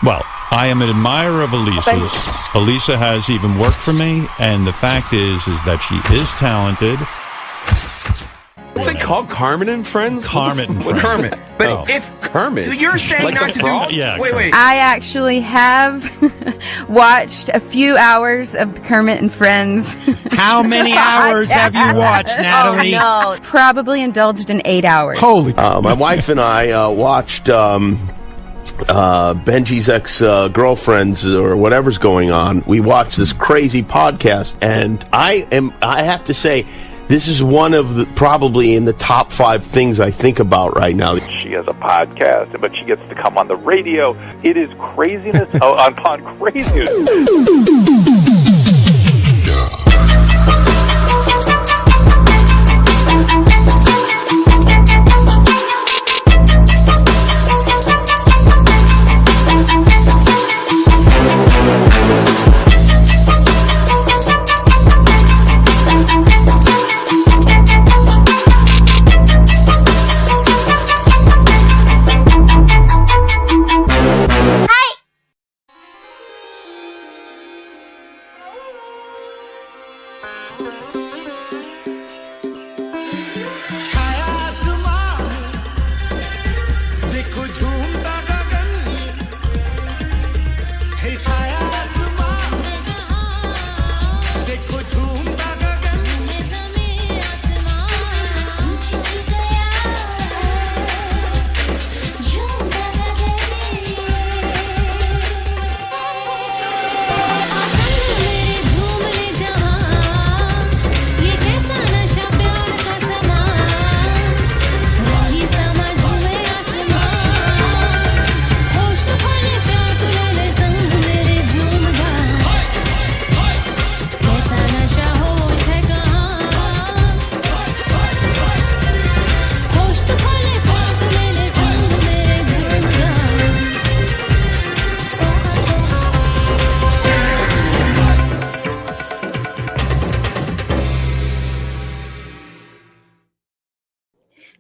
Well, I am an admirer of Elisa's. Elisa has even worked for me, and the fact is that she is talented. What's it called? Kermit and Friends? Kermit and Friends. Kermit. But if Kermit, you're saying like not to frog? do, Yeah, wait. I actually have watched a few hours of the Kermit and Friends. How many hours have you watched, Natalie? Oh, no. Probably indulged in 8 hours. Holy. My wife and I watched Benji's ex-girlfriends or whatever's going on. We watched this crazy podcast, and I have to say, this is one of the, probably in the top 5 things I think about right now. She has a podcast, but she gets to come on the radio. It is craziness upon craziness.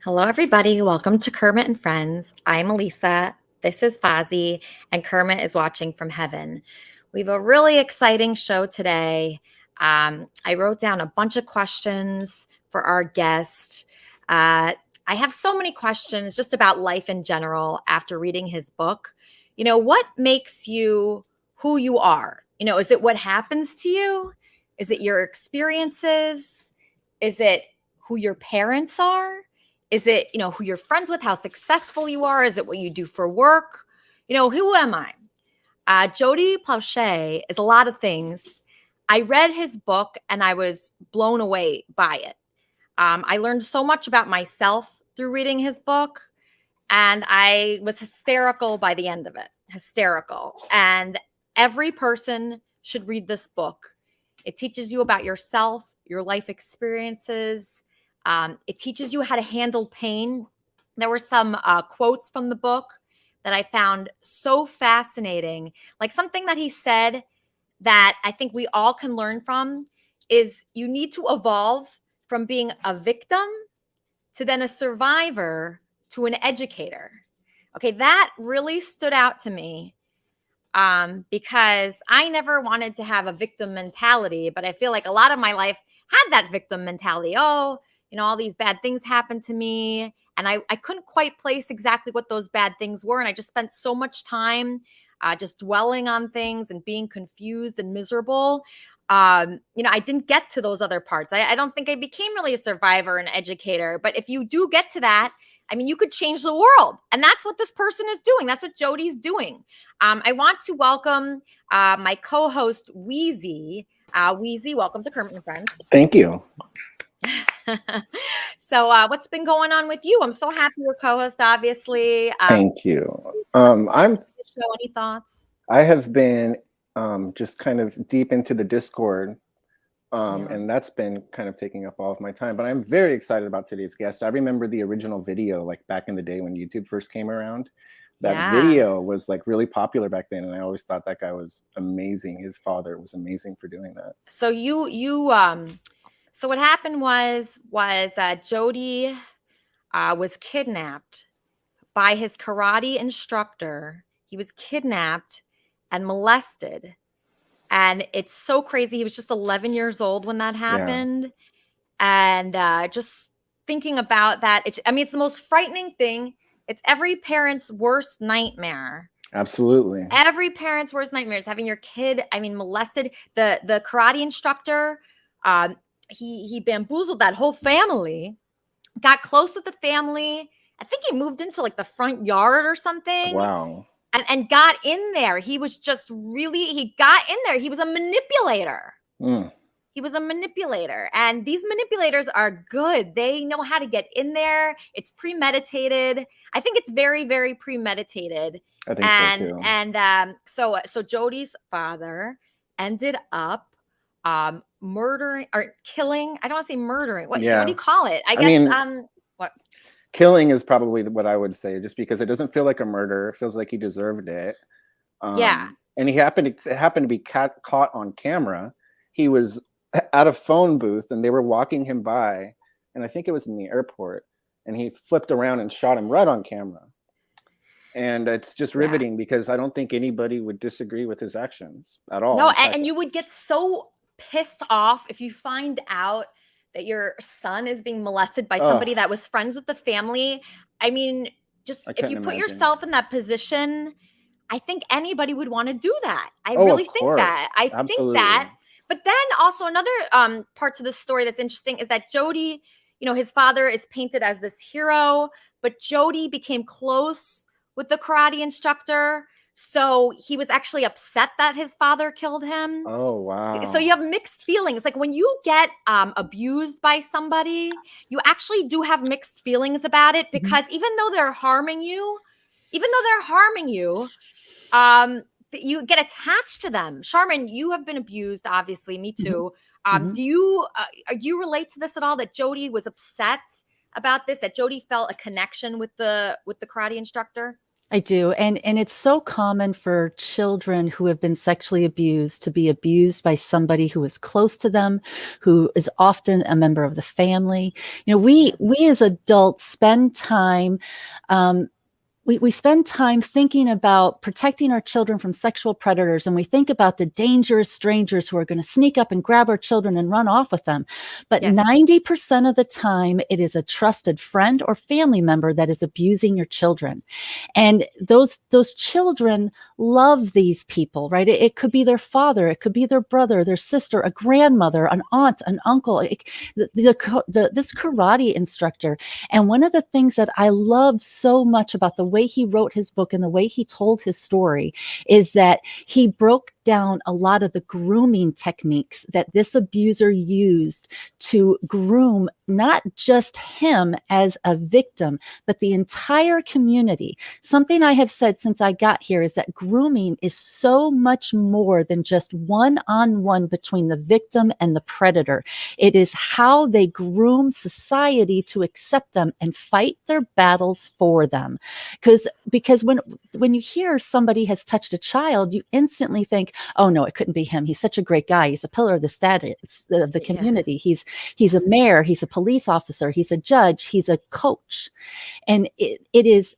Hello, everybody. Welcome to Kermit and Friends. I'm Elisa. This is Fozzie, and Kermit is watching from heaven. We have a really exciting show today. I wrote down a bunch of questions for our guest. I have so many questions just about life in general after reading his book. You know, what makes you who you are? You know, is it what happens to you? Is it your experiences? Is it who your parents are? Is it, you know, who you're friends with, how successful you are? Is it what you do for work? You know, who am I? Jody Plauché is a lot of things. I read his book and I was blown away by it. I learned so much about myself through reading his book, and I was hysterical by the end of it. Hysterical. And every person should read this book. It teaches you about yourself, your life experiences. It teaches you how to handle pain. There were some quotes from the book that I found so fascinating. Like something that he said that I think we all can learn from is you need to evolve from being a victim to then a survivor to an educator. Okay, that really stood out to me because I never wanted to have a victim mentality, but I feel like a lot of my life had that victim mentality. Oh, you know, all these bad things happened to me. And I couldn't quite place exactly what those bad things were. And I just spent so much time just dwelling on things and being confused and miserable. You know, I didn't get to those other parts. I don't think I became really a survivor and educator. But if you do get to that, I mean, you could change the world. And that's what this person is doing. That's what Jody's doing. I want to welcome my co-host, Wheezy. Wheezy, welcome to Kermit and Friends. Thank you. So what's been going on with you? I'm so happy you're co-host, obviously. Thank you. Any thoughts? I have been just kind of deep into the Discord, and that's been kind of taking up all of my time. But I'm very excited about today's guest. I remember the original video, like back in the day when YouTube first came around. That video was like really popular back then, and I always thought that guy was amazing. His father was amazing for doing that. So So what happened was Jody was kidnapped by his karate instructor he was kidnapped and molested. And it's so crazy. He was just 11 years old when that happened. And just thinking about that, it's the most frightening thing. It's every parent's worst nightmare. Absolutely. Every parent's worst nightmare is having your kid, molested. The karate instructor, he bamboozled that whole family, got close with the family. I think he moved into like the front yard or something. Wow. And got in there. He was just he got in there. He was a manipulator. He was a manipulator. And these manipulators are good. They know how to get in there. It's premeditated. I think it's very, very premeditated. I think so too. And so Jody's father ended up murdering or killing. I don't want to say murdering. What do you call it? I guess what? Killing is probably what I would say, just because it doesn't feel like a murder. It feels like he deserved it. And he happened to be caught on camera. He was at a phone booth and they were walking him by, and I think it was in the airport, and he flipped around and shot him right on camera. And it's just riveting because I don't think anybody would disagree with his actions at all. No, and you would get so pissed off if you find out that your son is being molested by somebody that was friends with the family. I mean, just if you put yourself in that position, I think anybody would want to do that. I really think that. I think that. But then also another part to the story that's interesting is that Jody, his father is painted as this hero, but Jody became close with the karate instructor. So he was actually upset that his father killed him. Oh, wow. So you have mixed feelings. Like when you get abused by somebody, you actually do have mixed feelings about it, because even though they're harming you, you get attached to them. Charmin, you have been abused, obviously. Me too. Do you relate to this at all? That Jody was upset about this? That Jody felt a connection with the karate instructor? I do. And it's so common for children who have been sexually abused to be abused by somebody who is close to them, who is often a member of the family. We as adults spend time we spend time thinking about protecting our children from sexual predators, and we think about the dangerous strangers who are going to sneak up and grab our children and run off with them. But 90% of the time, it is a trusted friend or family member that is abusing your children. And those children love these people, right? It could be their father, it could be their brother, their sister, a grandmother, an aunt, an uncle, this karate instructor. And one of the things that I love so much about the way he wrote his book and the way he told his story is that he broke down a lot of the grooming techniques that this abuser used to groom not just him as a victim, but the entire community. Something I have said since I got here is that grooming is so much more than just one-on-one between the victim and the predator. It is how they groom society to accept them and fight their battles for them. Because when you hear somebody has touched a child, you instantly think, oh no, it couldn't be him. He's such a great guy. He's a pillar of the status of the community. He's a mayor. He's a police officer. He's a judge. He's a coach. And it is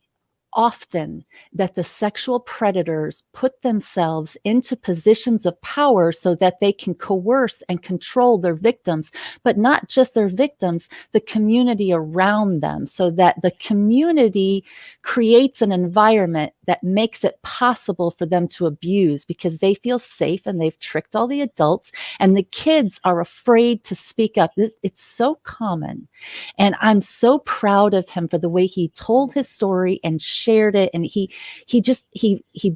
often that the sexual predators put themselves into positions of power so that they can coerce and control their victims, but not just their victims, the community around them, so that the community creates an environment that makes it possible for them to abuse because they feel safe and they've tricked all the adults, and the kids are afraid to speak up. It's so common. And I'm so proud of him for the way he told his story and shared it, and he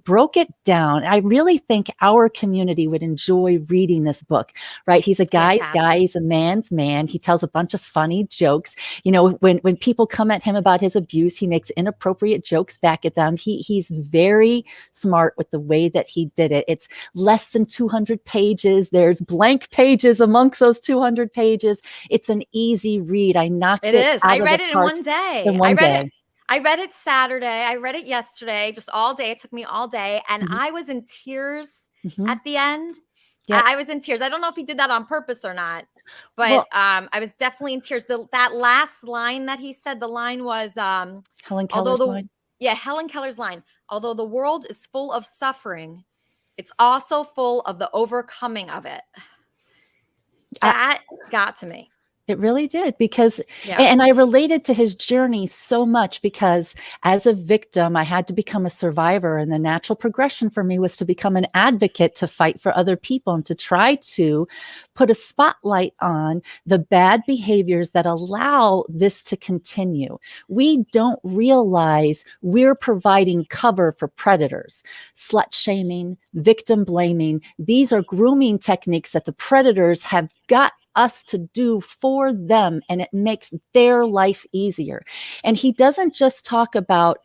broke it down. I really think our community would enjoy reading this book, right? He's a guy's guy, he's a man's man. He tells a bunch of funny jokes. When people come at him about his abuse, he makes inappropriate jokes back at them. He's very smart with the way that he did it. It's less than 200 pages. There's blank pages amongst those 200 pages. It's an easy read. I knocked it out I of read the it in park one day. in one day. I read it Saturday. I read it yesterday, just all day. It took me all day. And I was in tears at the end. Yep. I was in tears. I don't know if he did that on purpose or not, but I was definitely in tears. That last line that he said, the line was, Helen Keller's line. Yeah, Helen Keller's line. Although the world is full of suffering, it's also full of the overcoming of it. That got to me. It really did, because, Yeah. and I related to his journey so much, because as a victim, I had to become a survivor. And the natural progression for me was to become an advocate, to fight for other people and to try to put a spotlight on the bad behaviors that allow this to continue. We don't realize we're providing cover for predators. Slut shaming, victim blaming, these are grooming techniques that the predators have got us to do for them, and it makes their life easier. And he doesn't just talk about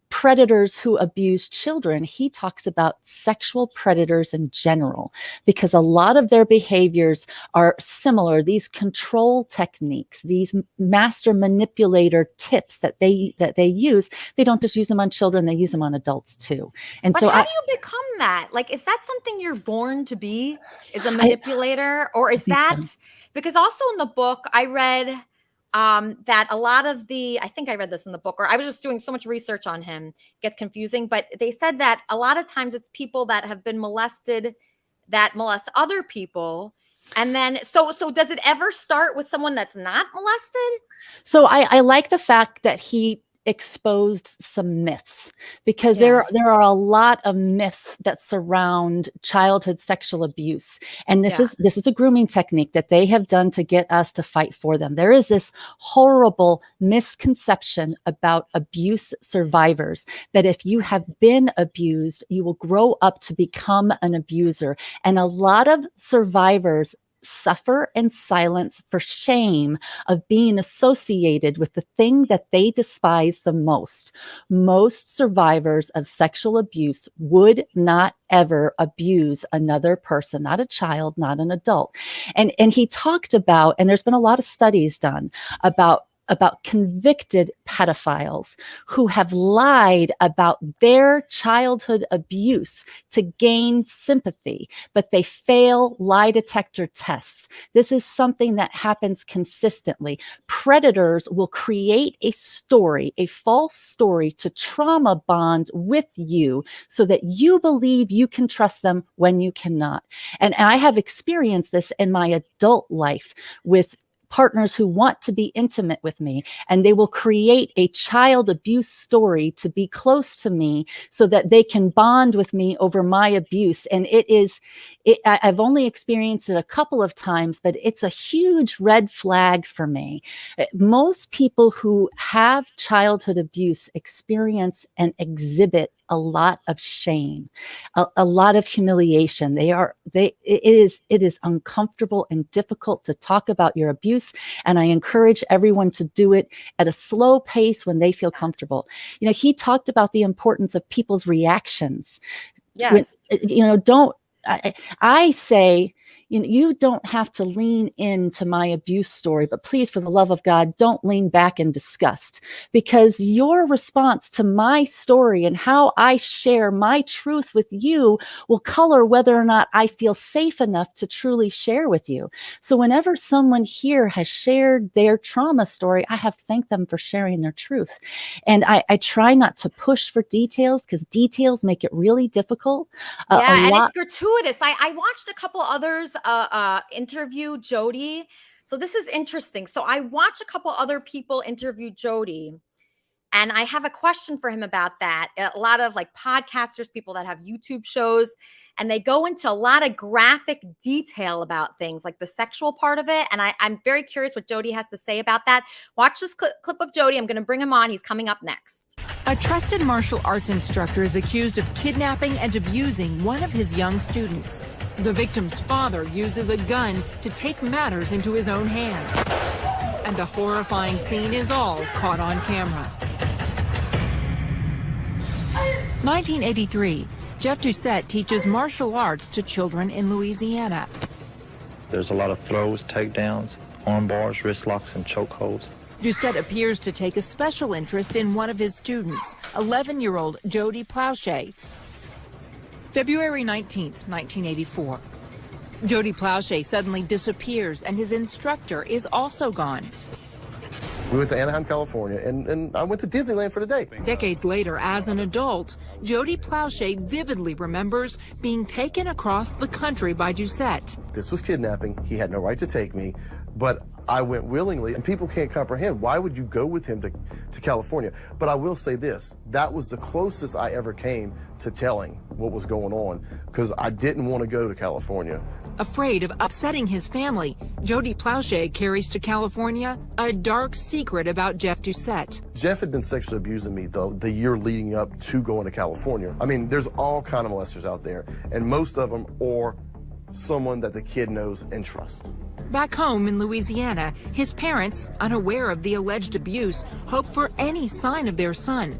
predators who abuse children. He talks about sexual predators in general, because a lot of their behaviors are similar. These control techniques, these master manipulator tips that they use, they don't just use them on children, they use them on adults too. And But so how do you become that? Like, is that something you're born to be, is a manipulator? Or is that, because also in the book I read that a lot of I think I read this in the book, or I was just doing so much research on him, it gets confusing, but they said that a lot of times it's people that have been molested that molest other people. And then, so does it ever start with someone that's not molested? So I like the fact that he exposed some myths, because there are a lot of myths that surround childhood sexual abuse, and this is a grooming technique that they have done to get us to fight for them. There is this horrible misconception about abuse survivors, that if you have been abused, you will grow up to become an abuser. And a lot of survivors suffer in silence for shame of being associated with the thing that they despise the most. Most survivors of sexual abuse would not ever abuse another person, not a child, not an adult. And he talked about, and there's been a lot of studies done about convicted pedophiles who have lied about their childhood abuse to gain sympathy, but they fail lie detector tests. This is something that happens consistently. Predators will create a story, a false story, to trauma bond with you so that you believe you can trust them when you cannot. And I have experienced this in my adult life with partners who want to be intimate with me, and they will create a child abuse story to be close to me so that they can bond with me over my abuse. And I've only experienced it a couple of times, but it's a huge red flag for me. Most people who have childhood abuse experience and exhibit a lot of shame, a lot of humiliation. It is uncomfortable and difficult to talk about your abuse. And I encourage everyone to do it at a slow pace when they feel comfortable. You know, he talked about the importance of people's reactions. Yes. I say, you don't have to lean into my abuse story, but please, for the love of God, don't lean back in disgust, because your response to my story and how I share my truth with you will color whether or not I feel safe enough to truly share with you. So whenever someone here has shared their trauma story, I have thanked them for sharing their truth. And I try not to push for details, because details make it really difficult. It's gratuitous. I watched a couple others interview Jody. So this is interesting. So I watched a couple other people interview Jody, and I have a question for him about that. A lot of like podcasters, people that have YouTube shows, and they go into a lot of graphic detail about things like the sexual part of it. And I'm very curious what Jody has to say about that. Watch this clip of Jody. I'm going to bring him on. He's coming up next. A trusted martial arts instructor is accused of kidnapping and abusing one of his young students. The victim's father uses a gun to take matters into his own hands. And the horrifying scene is all caught on camera. 1983, Jeff Doucette teaches martial arts to children in Louisiana. There's a lot of throws, takedowns, arm bars, wrist locks, and chokeholds. Doucette appears to take a special interest in one of his students, 11-year-old Jody Plauché. February 19th, 1984. Jody Plauché suddenly disappears, and his instructor is also gone. We went to Anaheim, California, and I went to Disneyland for the day. Decades later, as an adult, Jody Plauché vividly remembers being taken across the country by Doucette. This was kidnapping. He had no right to take me, but I went willingly, and people can't comprehend. Why would you go with him to California? But I will say this, that was the closest I ever came to telling what was going on, because I didn't want to go to California. Afraid of upsetting his family, Jody Plauché carries to California a dark secret about Jeff Doucette. Jeff had been sexually abusing me the year leading up to going to California. I mean, there's all kind of molesters out there, and most of them are someone that the kid knows and trusts. Back home in Louisiana, his parents, unaware of the alleged abuse, hope for any sign of their son.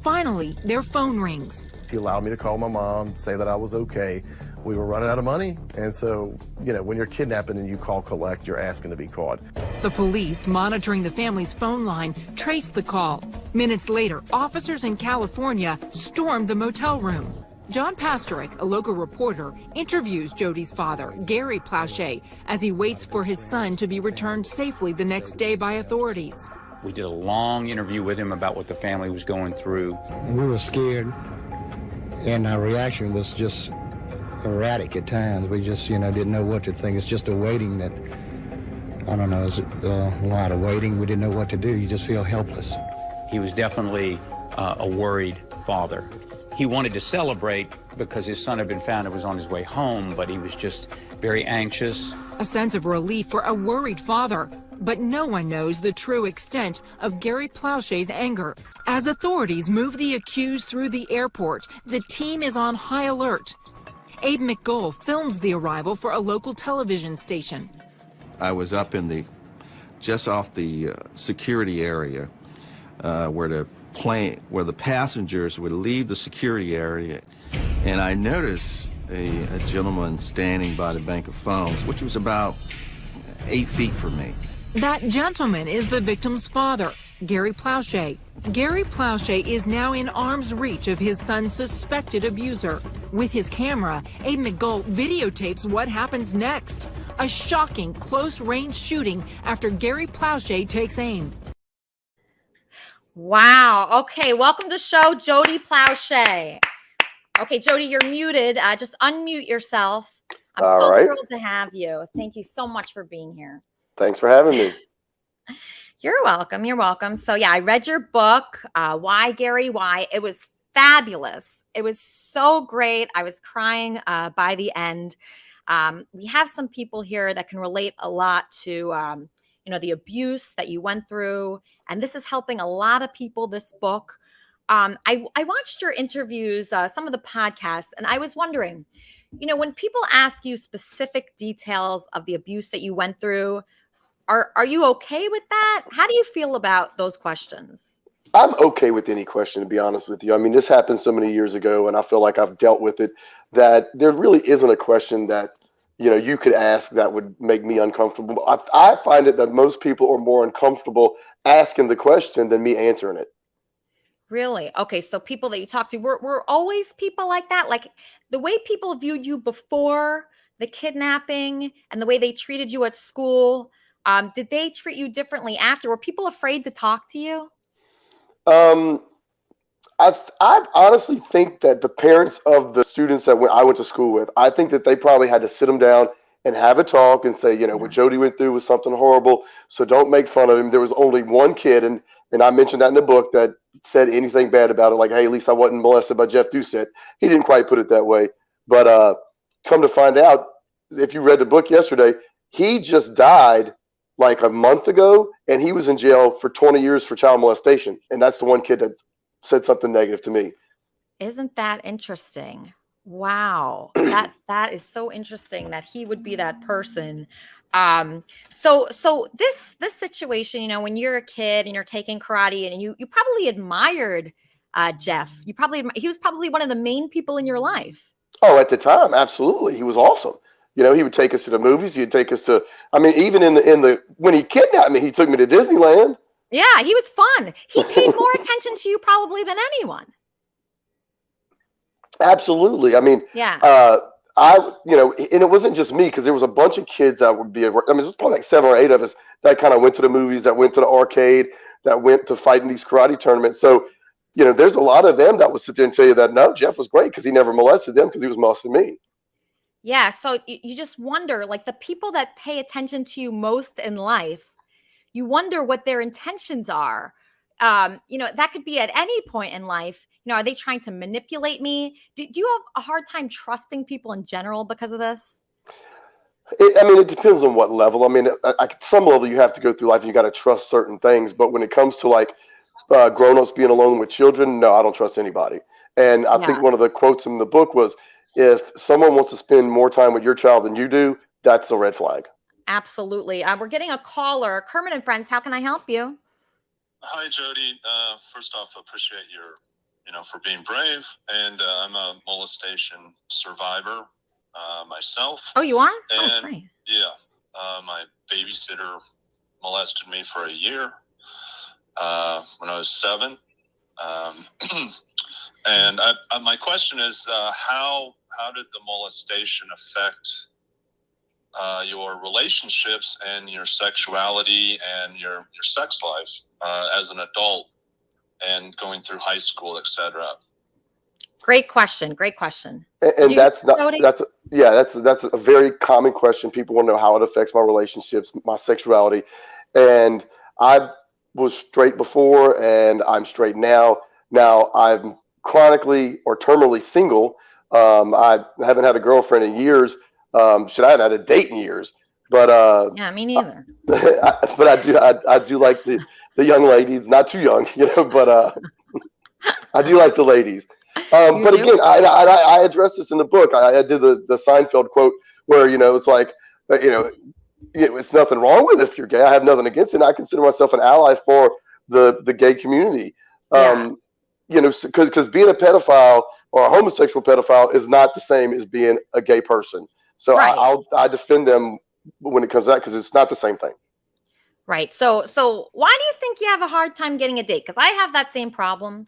Finally, their phone rings. He allowed me to call my mom, say that I was okay. We were running out of money, and so, you know, when you're kidnapping and you call collect, you're asking to be caught. The police, monitoring the family's phone line, traced the call. Minutes later, officers in California stormed the motel room. John Pasterik, a local reporter, interviews Jody's father, Gary Plauché, as he waits for his son to be returned safely the next day by authorities. We did a long interview with him about what the family was going through. We were scared, and our reaction was just erratic at times. We just, didn't know what to think. It's just a waiting that, I don't know, it's a lot of waiting. We didn't know what to do. You just feel helpless. He was definitely a worried father. He wanted to celebrate because his son had been found and was on his way home, but he was just very anxious. A sense of relief for a worried father. But no one knows the true extent of Gary Plauché's anger. As authorities move the accused through the airport, the team is on high alert. Abe McGoll films the arrival for a local television station. I was up in just off the security area where the passengers would leave the security area, and I noticed a gentleman standing by the bank of phones, which was about 8 feet from me. That gentleman is the victim's father, Gary Plauché. Gary Plauché is now in arm's reach of his son's suspected abuser. With his camera, Abe McGoll videotapes what happens next. A shocking close-range shooting after Gary Plauché takes aim. Wow. Okay, welcome to the show, Jody Plauché. Okay, Jody, you're muted. Just unmute yourself. I'm so thrilled to have you. Thank you so much for being here. Thanks for having me. You're welcome. You're welcome. So yeah, I read your book, Why Gary Why. It was fabulous. It was so great. I was crying by the end. We have some people here that can relate a lot to, the abuse that you went through. And this is helping a lot of people, this book. I watched your interviews, some of the podcasts, and I was wondering, when people ask you specific details of the abuse that you went through, are you okay with that? How do you feel about those questions? I'm okay with any question, to be honest with you. I mean, this happened so many years ago, and I feel like I've dealt with it, that there really isn't a question that, you could ask that would make me uncomfortable. I find it that most people are more uncomfortable asking the question than me answering it. Really? Okay, so people that you talk to, were always people like that? Like the way people viewed you before the kidnapping and the way they treated you at school, did they treat you differently after? Were people afraid to talk to you? I honestly think that the parents of the students that I went to school with, I think that they probably had to sit them down and have a talk and say, what Jody went through was something horrible, so don't make fun of him. There was only one kid, and I mentioned that in the book, that said anything bad about it, like, hey, at least I wasn't molested by Jeff Doucette. He didn't quite put it that way. But come to find out, if you read the book yesterday, he just died like a month ago, and he was in jail for 20 years for child molestation. And that's the one kid that said something negative to me. Isn't that interesting? Wow. That is so interesting that he would be that person. So this situation, when you're a kid and you're taking karate, and you probably admired Jeff. He was probably one of the main people in your life. Oh, at the time, absolutely. He was awesome. He would take us to the movies. He'd take us to, even in the when he kidnapped me, he took me to Disneyland. Yeah, he was fun. He paid more attention to you probably than anyone. Absolutely. Yeah. and it wasn't just me because there was a bunch of kids that would be at work. I mean, it was probably like 7 or 8 of us that kind of went to the movies, that went to the arcade, that went to fighting these karate tournaments. So, there's a lot of them that would sit there and tell you that, no, Jeff was great because he never molested them because he was molesting me. Yeah. So you just wonder, like the people that pay attention to you most in life, you wonder what their intentions are. That could be at any point in life. Are they trying to manipulate me? Do you have a hard time trusting people in general because of this? It depends on what level. I mean, at some level, you have to go through life and you got to trust certain things. But when it comes to like grown-ups being alone with children, no, I don't trust anybody. And I think one of the quotes in the book was, if someone wants to spend more time with your child than you do, that's a red flag. Absolutely. We're getting a caller. Kermit and Friends, how can I help you? Hi, Jody. First off, appreciate your, for being brave. And I'm a molestation survivor myself. Oh, you are? And, great. Yeah. My babysitter molested me for a year when I was 7. And my question is, how did the molestation affect your relationships and your sexuality and your sex life as an adult and going through high school, etc.? Great question. Great question. And that's a very common question. People want to know how it affects my relationships, my sexuality. And I was straight before and I'm straight now. Now I'm chronically or terminally single. I haven't had a girlfriend in years. Should I have had a date in years? But yeah, me neither. But I do like the young ladies, not too young, but I do like the ladies. But again, I address this in the book. I did the Seinfeld quote where, it's like, it's nothing wrong with it if you're gay. I have nothing against it. I consider myself an ally for the gay community. Because being a pedophile or a homosexual pedophile is not the same as being a gay person. So I defend them when it comes to that because it's not the same thing. Right. So why do you think you have a hard time getting a date? Because I have that same problem.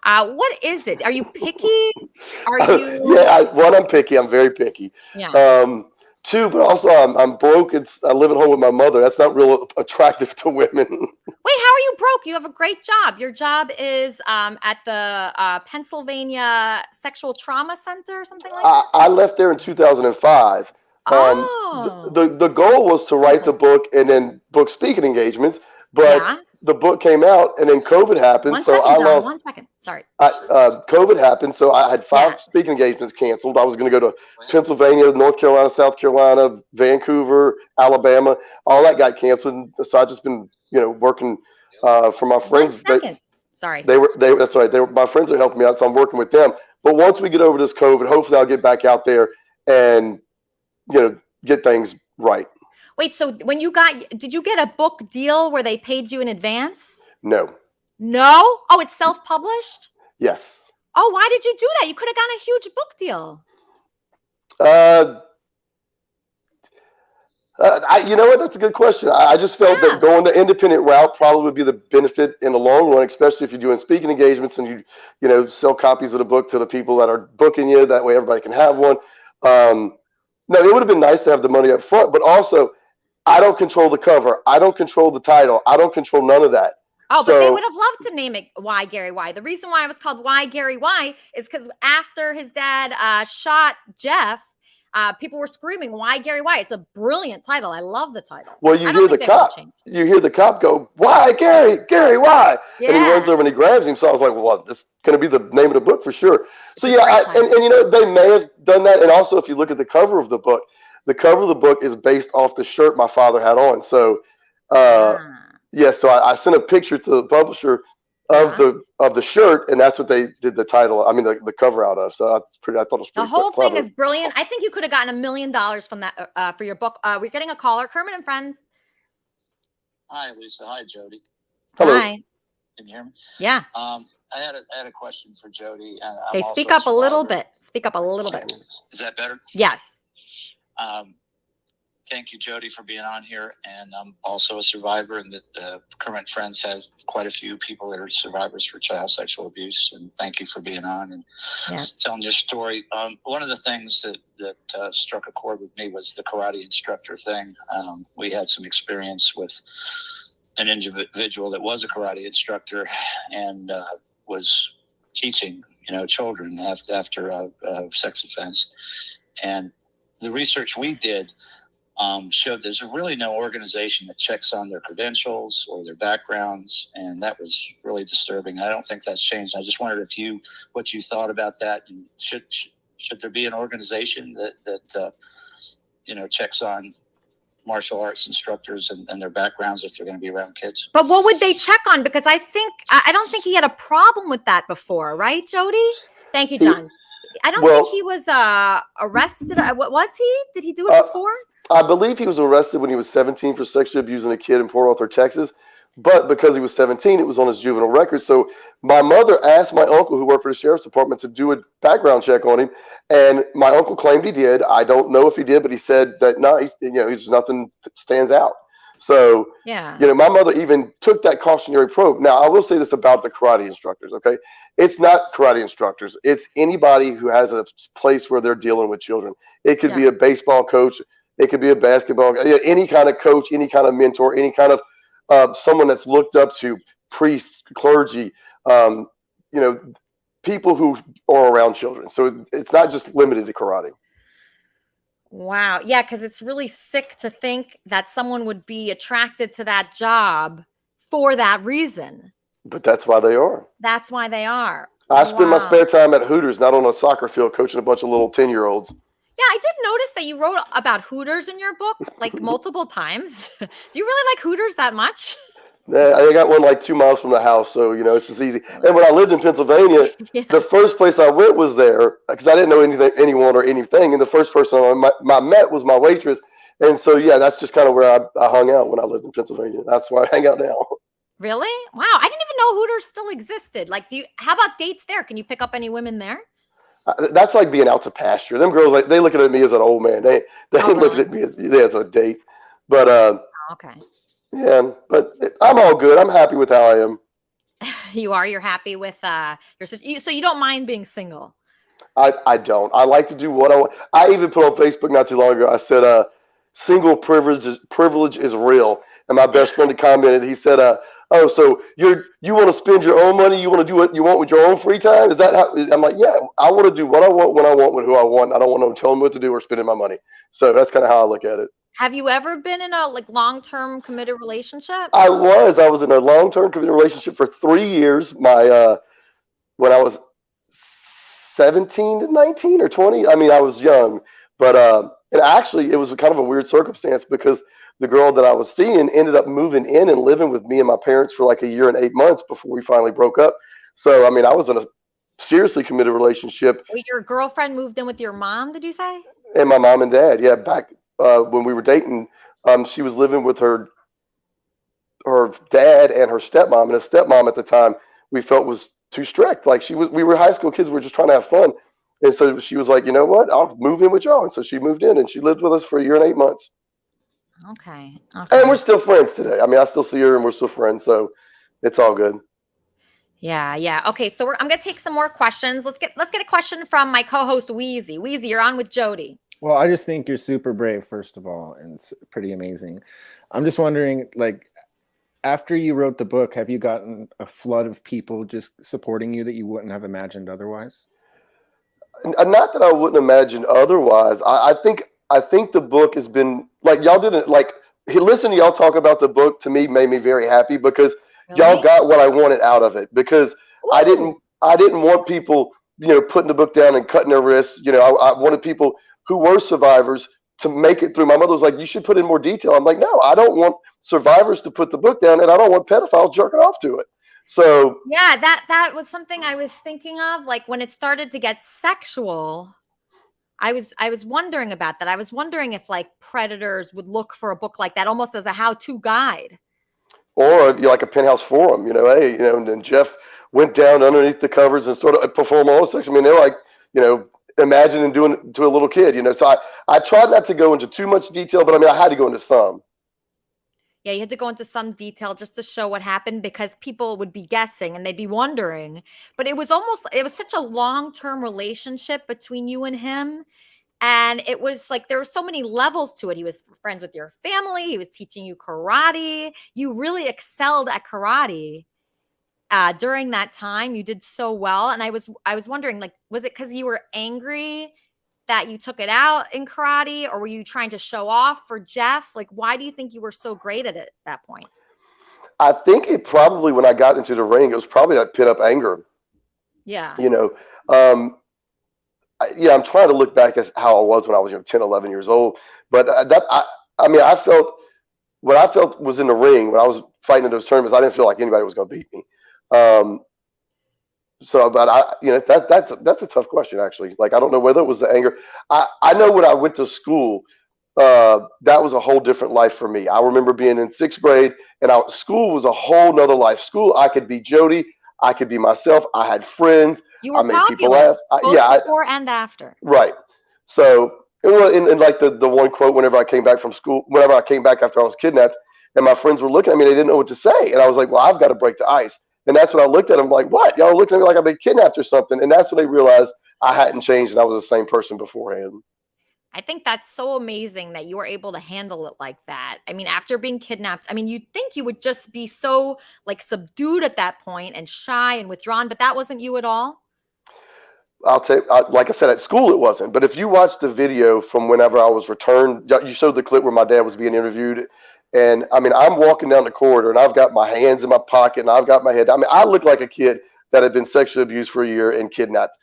What is it? Are you picky? Are you? Yeah. I'm picky. I'm very picky. Yeah. 2, but also I'm broke. I live at home with my mother. That's not real attractive to women. Wait, how are you broke? You have a great job. Your job is at the Pennsylvania Sexual Trauma Center or something like that? I left there in 2005. The goal was to write the book and then book speaking engagements, but the book came out and then COVID happened. One second. Sorry. COVID happened, so I had 5 speaking engagements canceled. I was going to go to Pennsylvania, North Carolina, South Carolina, Vancouver, Alabama. All that got canceled. So I've just been, working for my friends. 1 second. Sorry. That's right. My friends are helping me out, so I'm working with them. But once we get over this COVID, hopefully I'll get back out there and get things right. Wait, so did you get a book deal where they paid you in advance? No. No? Oh, it's self-published? Yes. Oh, why did you do that? You could have gotten a huge book deal. You know what? That's a good question. I just felt that going the independent route probably would be the benefit in the long run, especially if you're doing speaking engagements and you sell copies of the book to the people that are booking you. That way everybody can have one. No, it would have been nice to have the money up front, but also I don't control the cover. I don't control the title. I don't control none of that. Oh, but they would have loved to name it Why Gary Why. The reason why it was called Why Gary Why is because after his dad shot Jeff, people were screaming, "Why Gary Why?" It's a brilliant title. I love the title. Well, you hear the cop go, "Why Gary? Gary, why?" Yeah. And he runs over and he grabs him. So I was like, well, this is going to be the name of the book for sure. So and they may have done that. And also, if you look at the cover of the book is based off the shirt my father had on. So, so I sent a picture to the publisher of the shirt, and that's what they did the title. I mean, the cover out of. So that's pretty. I thought it was pretty. The whole clever. thing is brilliant. I think you could have gotten $1 million from that for your book. We're getting a caller, Kermit and Friends. Hi, Lisa. Hi, Jody. Hello. Hi. Can you hear me? Yeah. I had a question for Jody. Okay, speak up a little bit. Speak up a little bit. Is that better? Yes. thank you, Jody, for being on here. And I'm also a survivor, and the Kermit Friends have quite a few people that are survivors for child sexual abuse. And thank you for being on and telling your story. One of the things that struck a chord with me was the karate instructor thing. We had some experience with an individual that was a karate instructor and was teaching, children after a sex offense. And the research we did showed there's really no organization that checks on their credentials or their backgrounds, and that was really disturbing. I don't think that's changed. I just wondered what you thought about that, and should there be an organization that checks on martial arts instructors and their backgrounds if they're going to be around kids? But what would they check on? Because I don't think he had a problem with that before, right, Jody? Thank you, John. I don't think he was arrested. What was he? Did he do it before? I believe he was arrested when he was 17 for sexually abusing a kid in Port Arthur, Texas. But because he was 17, it was on his juvenile record. So my mother asked my uncle, who worked for the sheriff's department, to do a background check on him. And my uncle claimed he did. I don't know if he did, but he said that no, he's nothing stands out. So, my mother even took that cautionary probe. Now, I will say this about the karate instructors, okay? It's not karate instructors. It's anybody who has a place where they're dealing with children. It could be a baseball coach. It could be a basketball, any kind of coach, any kind of mentor, any kind of someone that's looked up to, priests, clergy, people who are around children. So it's not just limited to karate. Wow. Yeah, because it's really sick to think that someone would be attracted to that job for that reason. But that's why they are. That's why they are. I spend my spare time at Hooters, not on a soccer field, coaching a bunch of little 10-year-olds. Yeah, I did notice that you wrote about Hooters in your book, like multiple times. Do you really like Hooters that much? I got one like 2 miles from the house, so, it's just easy. And when I lived in Pennsylvania, the first place I went was there because I didn't know anyone or anything. And the first person I met was my waitress. And so, that's just kind of where I hung out when I lived in Pennsylvania. That's where I hang out now. Really? Wow. I didn't even know Hooters still existed. Like, how about dates there? Can you pick up any women there? That's like being out to pasture. Them girls, they looking at me as an old man. They ain't looking at me as a date. But okay. Yeah, but I'm all good. I'm happy with how I am. You are? You're happy with so you don't mind being single? I don't. I like to do what I want. I even put on Facebook not too long ago. I said, single privilege is real. And my best friend commented. He said, oh, so you want to spend your own money? You want to do what you want with your own free time? Is that how? I'm like, yeah, I want to do what I want when I want with who I want. I don't want to tell them what to do or spending my money. So that's kind of how I look at it. Have you ever been in a long-term committed relationship? I was in a long-term committed relationship for 3 years. When I was 17 to 19 or 20. I mean, I was young, but and actually it was kind of a weird circumstance because the girl that I was seeing ended up moving in and living with me and my parents for like 1 year and 8 months before we finally broke up. So, I mean, I was in a seriously committed relationship. Wait, your girlfriend moved in with your mom, did you say? And my mom and dad, back when we were dating, she was living with her dad and her stepmom, and her stepmom at the time we felt was too strict. Like we were high school kids, we were just trying to have fun. And so she was like, you know what, I'll move in with y'all. And so she moved in and she lived with us for 1 year and 8 months. Okay. And we're still friends today. I mean, I still see her and we're still friends. So it's all good. Yeah. Okay. So I'm going to take some more questions. Let's get a question from my co-host, Wheezy. Wheezy, you're on with Jody. Well, I just think you're super brave, first of all, and it's pretty amazing. I'm just wondering, like, after you wrote the book, have you gotten a flood of people just supporting you that you wouldn't have imagined otherwise? Not that I wouldn't imagine otherwise. I think the book has been, like, y'all didn't, like, listen to y'all talk about the book to me made me very happy because y'all got what I wanted out of it. Because I didn't want people, putting the book down and cutting their wrists. I wanted people who were survivors to make it through. My mother was like, you should put in more detail. I'm like, no, I don't want survivors to put the book down, and I don't want pedophiles jerking off to it. So yeah, that was something I was thinking of. Like when it started to get sexual, I was wondering about that. I was wondering if like predators would look for a book like that almost as a how-to guide. Or like a Penthouse forum, and then Jeff went down underneath the covers and sort of performed all the sex. I mean, they're like, imagining doing it to a little kid, you know. So I tried not to go into too much detail, but I mean, I had to go into some. Yeah, you had to go into some detail just to show what happened because people would be guessing and they'd be wondering. But it was such a long-term relationship between you and him. And it was like there were so many levels to it. He was friends with your family. He was teaching you karate. You really excelled at karate during that time. You did so well. And I was wondering, like, was it because you were angry that you took it out in karate, or were you trying to show off for Jeff? Like, why do you think you were so great at it at that point? I think it probably, when I got into the ring, it was probably that pit up anger. Yeah. You know, I'm trying to look back as how I was when I was 10, 11 years old. But I felt what I felt was in the ring when I was fighting in those tournaments. I didn't feel like anybody was going to beat me. But that's a tough question, actually. Like, I don't know whether it was the anger. I know when I went to school, that was a whole different life for me. I remember being in 6th grade, and school was a whole nother life. School, I could be Jody. I could be myself. I had friends. You were I made people popular, laugh. before and after. Right. So, in like the one quote, whenever I came back from school, whenever I came back after I was kidnapped, and my friends were looking at me, they didn't know what to say. And I was like, well, I've got to break the ice. And that's when I looked at them like, what? Y'all are looking at me like I've been kidnapped or something. And that's when they realized I hadn't changed and I was the same person beforehand. I think that's so amazing that you were able to handle it like that. I mean, after being kidnapped, I mean, you'd think you would just be so like subdued at that point and shy and withdrawn, but that wasn't you at all. I'll tell you, like I said, at school it wasn't. But if you watch the video from whenever I was returned, you showed the clip where my dad was being interviewed. And I mean, I'm walking down the corridor and I've got my hands in my pocket and I've got my head. I mean, I look like a kid that had been sexually abused for a year and kidnapped.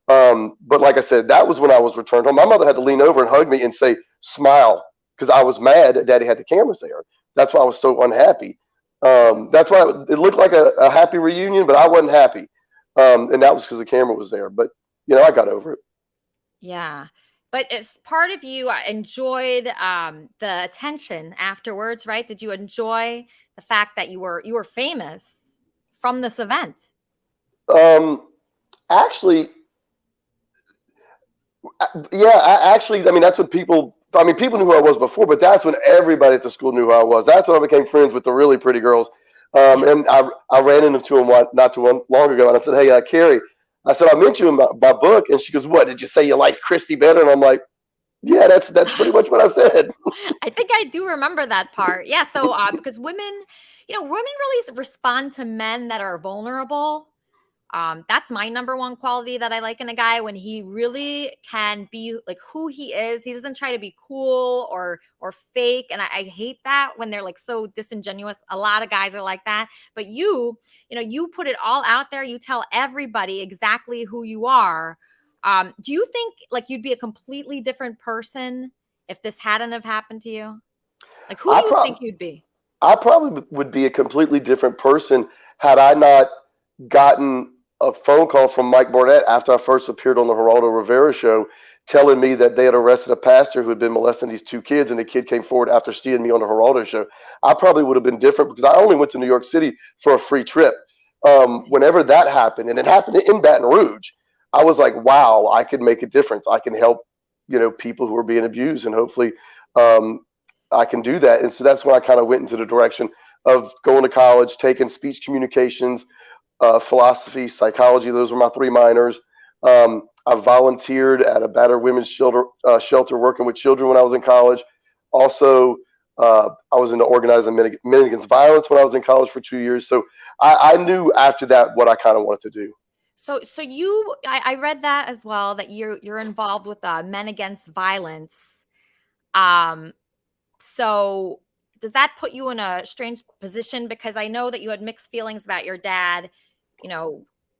But like I said, that was when I was returned home. My mother had to lean over and hug me and say, smile, because I was mad that Daddy had the cameras there. That's why I was so unhappy. That's why it looked like a happy reunion, but I wasn't happy. And that was because the camera was there. But, I got over it. Yeah. But as part of you enjoyed the attention afterwards, right? Did you enjoy the fact that you were famous from this event? Actually, yeah. I mean, that's what people knew who I was before, but that's when everybody at the school knew who I was. That's when I became friends with the really pretty girls. And I ran into them not too long ago, and I said, hey, Carrie, I said, I mentioned you in my book. And she goes, what, did you say you like Christy better? And I'm like, yeah, that's pretty much what I said. I think I do remember that part. Yeah. So because women really respond to men that are vulnerable. That's my number one quality that I like in a guy, when he really can be like who he is. He doesn't try to be cool or fake. And I hate that when they're like so disingenuous. A lot of guys are like that. But you put it all out there. You tell everybody exactly who you are. Do you think like you'd be a completely different person if this hadn't have happened to you? Like, who do you think you'd be? I probably would be a completely different person had I not gotten a phone call from Mike Barnett after I first appeared on the Geraldo Rivera show, telling me that they had arrested a pastor who had been molesting these 2 kids, and the kid came forward after seeing me on the Geraldo show. I probably would have been different because I only went to New York City for a free trip. Whenever that happened, and it happened in Baton Rouge, I was like, wow, I can make a difference. I can help, people who are being abused, and hopefully I can do that. And so that's when I kind of went into the direction of going to college, taking speech communications, philosophy, psychology. Those were my 3 minors. I volunteered at a battered women's shelter working with children when I was in college. Also, I was into organizing men against violence when I was in college for 2 years. So I knew after that what I kind of wanted to do. So I read that as well, that you're involved with Men Against Violence. So does that put you in a strange position? Because I know that you had mixed feelings about your dad,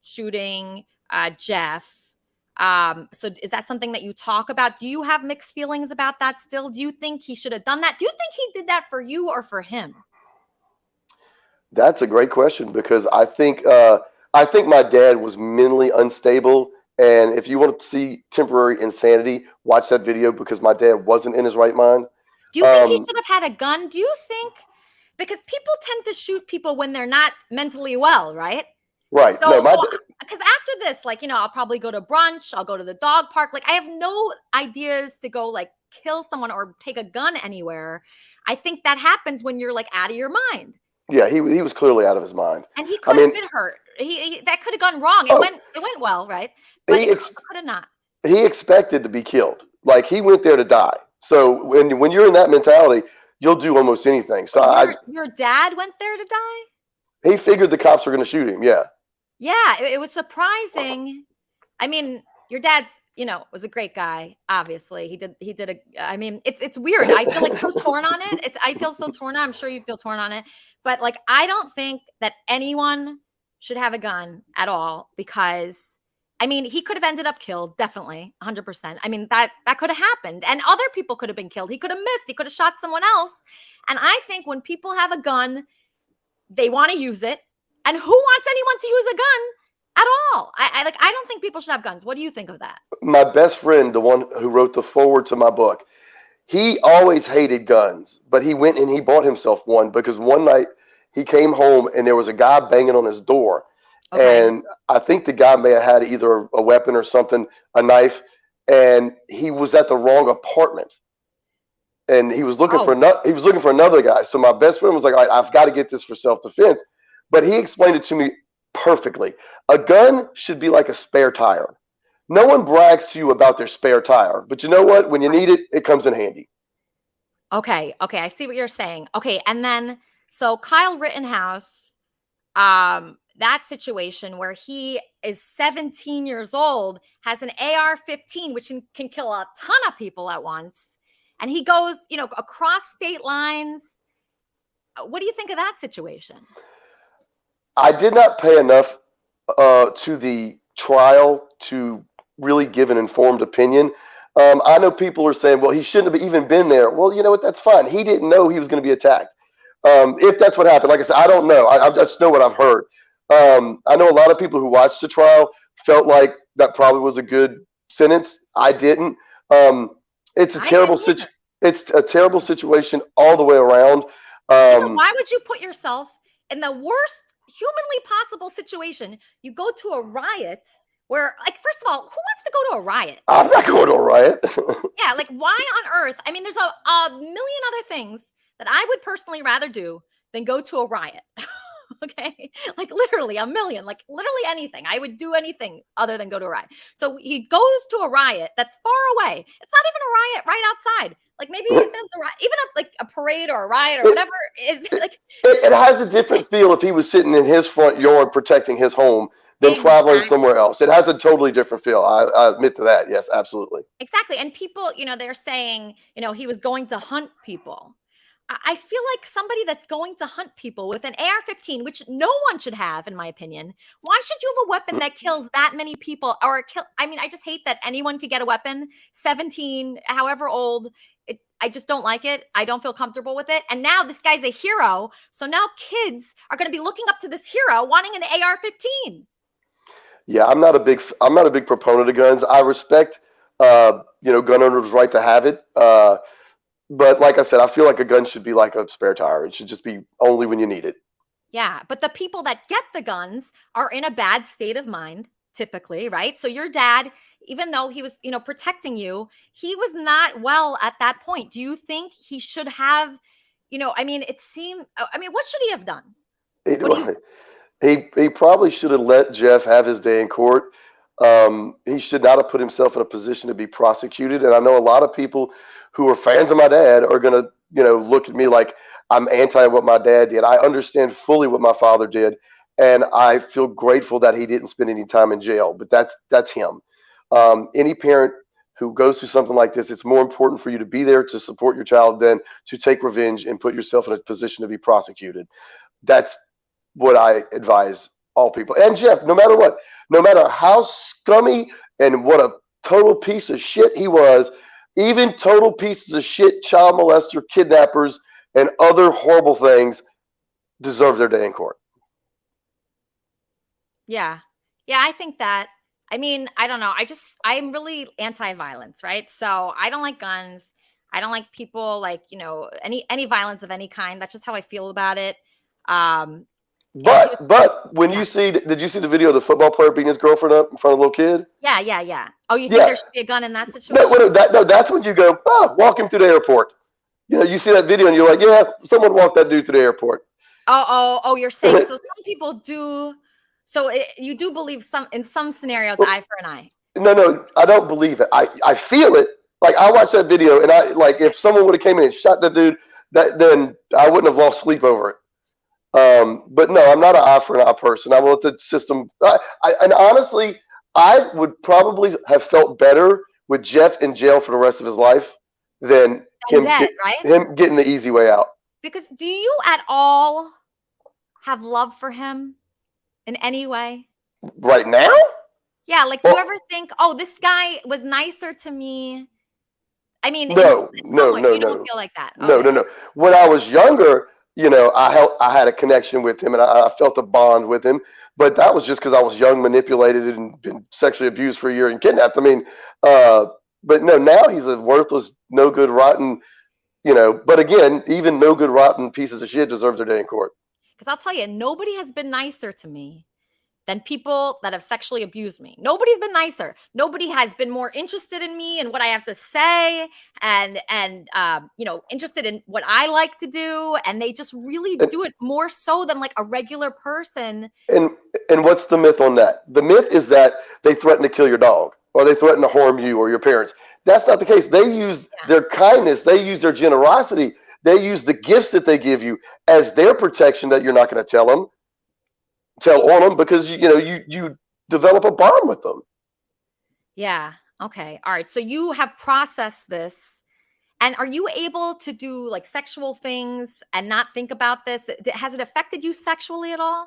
shooting Jeff. So is that something that you talk about? Do you have mixed feelings about that still? Do you think he should have done that? Do you think he did that for you or for him? That's a great question, because I think my dad was mentally unstable. And if you want to see temporary insanity, watch that video, because my dad wasn't in his right mind. Do you think he should have had a gun? Do you think, because people tend to shoot people when they're not mentally well, right? Right. So because after this, like, I'll probably go to brunch. I'll go to the dog park. Like, I have no ideas to go like kill someone or take a gun anywhere. I think that happens when you're like out of your mind. Yeah, he was clearly out of his mind. And he could have been hurt. He that could have gone wrong. It went well, right? But it could have not. He expected to be killed. Like, he went there to die. So when you're in that mentality, you'll do almost anything. So your dad went there to die? He figured the cops were going to shoot him. Yeah. Yeah, it was surprising. I mean, your dad's, was a great guy. Obviously, he did I mean, it's weird. I feel like so torn on it. I feel so torn on. I'm sure you feel torn on it. But like, I don't think that anyone should have a gun at all, because I mean, he could have ended up killed, definitely, 100%. I mean, that could have happened, and other people could have been killed. He could have missed. He could have shot someone else. And I think when people have a gun, they want to use it. And who wants anyone to use a gun at all? I don't think people should have guns. What do you think of that? My best friend, the one who wrote the foreword to my book, he always hated guns, but he went and he bought himself one because one night he came home and there was a guy banging on his door. Okay. And I think the guy may have had either a weapon or something, a knife, and he was at the wrong apartment. And he was looking for another guy. So my best friend was like, all right, I've got to get this for self-defense. But he explained it to me perfectly. A gun should be like a spare tire. No one brags to you about their spare tire, but you know what? When you need it, it comes in handy. Okay. I see what you're saying. Okay, and then so Kyle Rittenhouse, that situation where he is 17 years old, has an AR-15, which can kill a ton of people at once, and he goes, across state lines. What do you think of that situation? I did not pay enough to the trial to really give an informed opinion. I know people are saying, well, he shouldn't have even been there. Well, you know what? That's fine. He didn't know he was going to be attacked. If that's what happened, like I said, I don't know. I just know what I've heard. I know a lot of people who watched the trial felt like that probably was a good sentence. I didn't. It's a terrible situation. It's a terrible situation all the way around. Why would you put yourself in the worst humanly possible situation? You go to a riot where, like, first of all, who wants to go to a riot? I'm not going to a riot. Yeah, like, why on earth? I mean, there's a million other things that I would personally rather do than go to a riot. Okay, like literally a million, like literally anything. I would do anything other than go to a riot. So he goes to a riot that's far away. It's not even a riot right outside. Like, maybe if there's a riot, even a parade or a riot or whatever is like. It has a different feel if he was sitting in his front yard protecting his home than traveling somewhere else. It has a totally different feel. I admit to that. Yes, absolutely. Exactly. And people, they're saying, he was going to hunt people. I feel like somebody that's going to hunt people with an AR-15, which no one should have, in my opinion. Why should you have a weapon that kills that many people? I mean, I just hate that anyone could get a weapon. 17, however old. I just don't like it. I don't feel comfortable with it. And now this guy's a hero. So now kids are going to be looking up to this hero wanting an AR-15. Yeah, I'm not a big proponent of guns. I respect, gun owners' right to have it. But like I said, I feel like a gun should be like a spare tire. It should just be only when you need it. Yeah, but the people that get the guns are in a bad state of mind, typically, right? So your dad, even though he was, protecting you, he was not well at that point. Do you think he should have, what should he have done? He probably should have let Jeff have his day in court. He should not have put himself in a position to be prosecuted. And I know a lot of people who are fans of my dad are going to, look at me like I'm anti what my dad did. I understand fully what my father did. And I feel grateful that he didn't spend any time in jail, but that's him. Any parent who goes through something like this, it's more important for you to be there to support your child than to take revenge and put yourself in a position to be prosecuted. That's what I advise all people. And Jeff, no matter what, no matter how scummy and what a total piece of shit he was, even total pieces of shit, child molester, kidnappers, and other horrible things deserve their day in court. Yeah. Yeah, I think that. I mean, I don't know. I'm really anti-violence, right? So I don't like guns. I don't like people any violence of any kind. That's just how I feel about it. But when you see, did you see the video of the football player beating his girlfriend up in front of a little kid? Yeah. Oh, you think there should be a gun in that situation? No, that's when you go, walk him through the airport. You see that video and you're like, yeah, someone walked that dude through the airport. Oh, you're saying, so some people do, you do believe in some scenarios, eye for an eye. No, I don't believe it. I feel it. Like, I watched that video and if someone would have came in and shot that dude, then I wouldn't have lost sleep over it. But no, I'm not an eye for an eye person. I want the system. And honestly, I would probably have felt better with Jeff in jail for the rest of his life than him getting the easy way out. Because do you at all have love for him in any way? Right now? Yeah, like do you ever think, oh, this guy was nicer to me? I mean, no. You don't feel like that. Okay. No. When I was younger, I had a connection with him and I felt a bond with him, but that was just because I was young, manipulated, and been sexually abused for a year and kidnapped. I mean, but no, now he's a worthless, no good, rotten, but again, even no good, rotten pieces of shit deserve their day in court. Because I'll tell you, nobody has been nicer to me than people that have sexually abused me. Nobody's been nicer. Nobody has been more interested in me and what I have to say and interested in what I like to do. And they just really do it more so than like a regular person. And what's the myth on that? The myth is that they threaten to kill your dog or they threaten to harm you or your parents. That's not the case. They use their kindness. They use their generosity. They use the gifts that they give you as their protection that you're not going to tell on them because you develop a bond with them. Yeah. Okay. All right. So you have processed this, and are you able to do like sexual things and not think about this? Has it affected you sexually at all?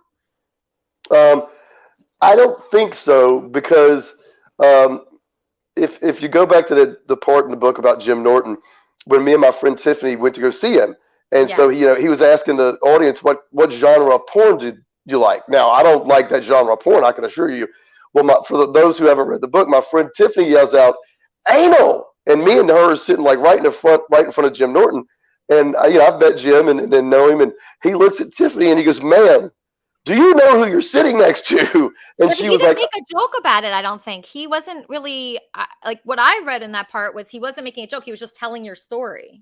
I don't think so because if you go back to the part in the book about Jim Norton, when me and my friend Tiffany went to go see him, and so he was asking the audience what genre of porn did you like. Now, I don't like that genre of porn, I can assure you. Well, for those who haven't read the book, my friend Tiffany yells out, "Anal!" And me and her are sitting like right in front of Jim Norton. And I've met Jim and know him, and he looks at Tiffany and he goes, "Man, do you know who you're sitting next to?" And she was like, he didn't make a joke about it. I don't think he wasn't really like what I read in that part was he wasn't making a joke. He was just telling your story.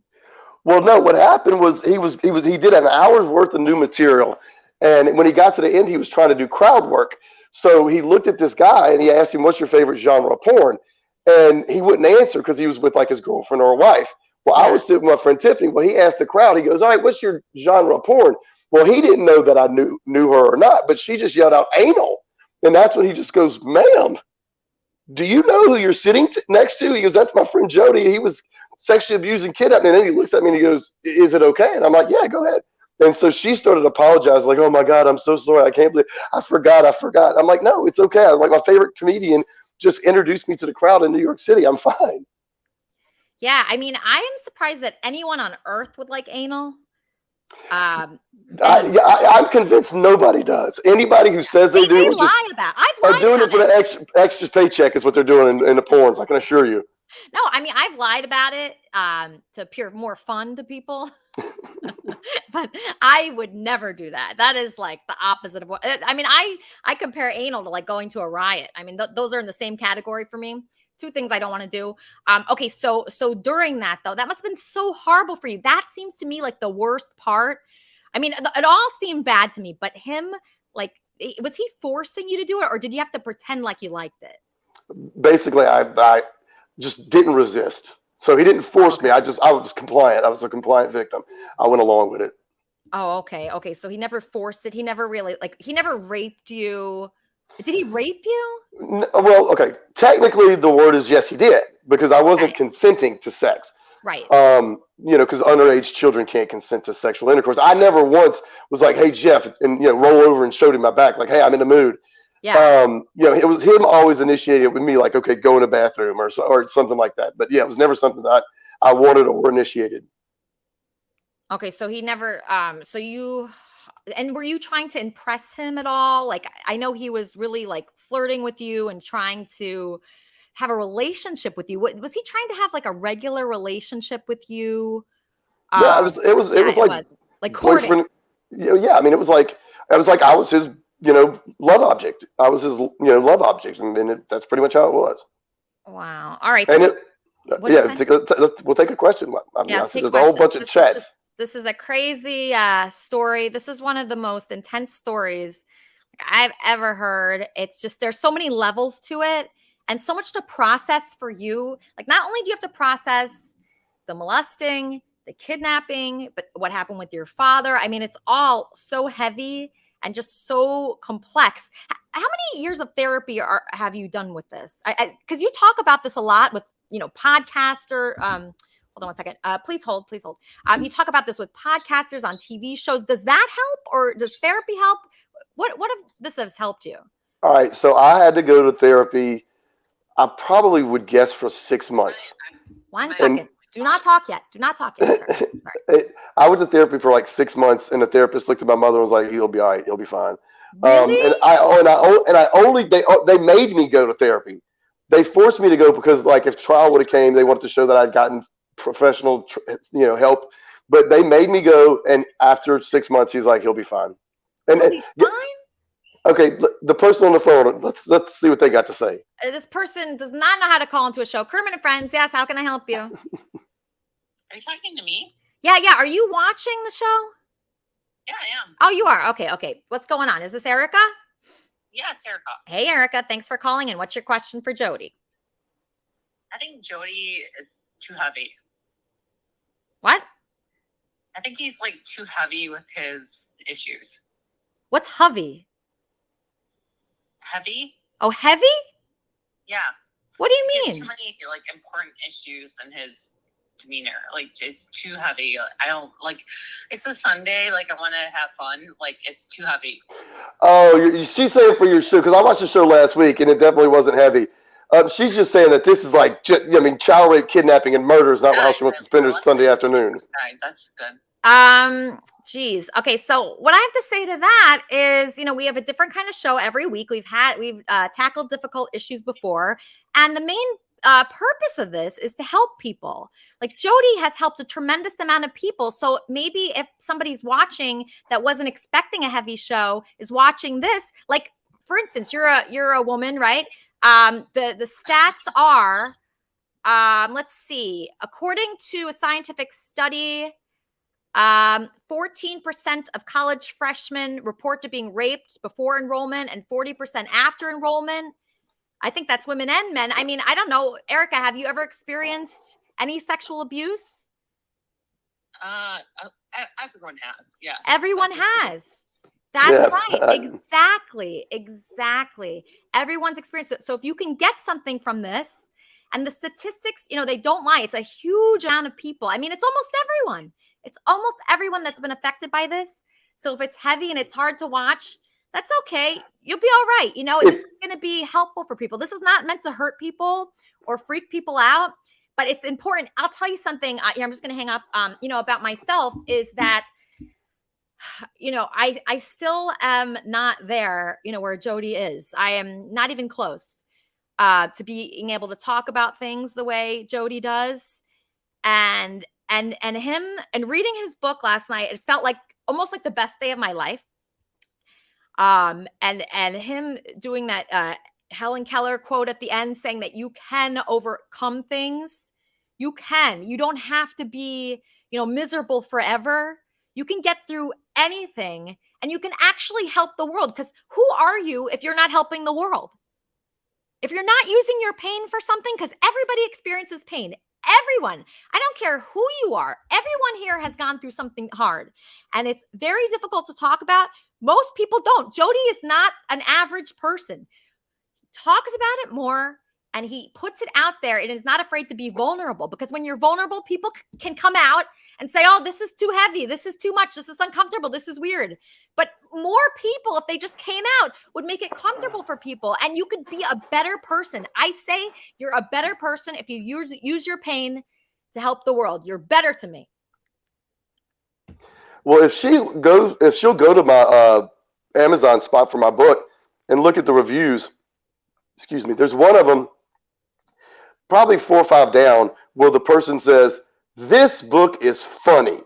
Well, no, what happened was he did an hour's worth of new material. And when he got to the end, he was trying to do crowd work. So he looked at this guy and he asked him, "What's your favorite genre of porn?" And he wouldn't answer because he was with like his girlfriend or a wife. Well, I was sitting with my friend Tiffany. Well, he asked the crowd, he goes, "All right, what's your genre of porn?" Well, he didn't know that I knew her or not, but she just yelled out "anal." And that's when he just goes, "Ma'am, do you know who you're sitting next to?" He goes, "That's my friend Jody. He was sexually abusing, kidnapping." And then he looks at me and he goes, "Is it okay?" And I'm like, "Yeah, go ahead." And so she started to apologize, like, "Oh my God, I'm so sorry. I can't believe I forgot. I'm like, "No, it's okay. Like my favorite comedian just introduced me to the crowd in New York City. I'm fine." Yeah, I mean, I am surprised that anyone on earth would like anal. I'm convinced nobody does. Anybody who sass they do lie about. Are doing it for the extra paycheck is what they're doing in the porns. I can assure you. No, I mean I've lied about it to appear more fun to people, but I would never do that. That is like the opposite of what I mean. I compare anal to like going to a riot. I mean those are in the same category for me. Two things I don't want to do. Okay, so during that though, that must have been so horrible for you. That seems to me like the worst part. I mean, it all seemed bad to me, but him, like, was he forcing you to do it, or did you have to pretend like you liked it? Basically, I just didn't resist. So he didn't force me. I was compliant. I was a compliant victim. I went along with it. Oh, okay. Okay. So he never forced it. He never really he never raped you. Did he rape you? Well, okay. Technically, the word is yes, he did, because I wasn't consenting to sex. Right. Because underage children can't consent to sexual intercourse. I never once was like, "Hey, Jeff," and roll over and showed him my back, like, "Hey, I'm in the mood." Yeah. It was him always initiated with me, like, "Okay, go in the bathroom," or something like that. But yeah, it was never something that I wanted or initiated. Okay, so he never. And were you trying to impress him at all? Like, I know he was really like flirting with you and trying to have a relationship with you. Was he trying to have like a regular relationship with you? Yeah, it was like courting. Yeah, I mean, it was like I was his, love object. I was his, love object, and that's pretty much how it was. Wow. All right. And So we'll take a question. I mean, yeah, I see there's a whole bunch of chats. This is a crazy story. This is one of the most intense stories I've ever heard. It's just there's so many levels to it and so much to process for you. Like, not only do you have to process the molesting, the kidnapping, but what happened with your father. I mean, it's all so heavy and just so complex. How many years of therapy have you done with this? Because you talk about this a lot with, podcaster. Hold on one second. Please hold. You talk about this with podcasters on TV shows. Does that help, or does therapy help? What if this has helped you? All right. So I had to go to therapy. I probably would guess for 6 months. 1 second. Do not talk yet. Sorry. I went to therapy for like 6 months, and the therapist looked at my mother and was like, "You'll be all right. You'll be fine." Really? They made me go to therapy. They forced me to go because, like, if trial would have came, they wanted to show that I'd gotten professional, help. But they made me go, and after 6 months, he's like, "He'll be fine." And fine? Okay, the person on the phone. Let's see what they got to say. This person does not know how to call into a show. Kermit and Friends. Yes. How can I help you? Are you talking to me? Yeah. Are you watching the show? Yeah, I am. Oh, you are? Okay. What's going on? Is this Erica? Yeah, it's Erica. Hey, Erica. Thanks for calling in. What's your question for Jody? I think Jody is too heavy. What? I think he's like too heavy with his issues. What's heavy? Heavy? Oh, heavy? Yeah. What do you He has mean? too many like important issues in his demeanor. Like, it's too heavy. I don't like. It's a Sunday. Like, I want to have fun. Like, it's too heavy. Oh, she's saying for your show, because I watched the show last week and it definitely wasn't heavy. She's just saying that this is like, child rape, kidnapping, and murder is not how she wants to spend her Sunday afternoon. Right, that's good. Geez. Okay. So what I have to say to that is, we have a different kind of show every week. We've tackled difficult issues before, and the main purpose of this is to help people. Like, Jody has helped a tremendous amount of people. So maybe if somebody's watching that wasn't expecting a heavy show is watching this, like, for instance, you're a woman, right? The stats are, let's see, according to a scientific study, 14% of college freshmen report to being raped before enrollment and 40% after enrollment. I think that's women and men. I mean, I don't know. Erica, have you ever experienced any sexual abuse? Everyone has. Yeah. Everyone has. That's right. Exactly. Everyone's experienced it. So if you can get something from this, and the statistics, they don't lie. It's a huge amount of people. I mean, it's almost everyone. It's almost everyone that's been affected by this. So if it's heavy and it's hard to watch, that's okay. You'll be all right. This is going to be helpful for people. This is not meant to hurt people or freak people out, but it's important. I'll tell you something. I'm just going to hang up, about myself is that, I still am not there, where Jody is. I am not even close to being able to talk about things the way Jody does. And him, and reading his book last night, it felt like almost like the best day of my life. And him doing that Helen Keller quote at the end saying that you can overcome things. You can. You don't have to be, miserable forever. You can get through anything, and you can actually help the world, because who are you if you're not helping the world? If you're not using your pain for something, because everybody experiences pain. Everyone. I don't care who you are. Everyone here has gone through something hard, and it's very difficult to talk about. Most people don't. Jody is not an average person. He talks about it more, and he puts it out there, and is not afraid to be vulnerable, because when you're vulnerable, people can come out and say, oh, this is too heavy. This is too much. This is uncomfortable. This is weird. But more people, if they just came out, would make it comfortable for people, and you could be a better person. I say you're a better person if you use your pain to help the world. You're better to me. Well, if she'll go to my Amazon spot for my book and look at the reviews, there's one of them, probably 4 or 5 down, where the person says, "This book is funny."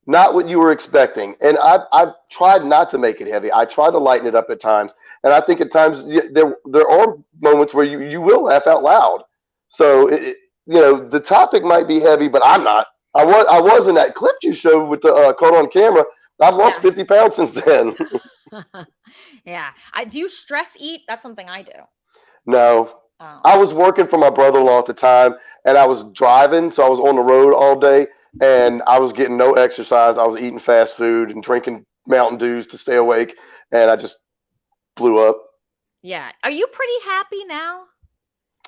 not what you were expecting. And I've tried not to make it heavy. I try to lighten it up at times. And I think at times there are moments where you will laugh out loud. So, the topic might be heavy, but I'm not. I was in that clip you showed with the caught on camera. I've lost 50 pounds since then. Yeah. Do you stress eat? That's something I do. No. Oh. I was working for my brother-in-law at the time, and I was driving, so I was on the road all day, and I was getting no exercise. I was eating fast food and drinking Mountain Dews to stay awake, and I just blew up. Yeah. Are you pretty happy now?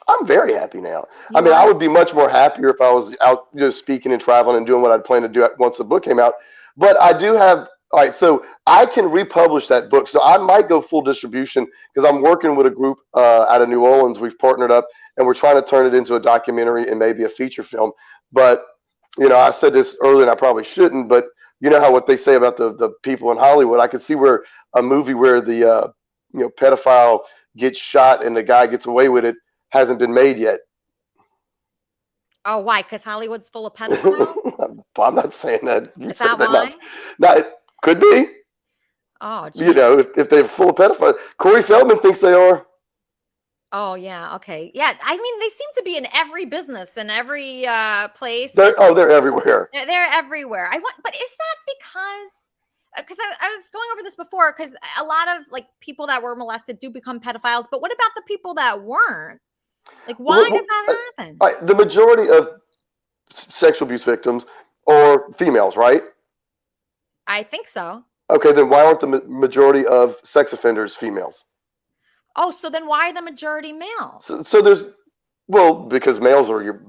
I'm very happy now. I would be much more happier if I was out speaking and traveling and doing what I'd planned to do once the book came out. But I do have, all right, so I can republish that book. So I might go full distribution because I'm working with a group out of New Orleans. We've partnered up and we're trying to turn it into a documentary and maybe a feature film. But, I said this earlier and I probably shouldn't, but you know how what they say about the people in Hollywood. I could see where a movie where the, pedophile gets shot and the guy gets away with it hasn't been made yet. Oh, why? Because Hollywood's full of pedophiles? I'm not saying that. Is that why? No, it could be. Oh, geez. If they're full of pedophiles. Corey Feldman thinks they are. Oh, yeah. Okay. Yeah. I mean, they seem to be in every business, in every place. They're everywhere. They're everywhere. But is that because I was going over this before, because a lot of people that were molested do become pedophiles. But what about the people that weren't? Why does that happen? All right, the majority of sexual abuse victims are females, right? I think so. Okay, then why aren't the majority of sex offenders females? Oh, so then why are the majority males? So because males are your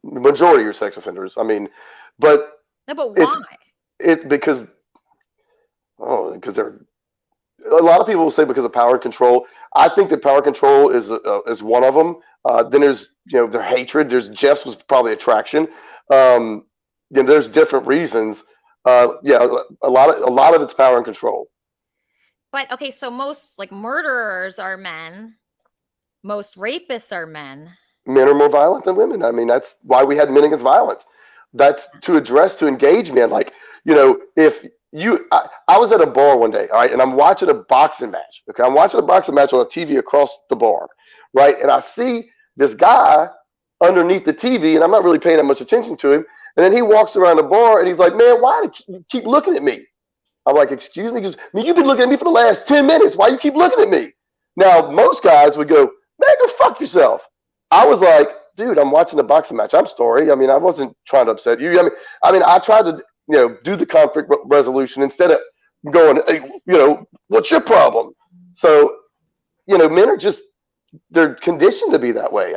majority of your sex offenders. But no, but why? It's because they're. A lot of people will say because of power and control. I think that power control is one of them. Then there's their hatred. There's Jeff's was probably attraction. There's different reasons. A lot of it's power and control. But okay, so most murderers are men. Most rapists are men. Men are more violent than women. That's why we had Men Against Violence. That's to engage men. If I was at a bar one day, all right, and I'm watching a boxing match. Okay, I'm watching a boxing match on a TV across the bar, right? And I see this guy underneath the TV, and I'm not really paying that much attention to him. And then he walks around the bar, and he's like, "Man, why do you keep looking at me?" I'm like, "Excuse me? You've been looking at me for the last 10 minutes. Why you keep looking at me?" Now, most guys would go, "Man, go fuck yourself." I was like, "Dude, I'm watching a boxing match. I'm sorry. I wasn't trying to upset you. I tried to." Do the conflict resolution instead of going, hey, what's your problem? So, men are they're conditioned to be that way.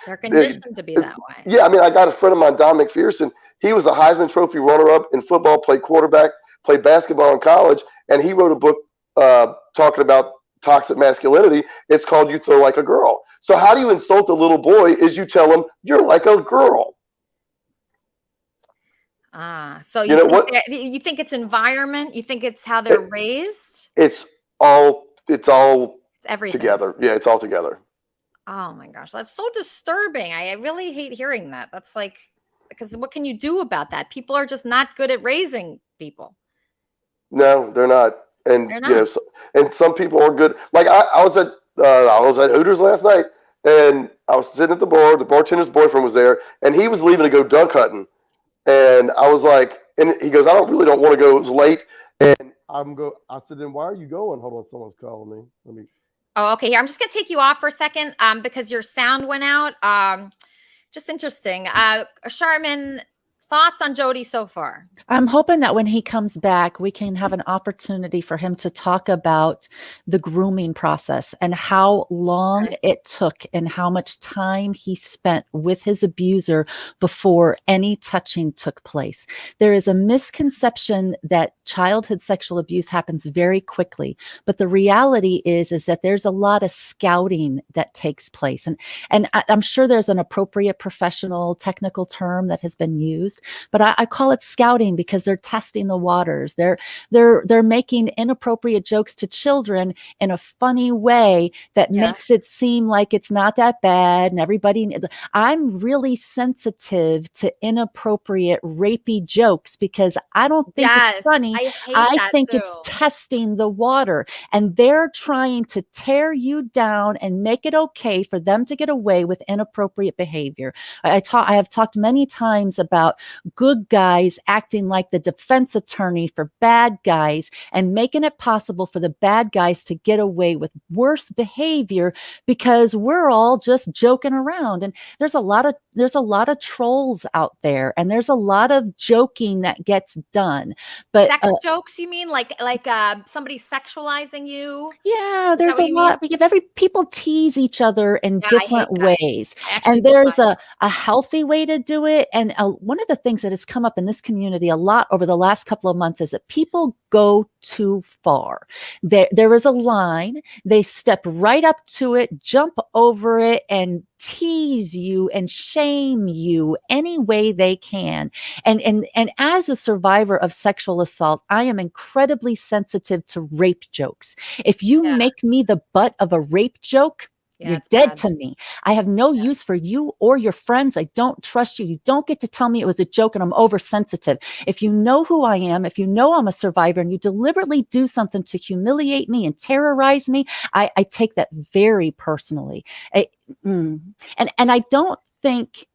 They're conditioned to be that way. Yeah. I got a friend of mine, Don McPherson. He was a Heisman Trophy runner-up in football, played quarterback, played basketball in college. And he wrote a book talking about toxic masculinity. It's called You Throw Like a Girl. So how do you insult a little boy is you tell him you're like a girl. So you think it's environment? You think it's how they're raised? It's all everything together. Yeah, it's all together. Oh my gosh, that's so disturbing. I really hate hearing that. That's because what can you do about that? People are just not good at raising people. No, they're not. And and some people are good. I was at Hooters last night, and I was sitting at the bar. The bartender's boyfriend was there, and he was leaving to go duck hunting. And I was like, and he goes, I really don't want to go. It was late. And I said, then why are you going? Hold on, someone's calling me. Oh, okay. Here, I'm just going to take you off for a second because your sound went out. Just interesting. Charmin, thoughts on Jody so far? I'm hoping that when he comes back, we can have an opportunity for him to talk about the grooming process and how long it took and how much time he spent with his abuser before any touching took place. There is a misconception that childhood sexual abuse happens very quickly, but the reality is that there's a lot of scouting that takes place. And I'm sure there's an appropriate professional technical term that has been used, but I call it scouting because they're testing the waters. They're making inappropriate jokes to children in a funny way that makes it seem like it's not that bad, and everybody. I'm really sensitive to inappropriate rapey jokes because I don't think it's funny. I hate I that think too. it's testing the water, and they're trying to tear you down and make it okay for them to get away with inappropriate behavior. I have talked many times about good guys acting like the defense attorney for bad guys and making it possible for the bad guys to get away with worse behavior because we're all just joking around. And there's a lot of trolls out there, and there's a lot of joking that gets done. But Sex jokes, you mean like somebody sexualizing you? yeah, there's a lot because people tease each other in Yeah, I hate different that. ways. I actually And there's despise a healthy way to do it. And one of the things that has come up in this community a lot over the last couple of months is that people go too far. There is a line, they step right up to it, jump over it, and tease you and shame you any way they can. And as a survivor of sexual assault, I am incredibly sensitive to rape jokes. If you make me the butt of a rape joke, you're dead to me. I have no use for you or your friends. I don't trust you. You don't get to tell me it was a joke and I'm oversensitive. If you know who I am, if you know I'm a survivor and you deliberately do something to humiliate me and terrorize me, I take that very personally. And I don't think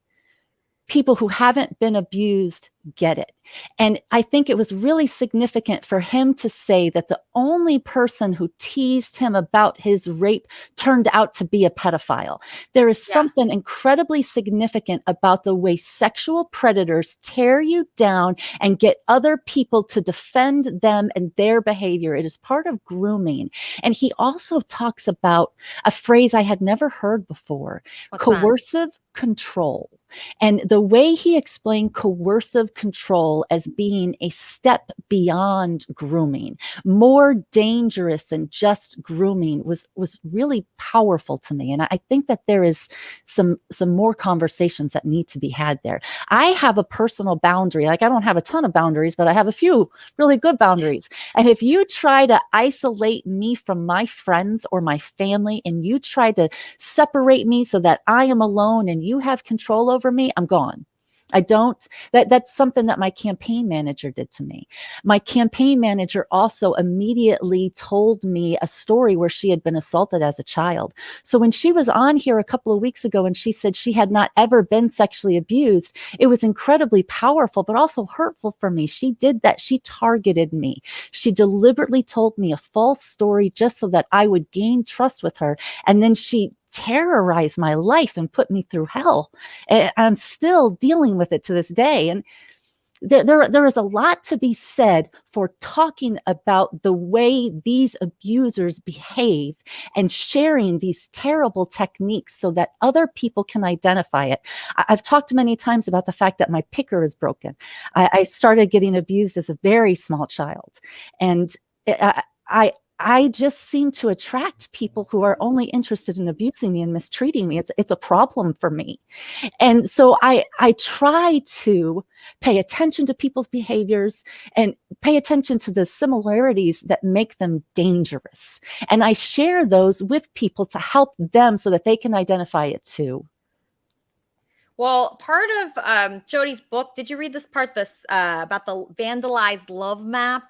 people who haven't been abused get it. And I think it was really significant for him to say that the only person who teased him about his rape turned out to be a pedophile. There is something incredibly significant about the way sexual predators tear you down and get other people to defend them and their behavior. It is part of grooming. And he also talks about a phrase I had never heard before, coercive control. And the way he explained coercive control as being a step beyond grooming, more dangerous than just grooming, was really powerful to me. And I think that there is some more conversations that need to be had there. I have a personal boundary. Like, I don't have a ton of boundaries, but I have a few really good boundaries. And if you try to isolate me from my friends or my family, and you try to separate me so that I am alone and you have control over me, I'm gone. I don't, that's something that my campaign manager did to me. My campaign manager also immediately told me a story where she had been assaulted as a child. So when she was on here a couple of weeks ago and she said she had not ever been sexually abused, it was incredibly powerful, but also hurtful for me. She did that. She targeted me. She deliberately told me a false story just so that I would gain trust with her. And then she terrorized my life and put me through hell. And I'm still dealing with it to this day. And there is a lot to be said for talking about the way these abusers behave and sharing these terrible techniques so that other people can identify it. I've talked many times about the fact that my picker is broken. I started getting abused as a very small child. And I just seem to attract people who are only interested in abusing me and mistreating me. It's a problem for me. And so I try to pay attention to people's behaviors and pay attention to the similarities that make them dangerous. And I share those with people to help them so that they can identify it too. Well, part of Jody's book, did you read this part about the vandalized love map?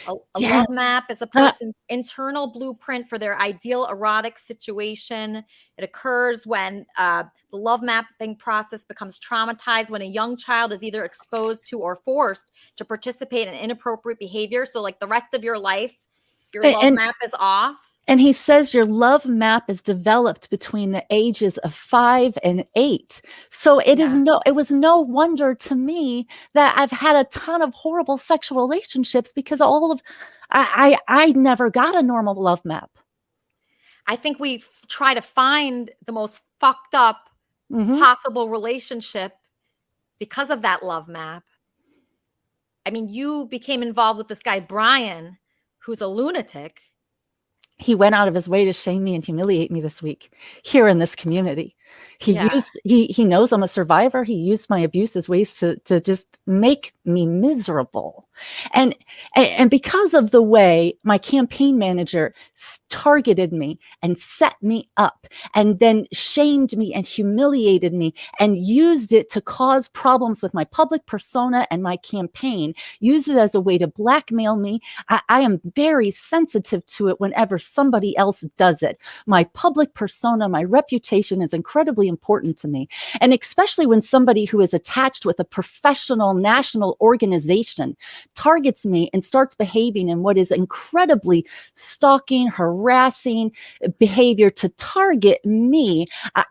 A Yes. love map is a person's internal blueprint for their ideal erotic situation. It occurs when the love mapping process becomes traumatized, when a young child is either exposed to or forced to participate in inappropriate behavior. So like the rest of your life, your love map is off. And he says your love map is developed between the ages of 5 and 8. So it was no wonder to me that I've had a ton of horrible sexual relationships because I never got a normal love map. I think we try to find the most fucked up possible relationship because of that love map. I mean, you became involved with this guy, Brian, who's a lunatic. He went out of his way to shame me and humiliate me this week here in this community. He knows I'm a survivor. He used my abuse as ways to just make me miserable. And because of the way my campaign manager targeted me and set me up and then shamed me and humiliated me and used it to cause problems with my public persona and my campaign, used it as a way to blackmail me, I am very sensitive to it whenever somebody else does it. My public persona, my reputation is incredibly important to me. And especially when somebody who is attached with a professional national organization targets me and starts behaving in what is incredibly stalking, harassing behavior to target me,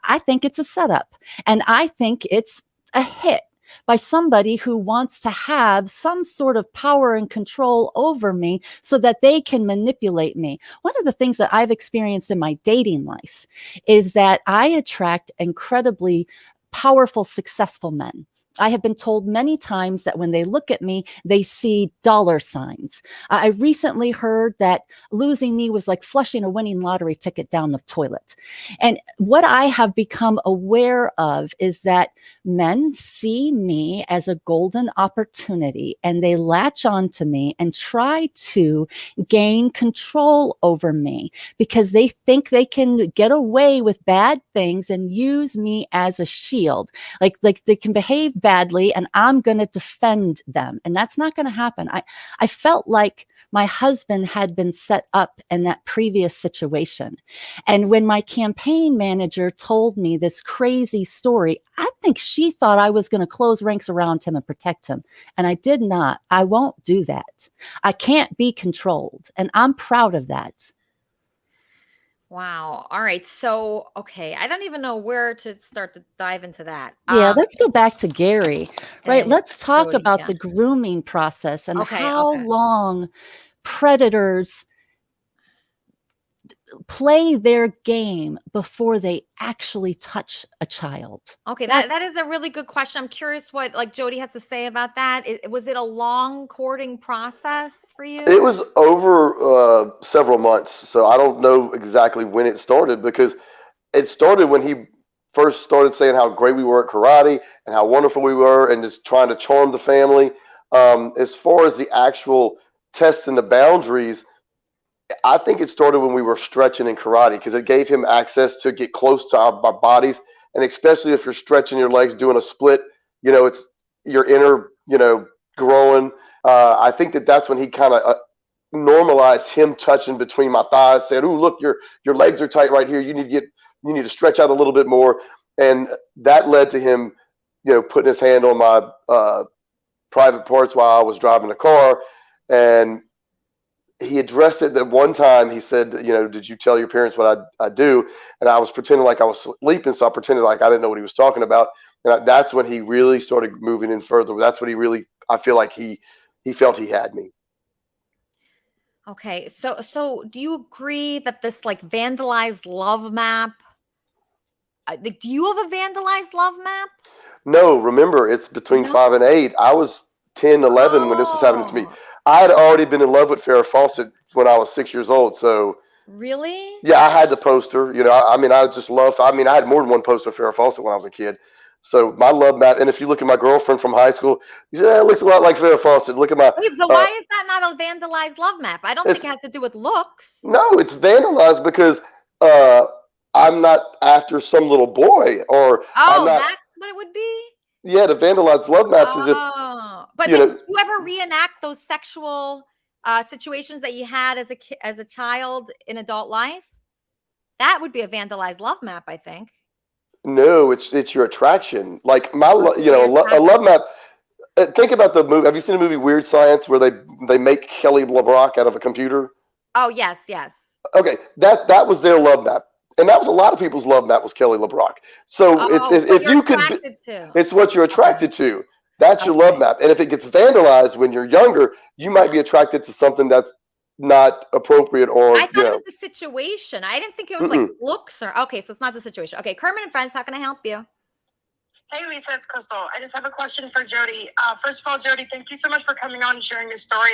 I think it's a setup. And I think it's a hit by somebody who wants to have some sort of power and control over me so that they can manipulate me. One of the things that I've experienced in my dating life is that I attract incredibly powerful, successful men. I have been told many times that when they look at me, they see dollar signs. I recently heard that losing me was like flushing a winning lottery ticket down the toilet. And what I have become aware of is that men see me as a golden opportunity and they latch on to me and try to gain control over me because they think they can get away with bad things and use me as a shield. Like they can behave badly and I'm going to defend them. And that's not going to happen. I felt like my husband had been set up in that previous situation. And when my campaign manager told me this crazy story, I think she thought I was going to close ranks around him and protect him. And I did not. I won't do that. I can't be controlled. And I'm proud of that. Wow. All right. So, okay. I don't even know where to start to dive into that. Yeah, let's go back to Gary, right? and Let's talk Jody, about yeah. the grooming process and Okay, how okay. long predators play their game before they actually touch a child. Okay, that is a really good question. I'm curious what like Jody has to say about that. Was it a long courting process for you? It was over several months, so I don't know exactly when it started because it started when he first started saying how great we were at karate and how wonderful we were and just trying to charm the family. As far as the actual testing the boundaries, I think it started when we were stretching in karate because it gave him access to get close to our bodies. And especially if you're stretching your legs, doing a split, it's your inner, growing. I think that's when he kind of normalized him touching between my thighs, said, "Ooh, look, your legs are tight right here. You need to stretch out a little bit more." And that led to him, putting his hand on my private parts while I was driving the car. And he addressed it that one time. He said, "Did you tell your parents what I do?" And I was pretending like I was sleeping, so I pretended like I didn't know what he was talking about. And that's when he really started moving in further. That's when I feel like he felt he had me. Okay, so do you agree that this like vandalized love map? Do you have a vandalized love map? No, remember, it's between 5 and 8. I was 10, 11 when this was happening to me. I had already been in love with Farrah Fawcett when I was 6 years old. So really, yeah, I had the poster. I just love. I had more than one poster of Farrah Fawcett when I was a kid. So my love map. And if you look at my girlfriend from high school, it looks a lot like Farrah Fawcett. Look at my. Wait, but why is that not a vandalized love map? I don't think it has to do with looks. No, it's vandalized because I'm not after some little boy or. That's what it would be. Yeah, the vandalized love maps is if. But did you ever reenact those sexual situations that you had as a child in adult life? That would be a vandalized love map, I think. No, it's your attraction. Like a love map. Think about the movie. Have you seen the movie Weird Science where they make Kelly LeBrock out of a computer? Oh yes, yes. Okay, that was their love map, and that was a lot of people's love map was Kelly LeBrock. So if you could, it's what you're attracted to. That's your love map. And if it gets vandalized when you're younger, you might be attracted to something that's not appropriate or. I thought it was the situation. I didn't think it was like looks or okay. So it's not the situation. Okay, Kermit and Friends, how can I help you? Hey, Lisa, it's Crystal. I just have a question for Jody. First of all, Jody, thank you so much for coming on and sharing your story.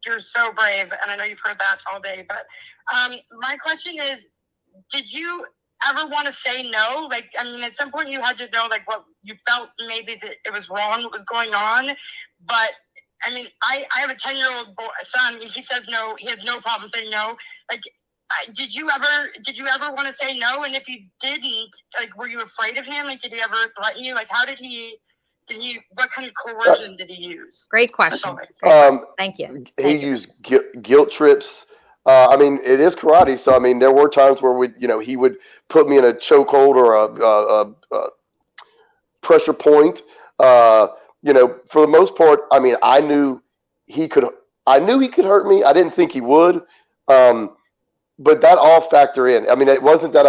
You're so brave, and I know you've heard that all day. But my question is, did you ever want to say no? Like, I mean, at some point you had to know, like, what you felt maybe that it was wrong, what was going on. But, I mean, I have a 10-year-old son. If he says no, he has no problem saying no. Like, did you ever want to say no? And if you didn't, like, were you afraid of him? Like, did he ever threaten you? Like, how did he, what kind of coercion did he use? Great question. Thank you. He used guilt trips. I mean, it is karate, so I mean, there were times where he would put me in a chokehold or a pressure point. For the most part, I mean, I knew he could hurt me. I didn't think he would, but that all factor in. I mean, it wasn't that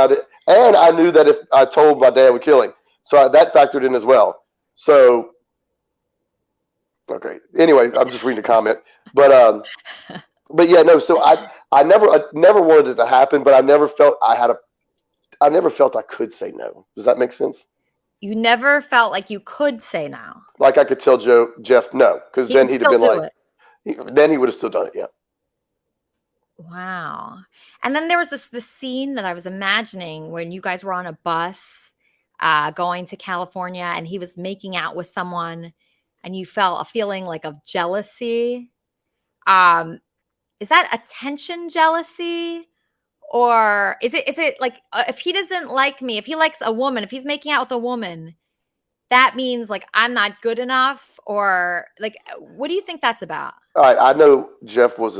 and I knew that if I told my dad would kill him, so that factored in as well. So, okay. Anyway, I'm just reading a comment, but yeah, no. So I never wanted it to happen, but I never felt I could say no. Does that make sense? You never felt like you could say no. Like I could tell Jeff no, because then he'd have been like, then he would have still done it. Yeah. Wow. And then there was this scene that I was imagining when you guys were on a bus going to California, and he was making out with someone, and you felt a feeling like of jealousy. Is that attention jealousy? Or is it like, if he doesn't like me, if he likes a woman, if he's making out with a woman, that means like I'm not good enough? Or like, what do you think that's about? All right, I know Jeff was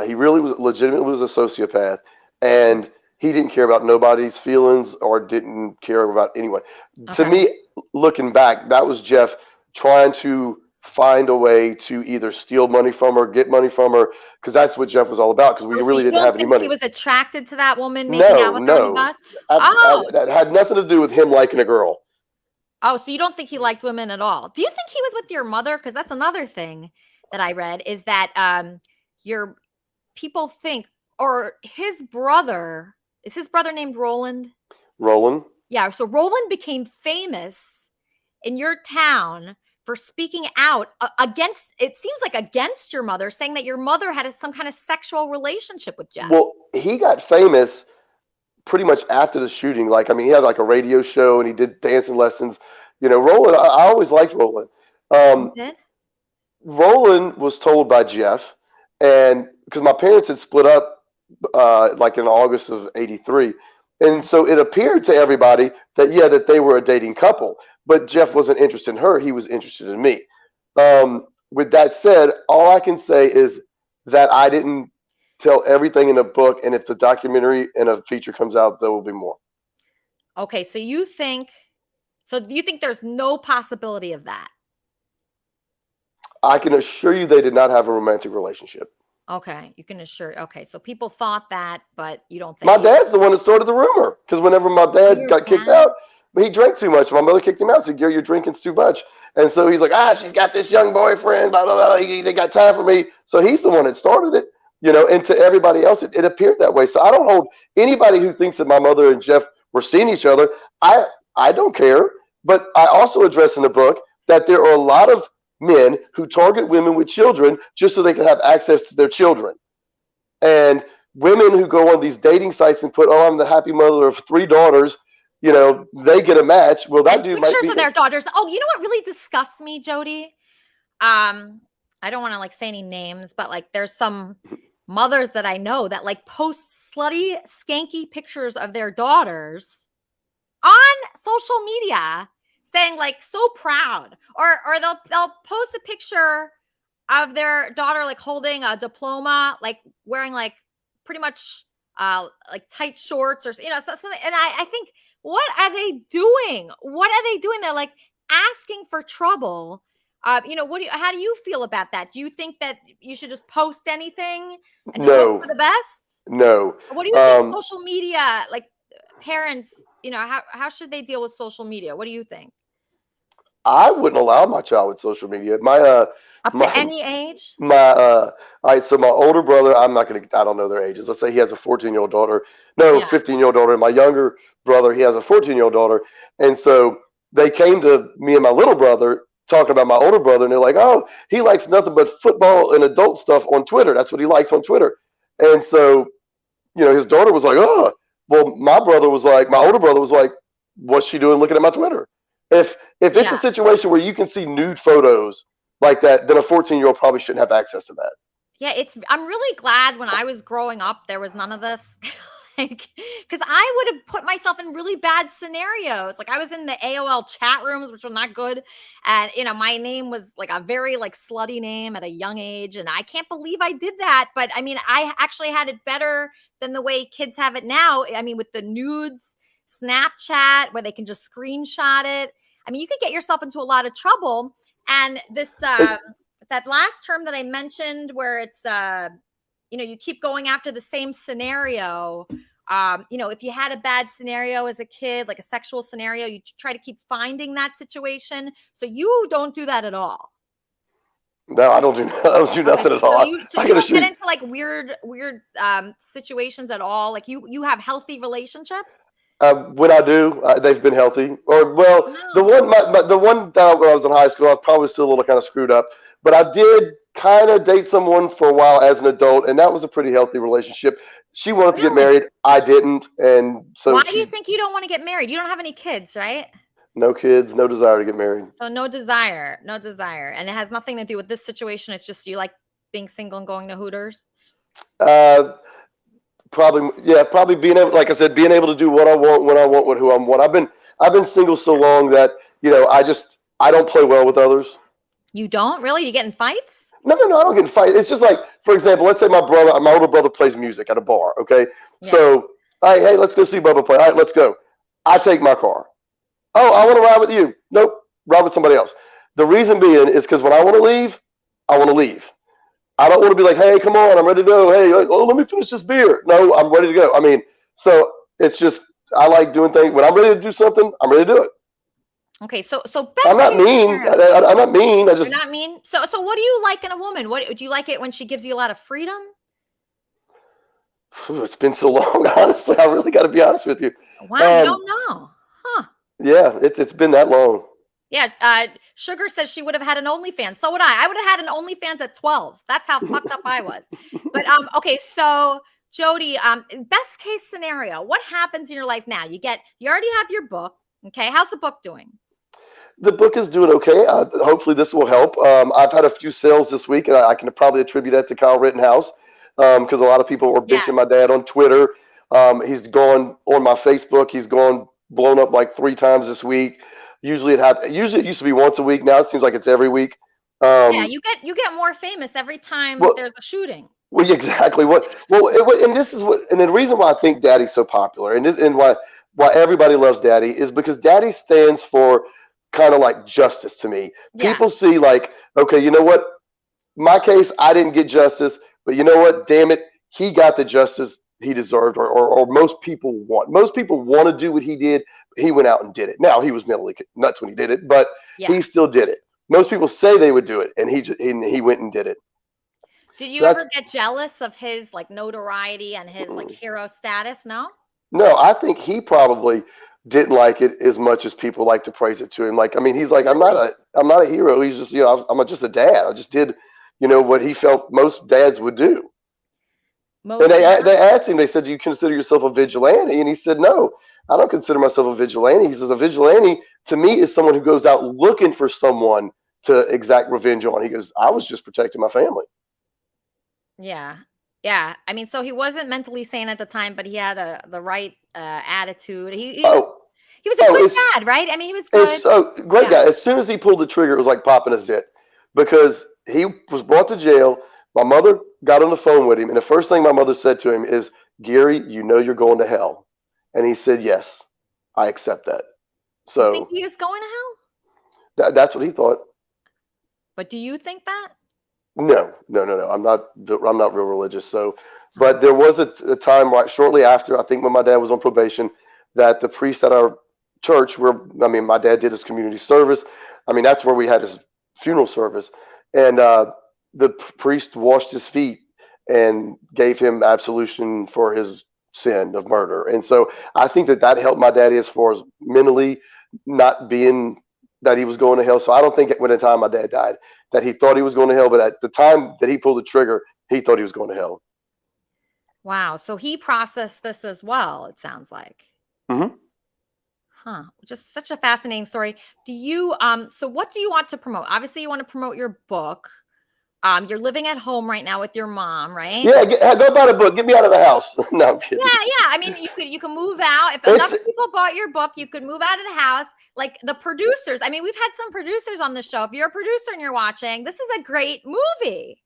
he really was legitimately was a sociopath, and he didn't care about nobody's feelings or didn't care about anyone. Okay. To me, looking back, that was Jeff trying to find a way to either steal money from her, get money from her, because that's what Jeff was all about, because we really didn't have any money. He was attracted to that woman making out with her on the bus? That had nothing to do with him liking a girl. Oh, so you don't think he liked women at all? Do you think he was with your mother? Because that's another thing that I read, is that your people think, or his brother, is his brother named Roland? Roland? Yeah, so Roland became famous in your town for speaking out against, it seems like against your mother, saying that your mother had some kind of sexual relationship with Jeff. Well, he got famous pretty much after the shooting. Like, I mean, he had like a radio show and he did dancing lessons. Roland, I always liked Roland. You did? Roland was told by Jeff, and because my parents had split up like in August of '83. And so it appeared to everybody that, yeah, that they were a dating couple, but Jeff wasn't interested in her. He was interested in me. With that said, all I can say is that I didn't tell everything in a book. And if the documentary and a feature comes out, there will be more. Okay. So you think there's no possibility of that? I can assure you they did not have a romantic relationship. Okay, you can assure. Okay, so people thought that, but you don't think. My dad's the one that started the rumor, because whenever my dad got kicked out, he drank too much. My mother kicked him out. Said, "Gary, you're drinking too much." And so he's like, she's got this young boyfriend, blah, blah, blah. They got time for me. So he's the one that started it, and to everybody else, it appeared that way. So I don't hold anybody who thinks that my mother and Jeff were seeing each other. I don't care. But I also address in the book that there are a lot of men who target women with children just so they can have access to their children. And women who go on these dating sites and put, I'm the happy mother of 3 daughters, they get a match. Well, that dude might be pictures of their daughters. Oh, you know what really disgusts me, Jody? I don't want to like say any names, but like there's some mothers that I know that like post slutty, skanky pictures of their daughters on social media, saying like so proud, or they'll post a picture of their daughter like holding a diploma, like wearing like pretty much like tight shorts or something. And I think, what are they doing? What are they doing? They're like asking for trouble. How do you feel about that? Do you think that you should just post anything and just hope for the best? No. What do you think social media, like parents, how should they deal with social media? What do you think? I wouldn't allow my child with social media. Up to any age? All right, so my older brother, I don't know their ages. Let's say he has a 14-year-old daughter. No, 15-year-old daughter. And my younger brother, he has a 14-year-old daughter. And so they came to me and my little brother talking about my older brother, and they're like, oh, he likes nothing but football and adult stuff on Twitter. That's what he likes on Twitter. And so, his daughter was like, oh, Well, my older brother was like, what's she doing looking at my Twitter? If it's a situation where you can see nude photos like that, then a 14-year-old probably shouldn't have access to that. Yeah, I'm really glad when I was growing up, there was none of this. Like, because I would have put myself in really bad scenarios. Like I was in the AOL chat rooms, which were not good. And, my name was like a very like slutty name at a young age. And I can't believe I did that. But I mean, I actually had it better than the way kids have it now. I mean, with the nudes, Snapchat, where they can just screenshot it. I mean, you could get yourself into a lot of trouble. And this, that last term that I mentioned where it's, you keep going after the same scenario. If you had a bad scenario as a kid, like a sexual scenario, you try to keep finding that situation. So you don't do that at all. No, I don't do nothing at all. You don't get into like weird situations at all. Like you have healthy relationships. When I do, they've been healthy. Or the one that when I was in high school, I was probably still a little kind of screwed up. But I did kind of date someone for a while as an adult, and that was a pretty healthy relationship. She wanted to get married. I didn't, and so. Why do you think you don't want to get married? You don't have any kids, right? No kids, no desire to get married. So no desire, and it has nothing to do with this situation. It's just you like being single and going to Hooters. Probably being able, like I said, being able to do what I want when I want with who I want. I've been single so long that I don't play well with others. You don't really? You get in fights? No, I don't get in fights. It's just like, for example, let's say my older brother plays music at a bar. Okay, so hey, let's go see Bubba play. All right, let's go. I take my car. Oh, I want to ride with you. Nope, ride with somebody else. The reason being is because when I want to leave, I want to leave. I don't want to be like, hey, come on, I'm ready to go. Hey, let me finish this beer. No, I'm ready to go. I mean, so it's just, I like doing things. When I'm ready to do something, I'm ready to do it. Okay, so best I'm not mean. I'm not mean. You're not mean. So what do you like in a woman? What do you like it when she gives you a lot of freedom? It's been so long, honestly. I really got to be honest with you. Wow, you don't know, huh? Yeah, it's been that long. Yeah, Sugar says she would have had an OnlyFans. So would I. I would have had an OnlyFans at 12. That's how fucked up I was. But okay, so Jody, best case scenario, what happens in your life now? You already have your book. Okay, how's the book doing? The book is doing okay. Hopefully this will help. I've had a few sales this week, and I can probably attribute that to Kyle Rittenhouse because a lot of people were bitching my dad on Twitter. He's gone on my Facebook. He's blown up like 3 times this week. Usually it used to be once a week. Now it seems like it's every week. You get more famous every time there's a shooting. Well, exactly. And this is and the reason why I think Daddy's so popular, and why everybody loves Daddy is because Daddy stands for kind of like justice to me. Yeah. People see like, okay, you know what? My case, I didn't get justice, but you know what? Damn it, he got the justice he deserved, or most people want. Most people want to do what he did. He went out and did it. Now, he was mentally nuts when he did it, but he still did it. Most people say they would do it, and he went and did it. Did you ever get jealous of his like notoriety and his like hero status? No? No, I think he probably didn't like it as much as people like to praise it to him. Like, I mean, he's like, I'm not a hero. He's just, I'm just a dad. I just did, what he felt most dads would do. And they asked him, they said, do you consider yourself a vigilante? And he said, no, I don't consider myself a vigilante. He says, a vigilante to me is someone who goes out looking for someone to exact revenge on. He goes, I was just protecting my family. Yeah. Yeah. I mean, so he wasn't mentally sane at the time, but he had the right attitude. He was a good dad, right? I mean, he was good. Great guy. As soon as he pulled the trigger, it was like popping a zit because he was brought to jail. My mother got on the phone with him, and the first thing my mother said to him is, Gary, you're going to hell. And he said, yes, I accept that. So you think he is going to hell? That's what he thought. But do you think that? No. I'm not real religious. So, but there was a time right shortly after, I think when my dad was on probation, that the priest at our church my dad did his community service. I mean, that's where we had his funeral service. And the priest washed his feet and gave him absolution for his sin of murder. And so I think that helped my daddy as far as mentally not being that he was going to hell. So I don't think when the time my dad died that he thought he was going to hell, but at the time that he pulled the trigger, he thought he was going to hell. Wow. So he processed this as well, it sounds like. Mm-hmm. Huh. Just such a fascinating story. Do you so what do you want to promote? Obviously you want to promote your book. You're living at home right now with your mom, right? Yeah, go buy the book. Get me out of the house. No, I'm kidding. Yeah. I mean, you can move out. If enough people bought your book, you could move out of the house. Like the producers. I mean, we've had some producers on the show. If you're a producer and you're watching, this is a great movie.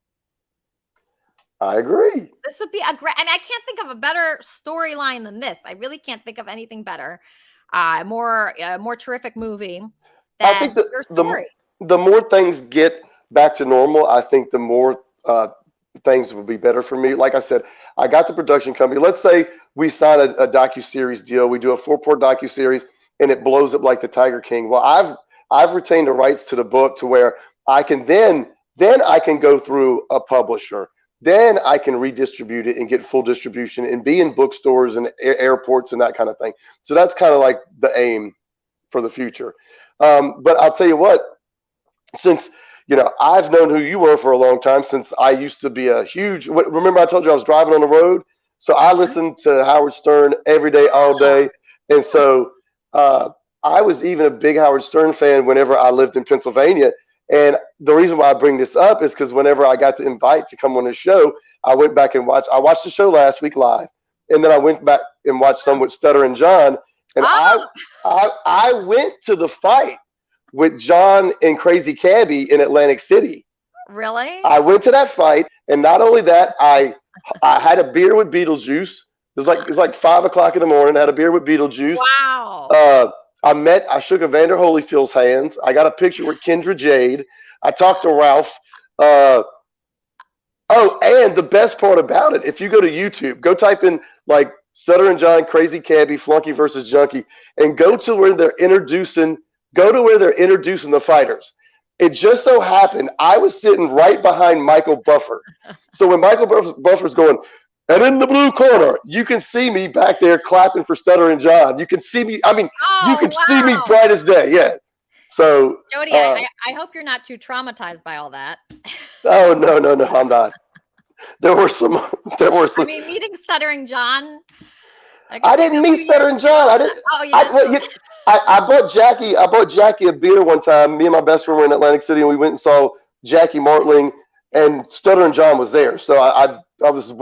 I agree. This would be a great. I mean, I can't think of a better storyline than this. I really can't think of anything better. More terrific movie. I think the more things get back to normal, I think the more things will be better for me. Like I said, I got the production company. Let's say we sign a docuseries deal. We do a 4-part docuseries and it blows up like the Tiger King. Well, I've retained the rights to the book to where I can then I can go through a publisher. Then I can redistribute it and get full distribution and be in bookstores and airports and that kind of thing. So that's kind of like the aim for the future. But I'll tell you what, since, I've known who you were for a long time, since I used to be remember I told you I was driving on the road? So I listened to Howard Stern every day, all day. And so I was even a big Howard Stern fan whenever I lived in Pennsylvania. And the reason why I bring this up is because whenever I got the invite to come on the show, I went back and watched the show last week live. And then I went back and watched some with Stuttering John. And I went to the fight with John and Crazy Cabby in Atlantic City. Really? I went to that fight. And not only that, I had a beer with Beetlejuice. It was like 5 o'clock in the morning. I had a beer with Beetlejuice. Wow. I shook Evander Holyfield's hands. I got a picture with Kendra Jade. I talked to Ralph. And the best part about it, if you go to YouTube, go type in like Stuttering John, Crazy Cabby, Flunky versus Junkie, and go to where they're introducing the fighters. It just so happened I was sitting right behind Michael Buffer. So when Michael Buffer's going, and in the blue corner, you can see me back there clapping for Stuttering John. You can see me. I mean, you can see me bright as day. Yeah. So, Jody, I hope you're not too traumatized by all that. Oh, no, I'm not. There were some. I mean, meeting Stuttering John. I didn't meet Stuttering John. I didn't. Oh, yeah. I bought Jackie a beer one time. Me and my best friend were in Atlantic City, and we went and saw Jackie Martling, and Stuttering John was there. So I was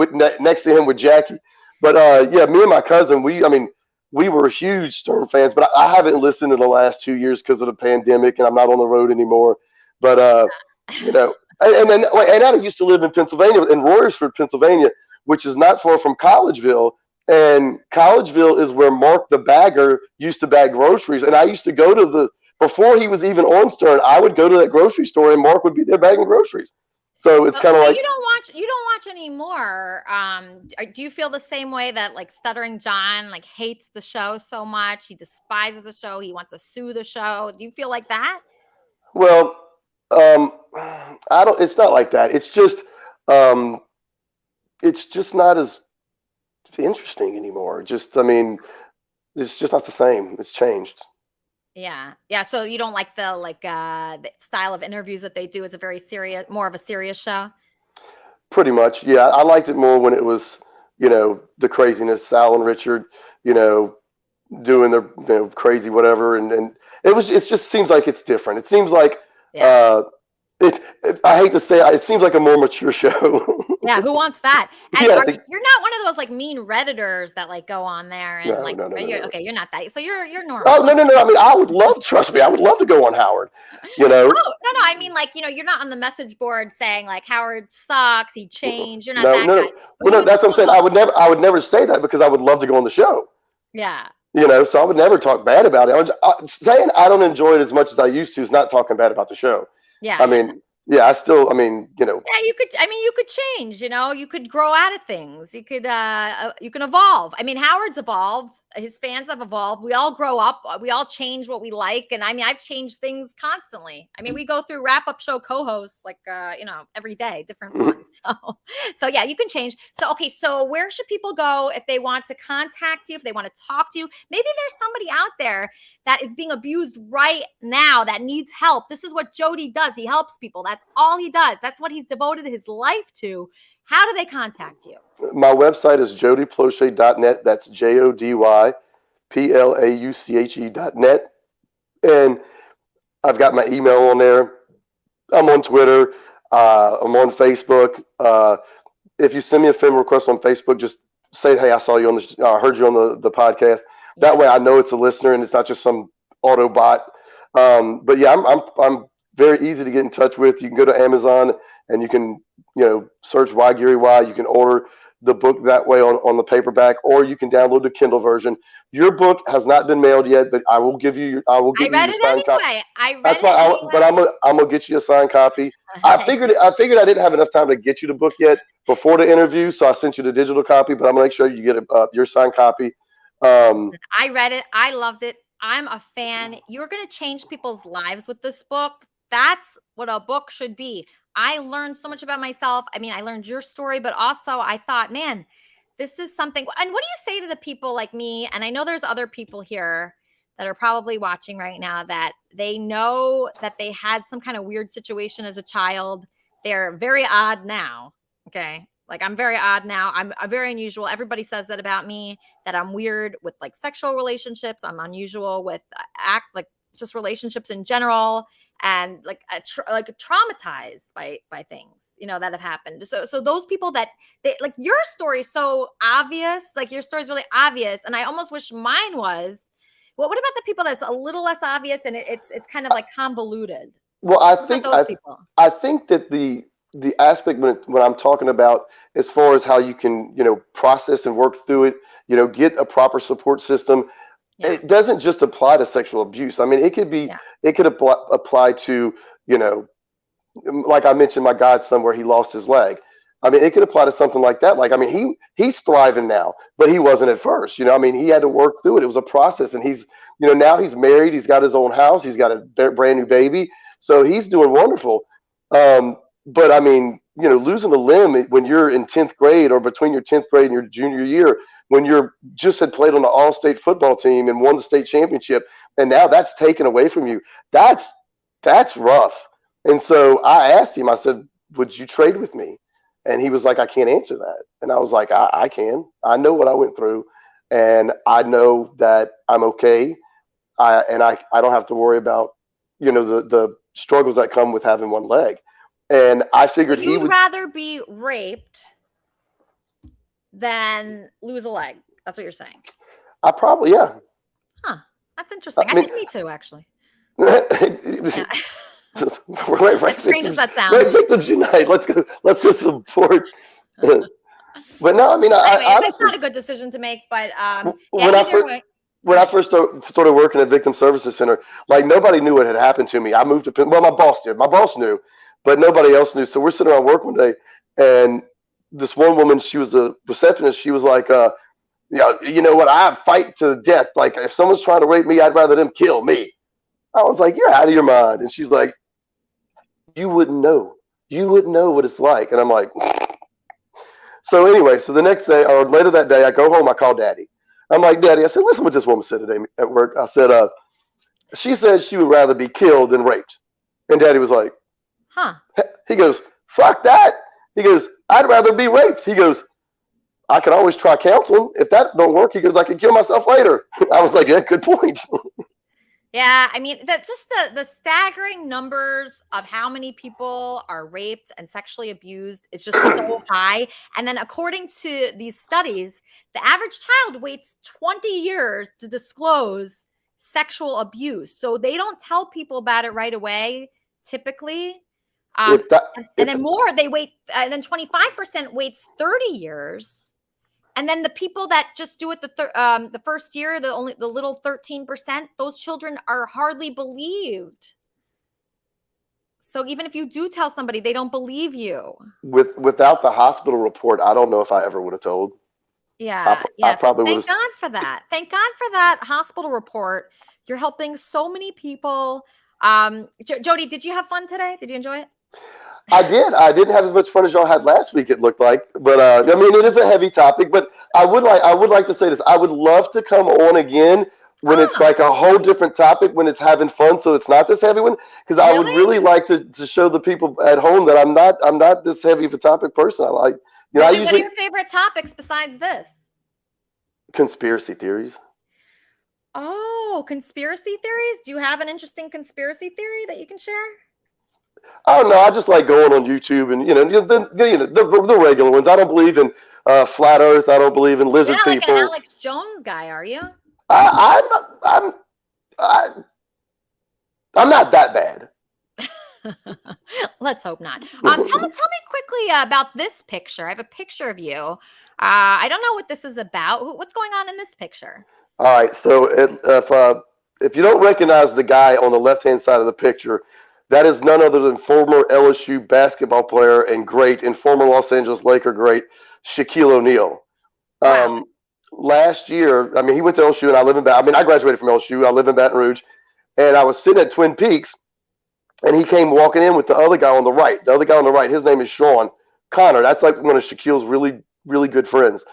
next to him with Jackie. But me and my cousin, we were huge Stern fans. But I haven't listened in the last 2 years because of the pandemic, and I'm not on the road anymore. But and I used to live in Pennsylvania, in Royersford, Pennsylvania, which is not far from Collegeville. And Collegeville is where Mark the Bagger used to bag groceries. And I used to go before he was even on Stern, I would go to that grocery store and Mark would be there bagging groceries. So it's kind of like you don't watch anymore. Do you feel the same way that like Stuttering John like hates the show so much? He despises the show. He wants to sue the show. Do you feel like that? Well, I don't. It's not like that. It's just not as interesting anymore. It's just not the same. It's changed. Yeah. So you don't like the style of interviews that they do? It's more of a serious show. Pretty much, yeah. I liked it more when it was, the craziness. Sal and Richard, doing their crazy whatever, and it just seems like it's different. It seems like I hate to say it seems like a more mature show. Yeah, who wants that? And Yeah, you're not one of those like mean Redditors that like go on there and No. Okay, you're not that. So you're normal. Oh no! I mean, trust me, I would love to go on Howard. Oh, no. I mean, like, you're not on the message board saying like Howard sucks, he changed. You're not that guy. Well, no, that's what I'm saying. I would never say that because I would love to go on the show. Yeah. So I would never talk bad about it. Saying I don't enjoy it as much as I used to is not talking bad about the show. Yeah. I mean, yeah, I still, Yeah, you could change, you could grow out of things. You can evolve. I mean, Howard's evolved. His fans have evolved. We all grow up. We all change what we like. And I've changed things constantly. We go through wrap-up show co-hosts like, every day, different ones. So yeah, you can change. So, okay. So where should people go if they want to contact you, if they want to talk to you? Maybe there's somebody out there that is being abused right now that needs help. This is what Jody does. He helps people. That's all he does. That's what he's devoted his life to. How do they contact you? My website is jodyplauche.net. That's JODYPLAUCHE.net. And I've got my email on there. I'm on Twitter. I'm on Facebook. If you send me a friend request on Facebook, just say, hey, I saw you on I heard you on the podcast. That way I know it's a listener and it's not just some Autobot. But yeah, I'm very easy to get in touch with. You can go to Amazon and you can, search Why Gary Why. You can order the book that way on the paperback, or you can download the Kindle version. Your book has not been mailed yet, but I will give you I your read it signed copy. anyway. But I'm gonna get you a signed copy. I figured I didn't have enough time to get you the book yet before the interview, so I sent you the digital copy. But I'm gonna make sure you get your signed copy. I read it. I loved it. I'm a fan. You're going to change people's lives with this book. That's what a book should be. I learned so much about myself. I mean, I learned your story, but also I thought, man, this is something. And what do you say to the people like me? And I know there's other people here that are probably watching right now that they know that they had some kind of weird situation as a child. They're very odd now. Okay. Like, I'm very odd now. I'm very unusual. Everybody says that about me, that I'm weird with like sexual relationships. I'm unusual with just relationships in general, and like traumatized by things, that have happened. So those people that like, your story is so obvious, like your story is really obvious. And I almost wish mine was. What about the people that's a little less obvious and it's kind of like convoluted? Well, I think that the aspect when I'm talking about as far as how you can, process and work through it, get a proper support system, it doesn't just apply to sexual abuse. I mean, it could be, it could apply to, like I mentioned, my godson where he lost his leg. I mean, it could apply to something like that. Like, I mean, he's thriving now, but he wasn't at first. I mean, he had to work through it. It was a process, and he's, now he's married. He's got his own house. He's got a brand new baby, so he's doing wonderful. But I mean, losing a limb when you're in 10th grade or between your 10th grade and your junior year, when you're just had played on the all-state football team and won the state championship, and now that's taken away from you, that's rough. And so I asked him, I said, would you trade with me? And he was like, I can't answer that. And I was like, I can. I know what I went through, and I know that I'm okay. I don't have to worry about, the struggles that come with having one leg. And I figured he would rather be raped than lose a leg. That's what you're saying. I probably, yeah. Huh. That's interesting. I think me too, actually. Right, strange as that sounds. Right, victims unite. Let's go support. But no, I mean, anyway, honestly, it's not a good decision to make. But when I first started working at Victim Services Center, like, nobody knew what had happened to me. I moved to my boss did. My boss knew, but nobody else knew. So we're sitting around work one day, and this one woman, she was a receptionist. She was like, you know what? I fight to the death. Like, if someone's trying to rape me, I'd rather them kill me. I was like, you're out of your mind. And she's like, you wouldn't know. You wouldn't know what it's like. And I'm like, so anyway, so the next day or later that day, I go home, I call Daddy. I'm like, Daddy, I said, listen what this woman said today at work. I said, she said she would rather be killed than raped. And Daddy was like, huh. He goes, fuck that. He goes, I'd rather be raped. He goes, I can always try counseling. If that don't work, he goes, I can kill myself later. I was like, yeah, good point. Yeah, I mean, that's just the staggering numbers of how many people are raped and sexually abused is just so high. And then according to these studies, the average child waits 20 years to disclose sexual abuse. So they don't tell people about it right away, typically. And then more, they wait, and then 25% waits 30 years. And then the people that just do it the first year, the little 13%, those children are hardly believed. So even if you do tell somebody, they don't believe you. Without the hospital report, I don't know if I ever would have told. Yeah. I probably Thank God for that. Thank God for that hospital report. You're helping so many people. Jody, did you have fun today? Did you enjoy it? I did. I didn't have as much fun as y'all had last week, it looked like. But I mean, it is a heavy topic. But I would like to say this. I would love to come on again when it's like a whole different topic, when it's having fun, so it's not this heavy one. Because I would really like to show the people at home that I'm not this heavy of a topic person. I like, What are your favorite topics besides this? Conspiracy theories. Oh, conspiracy theories. Do you have an interesting conspiracy theory that you can share? Oh no, I just like going on YouTube and the regular ones. I don't believe in flat Earth. I don't believe in lizard You're not people. like an Alex Jones guy, are you? I'm not that bad. Let's hope not. Tell me quickly about this picture. I have a picture of you. I don't know what this is about. What's going on in this picture? All right, so if you don't recognize the guy on the left-hand side of the picture, that is none other than former LSU basketball player and former Los Angeles Laker great Shaquille O'Neal. Wow. Last year, I mean, he went to LSU, and I graduated from LSU. I live in Baton Rouge, and I was sitting at Twin Peaks, and he came walking in with the other guy on the right. The other guy on the right, his name is Sean Connor. That's like one of Shaquille's really, really good friends.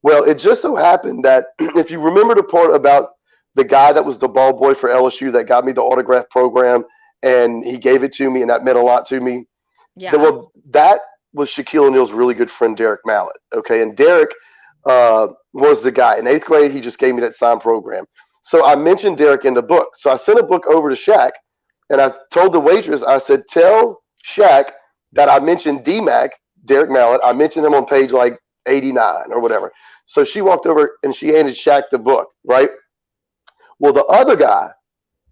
Well, it just so happened that if you remember the part about the guy that was the ball boy for LSU that got me the autograph program, and he gave it to me, and that meant a lot to me. Yeah. Well, that was Shaquille O'Neal's really good friend, Derek Mallett. Okay, and Derek was the guy. In 8th grade, he just gave me that signed program. So I mentioned Derek in the book. So I sent a book over to Shaq, and I told the waitress, I said, tell Shaq that I mentioned D-Mac, Derek Mallett. I mentioned him on page like 89 or whatever. So she walked over and she handed Shaq the book, right? Well, the other guy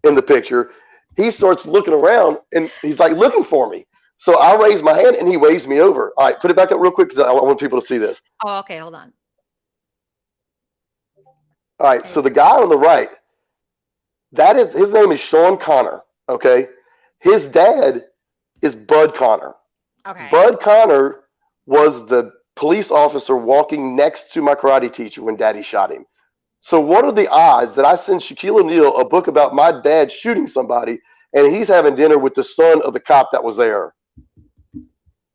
in the picture, he starts looking around and he's like looking for me. So I raise my hand and he waves me over. All right, put it back up real quick because I want people to see this. Oh, okay, hold on. All right, so the guy on the right, his name is Sean Connor, okay? His dad is Bud Connor. Okay. Bud Connor was the police officer walking next to my karate teacher when Daddy shot him. So what are the odds that I send Shaquille O'Neal a book about my dad shooting somebody and he's having dinner with the son of the cop that was there?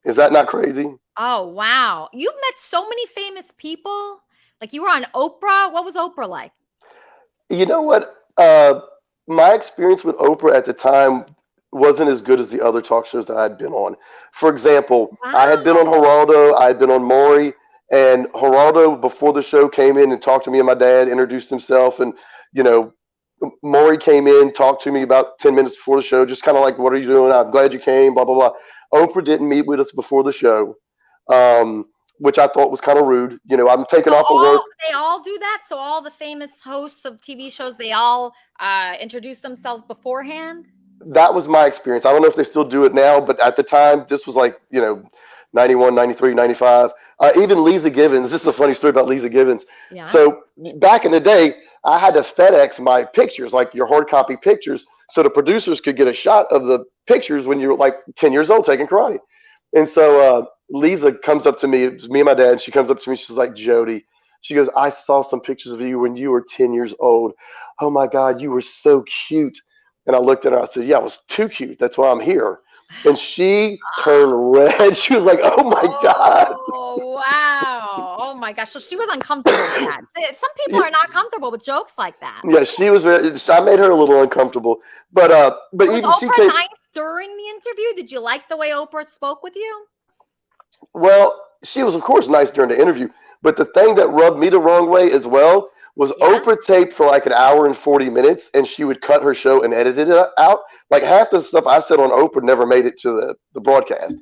Is that not crazy? Oh, wow. You've met so many famous people. Like you were on Oprah. What was Oprah like? You know what? My experience with Oprah at the time wasn't as good as the other talk shows that I had been on. For example, I had been on Geraldo, I had been on Maury, and Geraldo, before the show, came in and talked to me and my dad, introduced himself, and, Maury came in, talked to me about 10 minutes before the show, just kind of like, what are you doing? I'm glad you came, blah, blah, blah. Oprah didn't meet with us before the show, which I thought was kind of rude. I'm taking off of work. They all do that? So all the famous hosts of TV shows, they all introduce themselves beforehand? That was my experience. I don't know if they still do it now, but at the time, this was like, 91, 93, 95. Even Lisa Givens. This is a funny story about Lisa Givens. Yeah. So back in the day, I had to FedEx my pictures, like your hard copy pictures, so the producers could get a shot of the pictures when you were like 10 years old taking karate. And so Lisa comes up to me. It was me and my dad. She comes up to me. She's like, Jody. She goes, I saw some pictures of you when you were 10 years old. Oh, my God, you were so cute. And I looked at her. I said, yeah, I was too cute. That's why I'm here. And she turned red. She was like, oh, my God. Oh, wow. Oh, my gosh. So she was uncomfortable with that. Some people are not comfortable with jokes like that. Yeah, she was I made her a little uncomfortable. But was even Oprah she came. nice during the interview? Did you like the way Oprah spoke with you? Well, she was, of course, nice during the interview. But the thing that rubbed me the wrong way as well was Oprah taped for like an hour and 40 minutes, and she would cut her show and edit it out. Like half the stuff I said on Oprah never made it to the broadcast.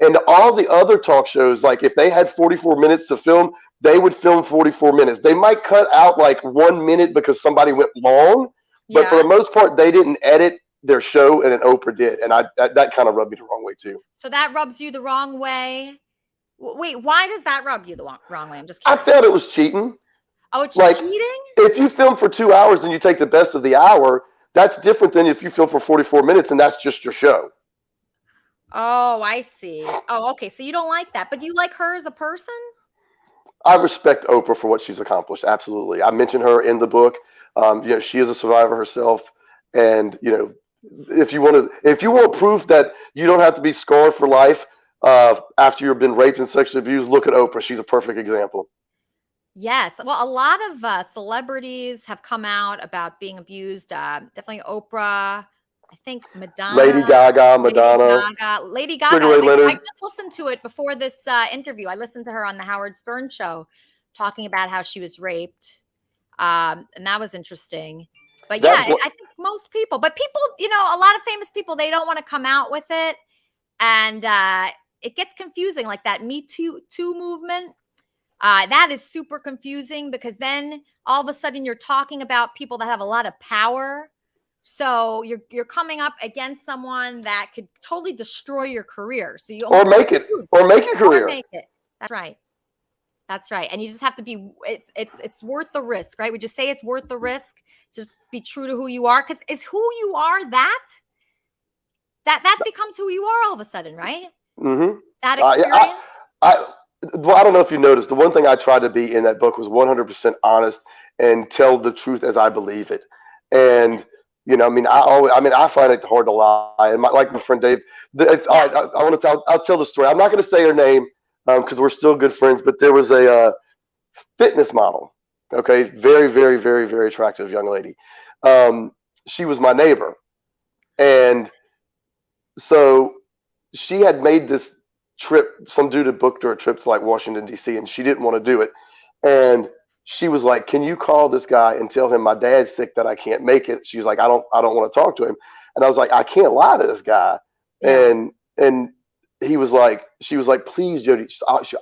And all the other talk shows, like if they had 44 minutes to film, they would film 44 minutes. They might cut out like 1 minute because somebody went long, but for the most part, they didn't edit their show, and an Oprah did. And that kind of rubbed me the wrong way too. So that rubs you the wrong way. Wait, why does that rub you the wrong way? I'm just curious. I felt it was cheating. Oh, it's like, cheating? If you film for 2 hours and you take the best of the hour, that's different than if you film for 44 minutes and that's just your show. Oh, I see. Oh, okay. So you don't like that, but you like her as a person? I respect Oprah for what she's accomplished. Absolutely. I mentioned her in the book. She is a survivor herself. And, if you want proof that you don't have to be scarred for life after you've been raped and sexually abused, look at Oprah. She's a perfect example. Yes. Well, a lot of celebrities have come out about being abused. Definitely Oprah. I think Madonna. Lady Gaga, Madonna. Lady Sugar Gaga. Ray I Leonard. just listened to it before this interview. I listened to her on the Howard Stern show talking about how she was raped. And that was interesting. But yeah, I think most people, but people, a lot of famous people, they don't want to come out with it. And it gets confusing, like that Me Too movement. That is super confusing because then all of a sudden you're talking about people that have a lot of power. So you're coming up against someone that could totally destroy your career. So you or make your career. Or make it. That's right. That's right. And you just have to be. It's worth the risk, right? Would you say it's worth the risk? Just be true to who you are, because is who you are that becomes who you are all of a sudden, right? Mm-hmm. That experience. Well, I don't know if you noticed. The one thing I tried to be in that book was 100% honest and tell the truth as I believe it. And I find it hard to lie. And like my friend Dave, I'll tell the story. I'm not going to say her name because we're still good friends. But there was a fitness model. Okay, very, very, very, very attractive young lady. She was my neighbor, and so she had made this trip. Some dude had booked her a trip to like Washington D.C. and she didn't want to do it. And she was like, "Can you call this guy and tell him my dad's sick that I can't make it?" She's like, "I don't want to talk to him." And I was like, "I can't lie to this guy." Yeah. And she was like, "Please, Jody,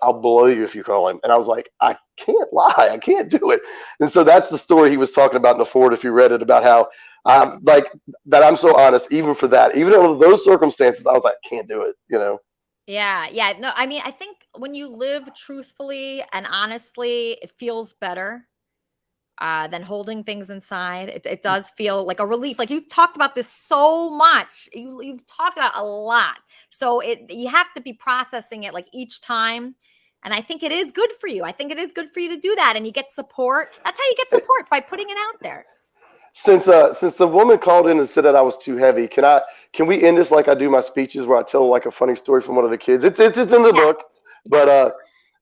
I'll blow you if you call him." And I was like, "I can't lie. I can't do it." And so that's the story he was talking about in the Ford, if you read it, about how I'm so honest, even for that, even under those circumstances, I was like, "Can't do it," Yeah. No, I mean, I think when you live truthfully and honestly, it feels better than holding things inside. It does feel like a relief. Like you've talked about this so much. You've talked about a lot. So you have to be processing it like each time. And I think it is good for you. I think it is good for you to do that. And you get support. That's how you get support, by putting it out there. Since the woman called in and said that I was too heavy, can we end this like I do my speeches, where I tell like a funny story from one of the kids? It's in the book, but all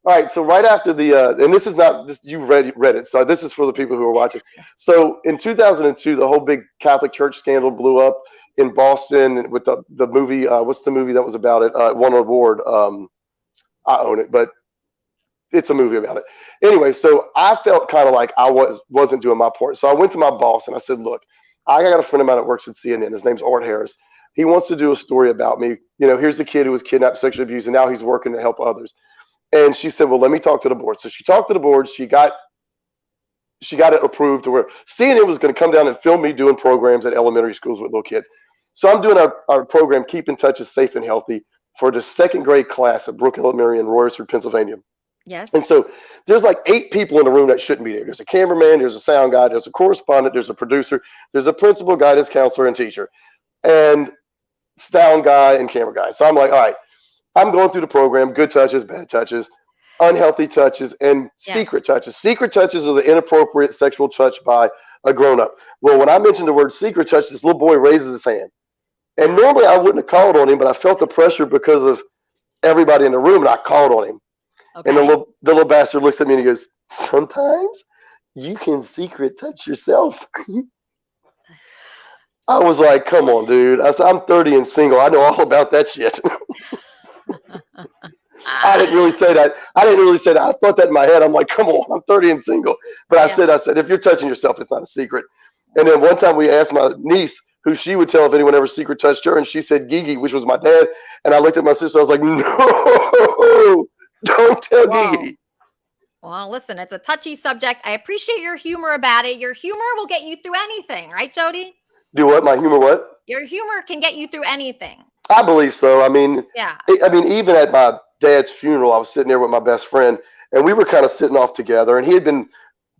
right. So right after and this is not this, you read it, so this is for the people who are watching. So in 2002, the whole big Catholic Church scandal blew up in Boston with the movie. What's the movie that was about it? Won an award. I own it, but it's a movie about it. Anyway, so I felt kind of like I wasn't doing my part. So I went to my boss and I said, "Look, I got a friend of mine that works at CNN. His name's Art Harris. He wants to do a story about me. Here's the kid who was kidnapped, sexually abused, and now he's working to help others." And she said, "Well, let me talk to the board." So she talked to the board. She got it approved to where CNN was going to come down and film me doing programs at elementary schools with little kids. So I'm doing our program, Keep in Touch is Safe and Healthy, for the second grade class at Brook Elementary in Royersford, Pennsylvania. Yes. And so there's like 8 people in the room that shouldn't be there. There's a cameraman, there's a sound guy, there's a correspondent, there's a producer, there's a principal, guidance counselor, and teacher, and sound guy and camera guy. So I'm like, all right, I'm going through the program, good touches, bad touches, unhealthy touches, and secret touches. Secret touches are the inappropriate sexual touch by a grown-up. Well, when I mentioned the word secret touch, this little boy raises his hand. And normally I wouldn't have called on him, but I felt the pressure because of everybody in the room, and I called on him. Okay. And the little bastard looks at me and he goes, "Sometimes you can secret touch yourself." I was like, "Come on, dude." I said, "I'm 30 and single. I know all about that shit." I didn't really say that. I thought that in my head. I'm like, "Come on, I'm 30 and single." But I said, if you're touching yourself, it's not a secret. And then one time we asked my niece who she would tell if anyone ever secret touched her, and she said Gigi, which was my dad. And I looked at my sister. I was like, "No. Don't tell Gigi." Well, listen, it's a touchy subject. I appreciate your humor about it. Your humor will get you through anything, right, Jody? Do what? My humor what? Your humor can get you through anything. I believe so. I mean, even at my dad's funeral, I was sitting there with my best friend, and we were kind of sitting off together, and he had been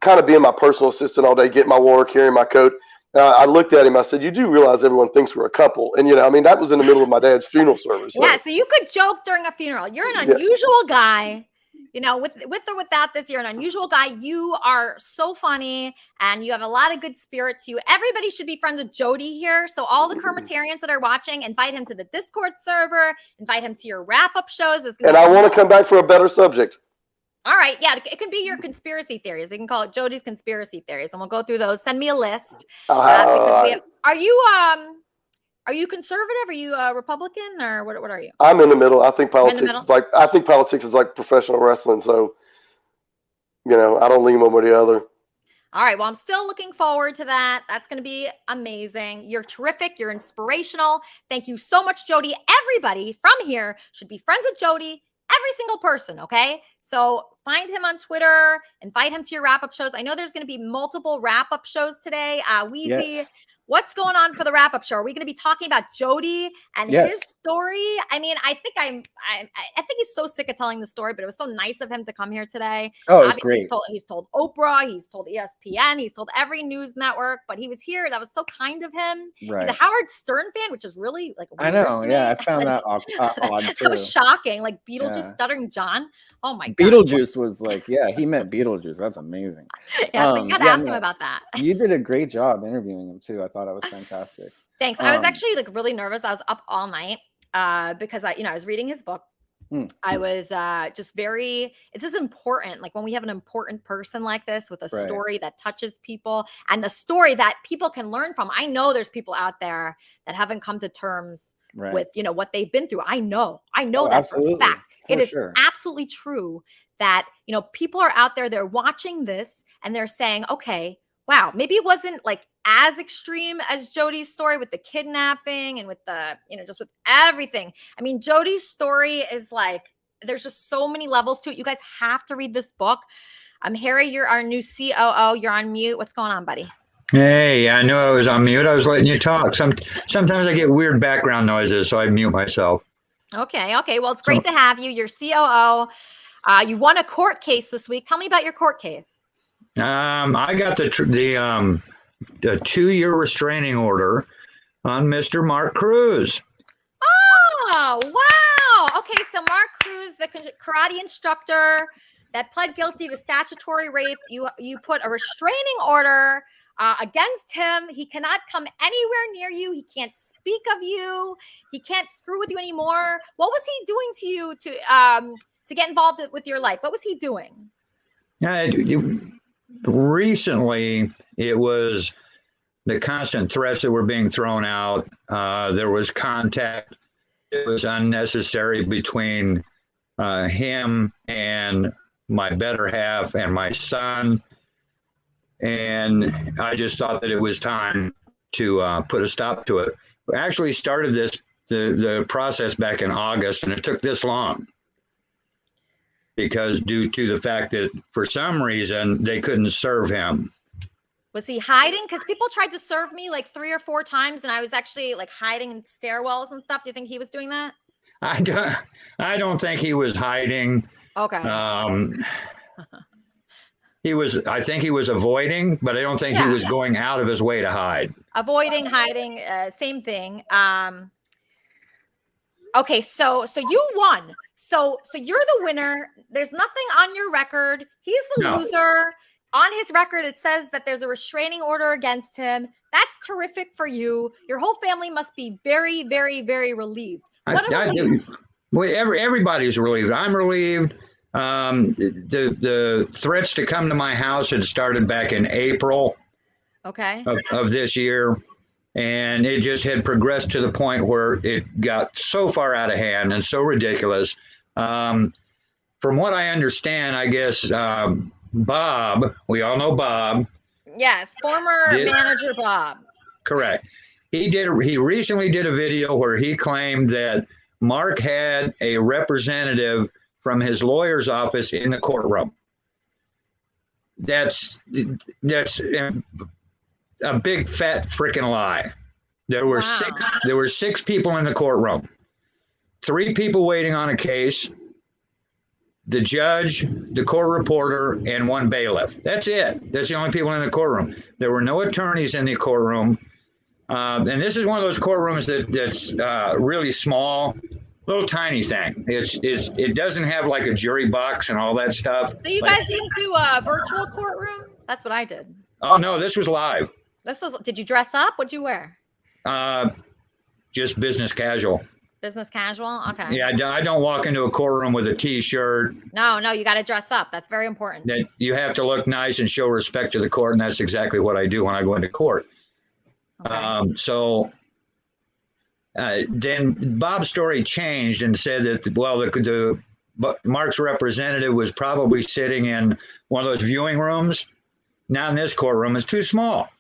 kind of being my personal assistant all day, getting my water, carrying my coat. I looked at him. I said, "You do realize everyone thinks we're a couple?" And that was in the middle of my dad's funeral service. So. Yeah, so you could joke during a funeral. You're an unusual guy. With or without this, you're an unusual guy. You are so funny, and you have a lot of good spirit to you. Everybody should be friends with Jody here. So all the Kermitarians that are watching, invite him to the Discord server. Invite him to your wrap-up shows. And I want to come back for a better subject. All right. Yeah, it can be your conspiracy theories. We can call it Jody's conspiracy theories, and we'll go through those. Send me a list. Because are you conservative? Are you a Republican, or what are you? I'm in the middle. I think politics is like professional wrestling. So, I don't lean one way or the other. All right. Well, I'm still looking forward to that. That's going to be amazing. You're terrific. You're inspirational. Thank you so much, Jody. Everybody from here should be friends with Jody. Every single person. Okay. So find him on Twitter, invite him to your wrap-up shows. I know there's going to be multiple wrap-up shows today. Weezy, Yes. what's going on for the wrap-up show? Are we going to be talking about Jody and his story? I mean, I think he's so sick of telling the story, but it was so nice of him to come here today. Oh, it was great. He's told Oprah, he's told ESPN, he's told every news network, but he was here. That was so kind of him. Right. He's a Howard Stern fan, which is really like I weird know. to Yeah, me. I found that odd too. That was shocking. Like Beetlejuice Yeah. stuttering John. Oh my god. Beetlejuice was like, he meant Beetlejuice. That's amazing. Yeah, so you gotta ask him about that. You did a great job interviewing him too. I thought it was fantastic. Thanks. I was actually like really nervous. I was up all night because I was reading his book. I was just it's just important. Like when we have an important person like this with a Right. story that touches people and the story that people can learn from. I know there's people out there that haven't come to terms Right. with, what they've been through. I know Oh, that absolutely. for a fact. It For is sure. absolutely true that, people are out there, they're watching this and they're saying, okay, wow, maybe it wasn't like as extreme as Jody's story with the kidnapping and with the, just with everything. I mean, Jody's story is like, there's just so many levels to it. You guys have to read this book. Harry, you're our new COO. You're on mute. What's going on, buddy? Hey, I knew I was on mute. I was letting you talk. Sometimes I get weird background noises, so I mute myself. Okay. Well, it's great to have you. You're COO. You won a court case this week. Tell me about your court case. I got the 2-year restraining order on Mr. Mark Cruz. Oh, wow. Okay, so Mark Cruz, the karate instructor that pled guilty to statutory rape, you put a restraining order against him. He cannot come anywhere near you. He can't speak of you. He can't screw with you anymore. What was he doing to you to get involved with your life? What was he doing? Recently, it was the constant threats that were being thrown out. There was contact. It was unnecessary between him and my better half and my son. And I just thought that it was time to put a stop to it. We actually started the process back in August, and it took this long because due to the fact that for some reason they couldn't serve him. Was he hiding? Because people tried to serve me like 3 or 4 times, and I was actually like hiding in stairwells and stuff. Do you think he was doing that? I don't think he was hiding. Okay. I think he was avoiding, but I don't think he was going out of his way to hide. Avoiding, hiding, same thing. Okay, so you won. So you're the winner. There's nothing on your record. He's the loser. On his record, it says that there's a restraining order against him. That's terrific for you. Your whole family must be very, very, very relieved. Everybody's relieved. I'm relieved. The threats to come to my house had started back in April of this year, and it just had progressed to the point where it got so far out of hand and so ridiculous. From what I understand, I guess Bob, we all know Bob. Yes, former manager Bob. Correct. He recently did a video where he claimed that Mark had a representative from his lawyer's office in the courtroom. That's a big fat freaking lie. There were six people in the courtroom. 3 people waiting on a case, the judge, the court reporter, and 1 bailiff. That's it. That's the only people in the courtroom. There were no attorneys in the courtroom. And this is one of those courtrooms that's really small, little tiny thing. It doesn't have like a jury box and all that stuff. So you guys didn't do a virtual courtroom? That's what I did. Oh no, this was live. Did you dress up? What'd you wear? Just business casual. Business casual? Okay. Yeah, I don't walk into a courtroom with a T-shirt. No, you got to dress up. That's very important. That you have to look nice and show respect to the court, and that's exactly what I do when I go into court. Okay. Then Bob's story changed and said that, Mark's representative was probably sitting in one of those viewing rooms. Now in this courtroom, it's too small.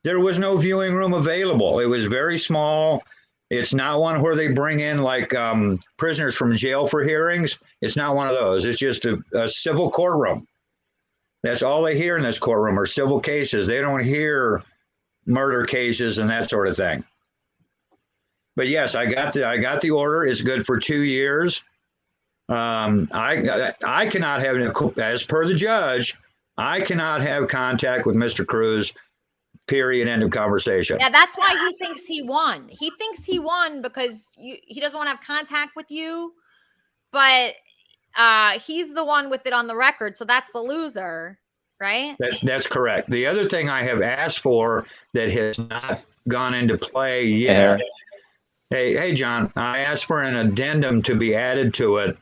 There was no viewing room available. It was very small. It's not one where they bring in like prisoners from jail for hearings. It's not one of those. It's just a civil courtroom. That's all they hear in this courtroom are civil cases. They don't hear murder cases and that sort of thing. But yes, I got the order. It's good for 2 years. I cannot have, as per the judge, I cannot have contact with Mr. Cruz. Period. End of conversation. Yeah, that's why he thinks he won. He thinks he won because he doesn't want to have contact with you, but he's the one with it on the record, so that's the loser, right? That's correct. The other thing I have asked for that has not gone into play yet. Hey, John, I asked for an addendum to be added to it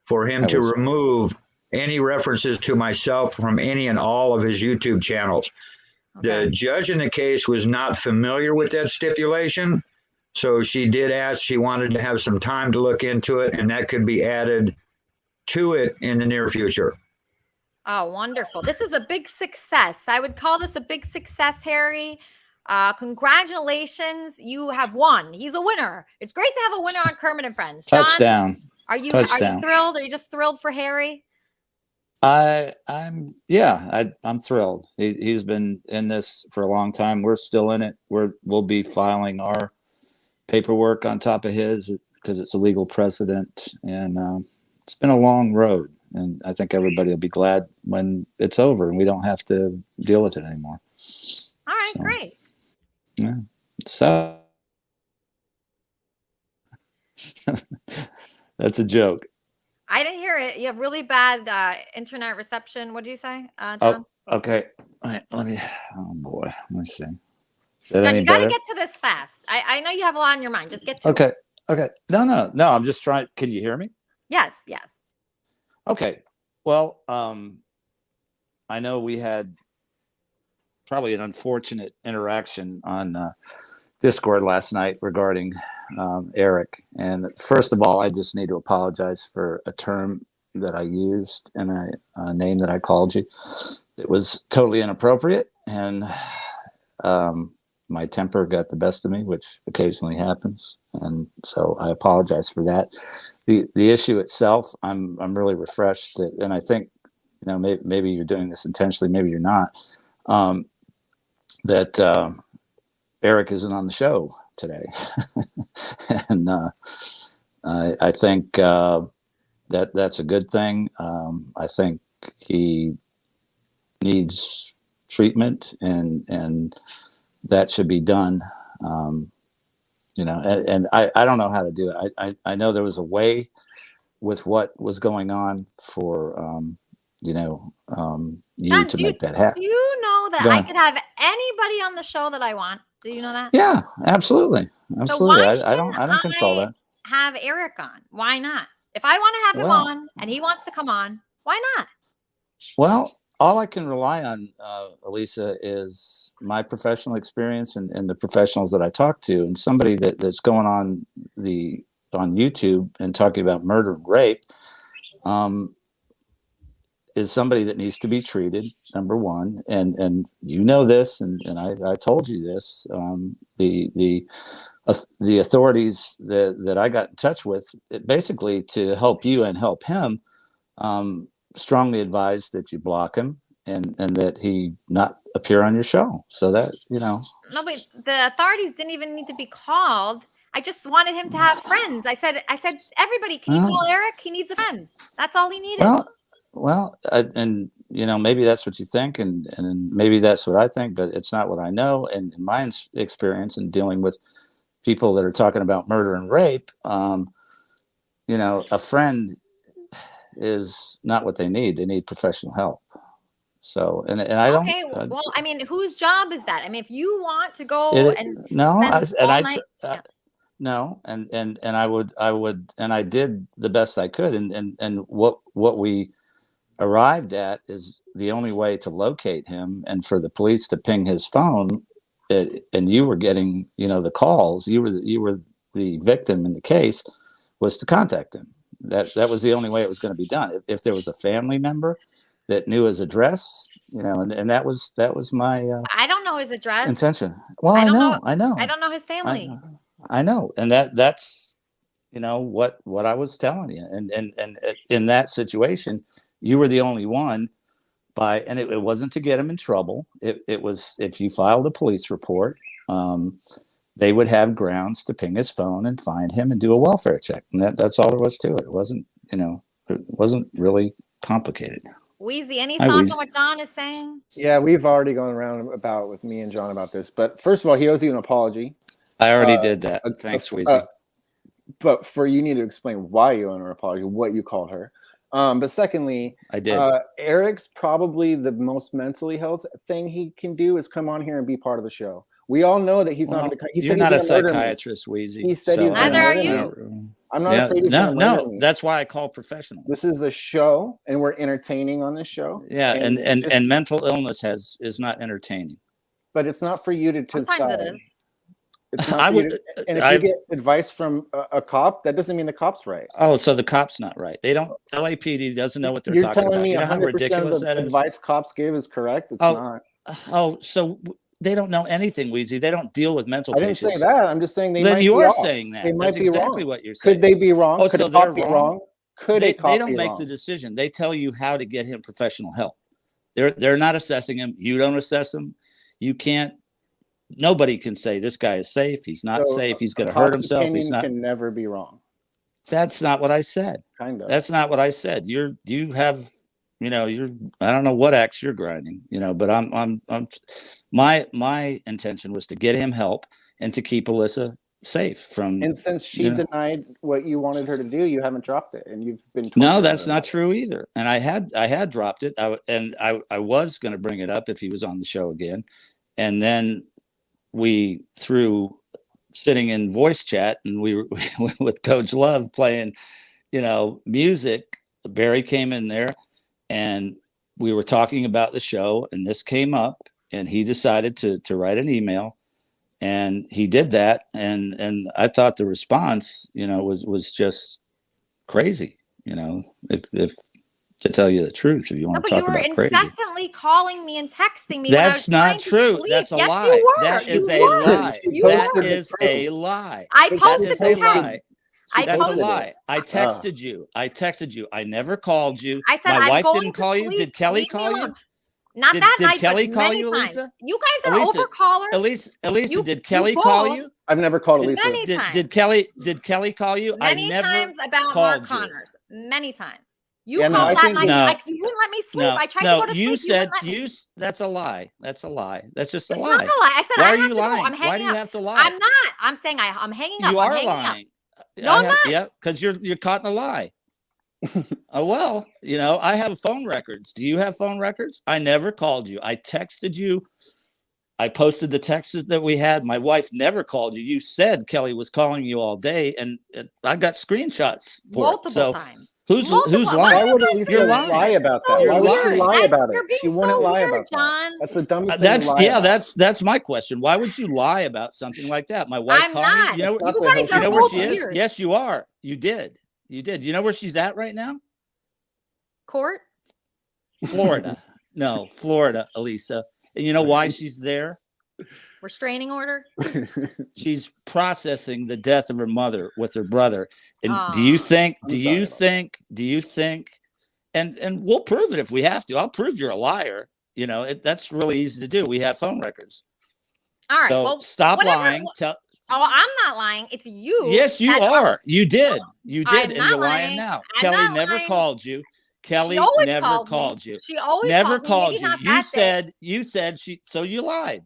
for him to remove any references to myself from any and all of his YouTube channels. Okay. The judge in the case was not familiar with that stipulation, so she did ask, she wanted to have some time to look into it, and that could be added to it in the near future. Oh, wonderful. This is a big success. I would call this a big success, Harry. Congratulations. You have won. He's a winner. It's great to have a winner on Kermit and Friends. John, Touchdown. Are you Touchdown. thrilled? Are you just thrilled for Harry? I'm thrilled. He's been in this for a long time. We're still in it. We'll be filing our paperwork on top of his because it's a legal precedent, and it's been a long road. And I think everybody will be glad when it's over and we don't have to deal with it anymore. All right, great. Yeah. So that's a joke. I didn't hear it. You have really bad internet reception. What did you say, John? Oh, okay. All right, let me. Oh boy, let me see. John, you got to get to this fast. I know you have a lot on your mind. Just get to it. Okay. No. I'm just trying. Can you hear me? Yes. Okay. Well, I know we had probably an unfortunate interaction on Discord last night regarding Eric. And first of all, I just need to apologize for a term that I used and a name that I called you. It was totally inappropriate, and my temper got the best of me, which occasionally happens. And so I apologize for that. The issue itself, I'm really refreshed, and I think, maybe you're doing this intentionally, maybe you're not, that Eric isn't on the show today. And I think that's a good thing. I think he needs treatment, and that should be done. And I don't know how to do it. I know there was a way with what was going on for you John, to make that happen. Do you know that I could have anybody on the show that I want? Do you know that? Yeah, absolutely. So why I don't control that. Have Eric on? Why not? If I want to have him on and he wants to come on, why not? Well, all I can rely on, Elisa, is my professional experience and the professionals that I talk to, and somebody that's going on YouTube and talking about murder and rape is somebody that needs to be treated, number one. And you know this, and I told you this. The authorities that I got in touch with, basically to help you and help him, strongly advised that you block him and that he not appear on your show. So that, No, but the authorities didn't even need to be called. I just wanted him to have friends. I said, everybody, can you call Eric? He needs a friend. That's all he needed. Well, maybe that's what you think, and maybe that's what I think, but it's not what I know. And in my experience in dealing with people that are talking about murder and rape, a friend is not what they need. They need professional help. So, and I don't. Okay, well, I mean, whose job is that? I mean, if you want to go No, and I would, and I did the best I could, and what we arrived at is the only way to locate him and for the police to ping his phone, and you were getting, the calls. You were the victim in the case, was to contact him. That was the only way it was going to be done. If there was a family member that knew his address, and that was my I don't know his address. intention. Well, I know. I don't know his family. I know, and that's what I was telling you, and in that situation, you were the only one. And it wasn't to get him in trouble. It was, if you filed a police report, they would have grounds to ping his phone and find him and do a welfare check, and that's all there was to it. It wasn't, it wasn't really complicated. Wheezy, any Hi, thoughts Wheezy. on what Don is saying? Yeah, we've already gone around about with me and John about this. But first of all, he owes you an apology. I already did that. Thanks, Wheezy. But you need to explain why you owe her an apology, what you called her. But secondly, I did. Eric's probably the most mentally health thing he can do is come on here and be part of the show. We all know that he's not going to. You're not a psychiatrist, Wheezy. He said he's neither are you. I'm not afraid he's going to murder me. That's why I call professional. This is a show, and we're entertaining on this show. Yeah, and mental illness is not entertaining. But it's not for you to Sometimes decide. it is. It's not and if you get advice from a cop, that doesn't mean the cop's right. Oh, so the cop's not right. They don't. LAPD doesn't know what they're You're talking telling about. me You know how 100% ridiculous of the that is? advice cops give is correct? It's not. Oh, so they don't know anything, Wheezy. They don't deal with mental I didn't patients. say that. I'm just saying they Then might you be are off. saying that. They might That's be exactly wrong. what you're saying. Could they be wrong? Oh, Could so a cop they're be wrong? wrong? Could a cop They don't be make wrong? the decision. They tell you how to get him professional help. They're not assessing him. You don't assess him. You can't. Nobody can say this guy is safe. He's not safe. He's going to hurt himself. He's not. Can never be wrong. That's not what I said. Kind of. That's not what I said. You have, I don't know what axe you're grinding, but I'm my intention was to get him help and to keep Alyssa safe from. And since she denied what you wanted her to do, you haven't dropped it, and you've been. No, that's not true either. And I had dropped it. I was going to bring it up if he was on the show again, and then we through sitting in voice chat and we were with Coach Love playing, music. Barry came in there and we were talking about the show and this came up and he decided to write an email and he did that. And I thought the response, was just crazy, if to tell you the truth, if you want to talk about crazy. You were incessantly calling me and texting me. That's not true. That's a lie. That is a lie. That is a lie. I posted the text. That's a lie. I texted you. I never called you. I said my I'm wife going didn't to call you. sleep. Did Kelly Leave me call you? alone. Not that did night, Kelly but call many you, times. Elisa? You guys are overcallers. Elisa, did Kelly call you? I've never called Elisa. Many times. Did Kelly call you? Many I never times about Mark Connors. Many times. You Yeah, no, called I that think- night. No. Like, you wouldn't let me sleep. I tried to go to you sleep. said you wouldn't let me. that's a lie. That's a lie. That's just a It's lie. not a lie. I said Why I are have you to go. lying? I'm hanging Why do you up. have to lie? I'm not. I'm saying I'm hanging up. You I'm are hanging lying. Up. No, I'm not. Yeah, because you're caught in a lie. Oh well, I have phone records. Do you have phone records? I never called you. I texted you. I posted the texts that we had. My wife never called you. You said Kelly was calling you all day, and I got screenshots for Multiple it. So times. who's Multiple. lying? Why would Elisa You're lying. lie about that? You're Why would lying. she lie about it? You're being She wouldn't so lie weird, about that. John. That's the dumbest thing to lie about. That's my question. Why would you lie about something like that? My wife I'm called not. me. You guys are know where both she is? weird. Yes, you are. You did. You know where she's at right now? Court. Florida. No, Florida, Elisa. And you know why she's there? Restraining order. She's processing the death of her mother with her brother. And do you think, and we'll prove it if we have to. I'll prove you're a liar. That's really easy to do. We have phone records. All right. So well, stop whatever. lying. I'm not lying. It's you. Yes, you are. You did. You I'm did. And not you're lying lying. now. I'm Kelly not never lying. called you. Kelly always never called me. you. She always never calls me. called Maybe you. not that day. You said so you lied.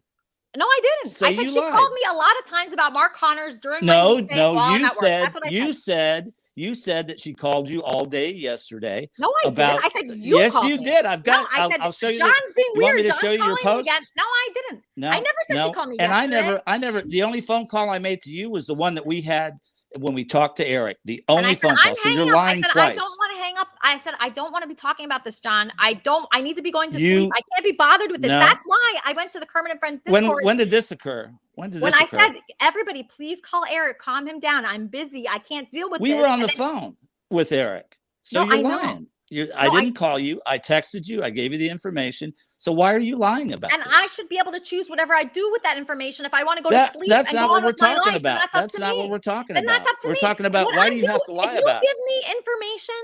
No, I didn't. So I said you she lied. called me a lot of times about Mark Connors during my No, weekday while I'm you at work. said That's what I said. You said that she called you all day yesterday. No, I about, didn't. I said you Yes, called you me. did. I've got. No, I said, I'll show you. John's being You want weird. me to John's show you your calling me post? again. No, I didn't. No, I never said no. she called me And yesterday. I never. The only phone call I made to you was the one that we had when we talked to Eric. The only And I said, phone call. I'm So you're hanging up. I lying said, twice. I don't want to hang up. I said, I don't want to be talking about this, John. I need to be going to You- sleep. I can't be bothered with this. No. That's why I went to the Kermit and Friends Discord. When did this occur? When I said, everybody, please call Eric, calm him down. I'm busy. I can't deal with We this. were on the And then- phone with Eric. So No, you're I know. lying. I didn't call you. I texted you. I gave you the information. So why are you lying about And this? I should be able to choose whatever I do with that information. If I want to go That- to sleep, that's and not go what on we're with my talking life, about. That's, up That's to not me. what we're talking Then about. That's up to We're me. talking about What why I do you have to lie if you about it? give me information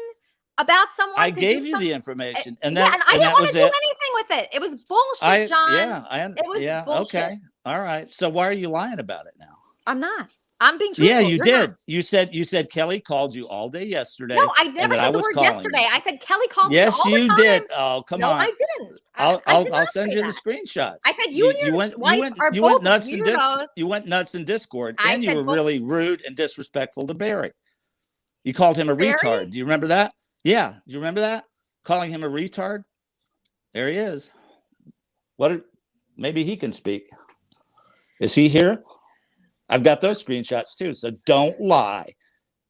about someone, I to gave do you some- the information, and yeah, that and I and didn't that want was to do it. anything with it. It was bullshit, John. It was bullshit. Okay, all right. So why are you lying about it now? I'm not. I'm being truthful. Yeah, you You're did. not. You said Kelly called you all day yesterday. No, I and never that I said the was word calling yesterday. you. I said Kelly called me Yes, all the you time. did. Oh, come no, on. I didn't. I'll did I'll not send say you that. the screenshots. I said you and your wife are you both went nuts weirdos. you went nuts in Discord, I and you said were both- really rude and disrespectful to Barry. You called him a Barry? retard. Do you remember that? Yeah. Do you remember that? Calling him a retard? There he is. Maybe he can speak. Is he here? I've got those screenshots too. So don't lie.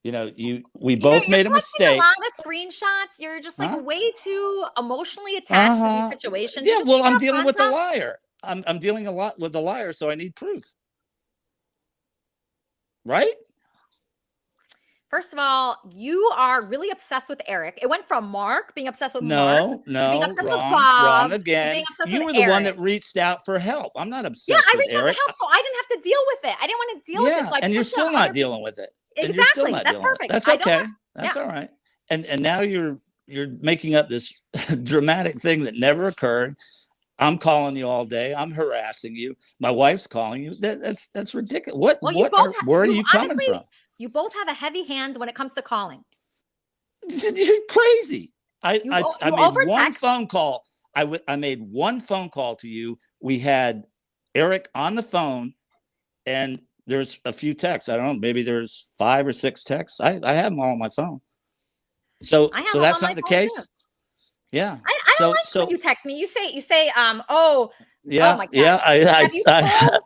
We both made a You're posting mistake. a lot of screenshots. You're just like Huh? way too emotionally attached to these situations. Yeah, Just well, take I'm out dealing with a context. liar. I'm dealing a lot with a liar, so I need proof. Right? First of all, you are really obsessed with Eric. It went from Mark being obsessed with Mark No, to being obsessed with wrong Bob, again. to being obsessed You with were the one Eric. that reached out for help. I'm not obsessed Yeah, I with reached out to Eric. help, so I didn't have to deal with it. I didn't want to deal with Yeah, it. So I and you're pushed it still on not other dealing with it. And Exactly. you're still not That's dealing with it. perfect. That's I don't okay. want- That's yeah. all right. And now you're making up this dramatic thing that never occurred. I'm calling you all day. I'm harassing you. My wife's calling you. That's ridiculous. Well, you both Where are you coming honestly, from? You both have a heavy hand when it comes to calling. You're crazy. I You made overtext. one phone call. I made one phone call to you. We had Eric on the phone, and there's a few texts. I don't know. Maybe there's 5 or 6 texts. I have them all on my phone. So I have so them that's on not my the phone, case. too. Yeah. I don't like when you text me. You say, Yeah, oh my God. yeah.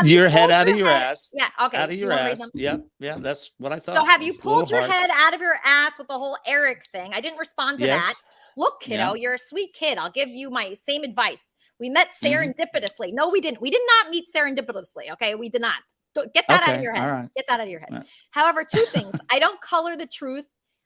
Your head out of your head- ass. Yeah, okay. Out of Do you your wanna read ass. them? Yeah, that's what I thought. So have you It's a little pulled your hard. head out of your ass with the whole Eric thing? I didn't respond to Yes. that. Look, kiddo, Yeah. you're a sweet kid. I'll give you my same advice. We met Mm-hmm. serendipitously. No, we didn't. We did not meet serendipitously. Okay, we did not. Get that out Okay, of your head. all right. Get that out of your head. All right. However, 2 things. I don't color the truth.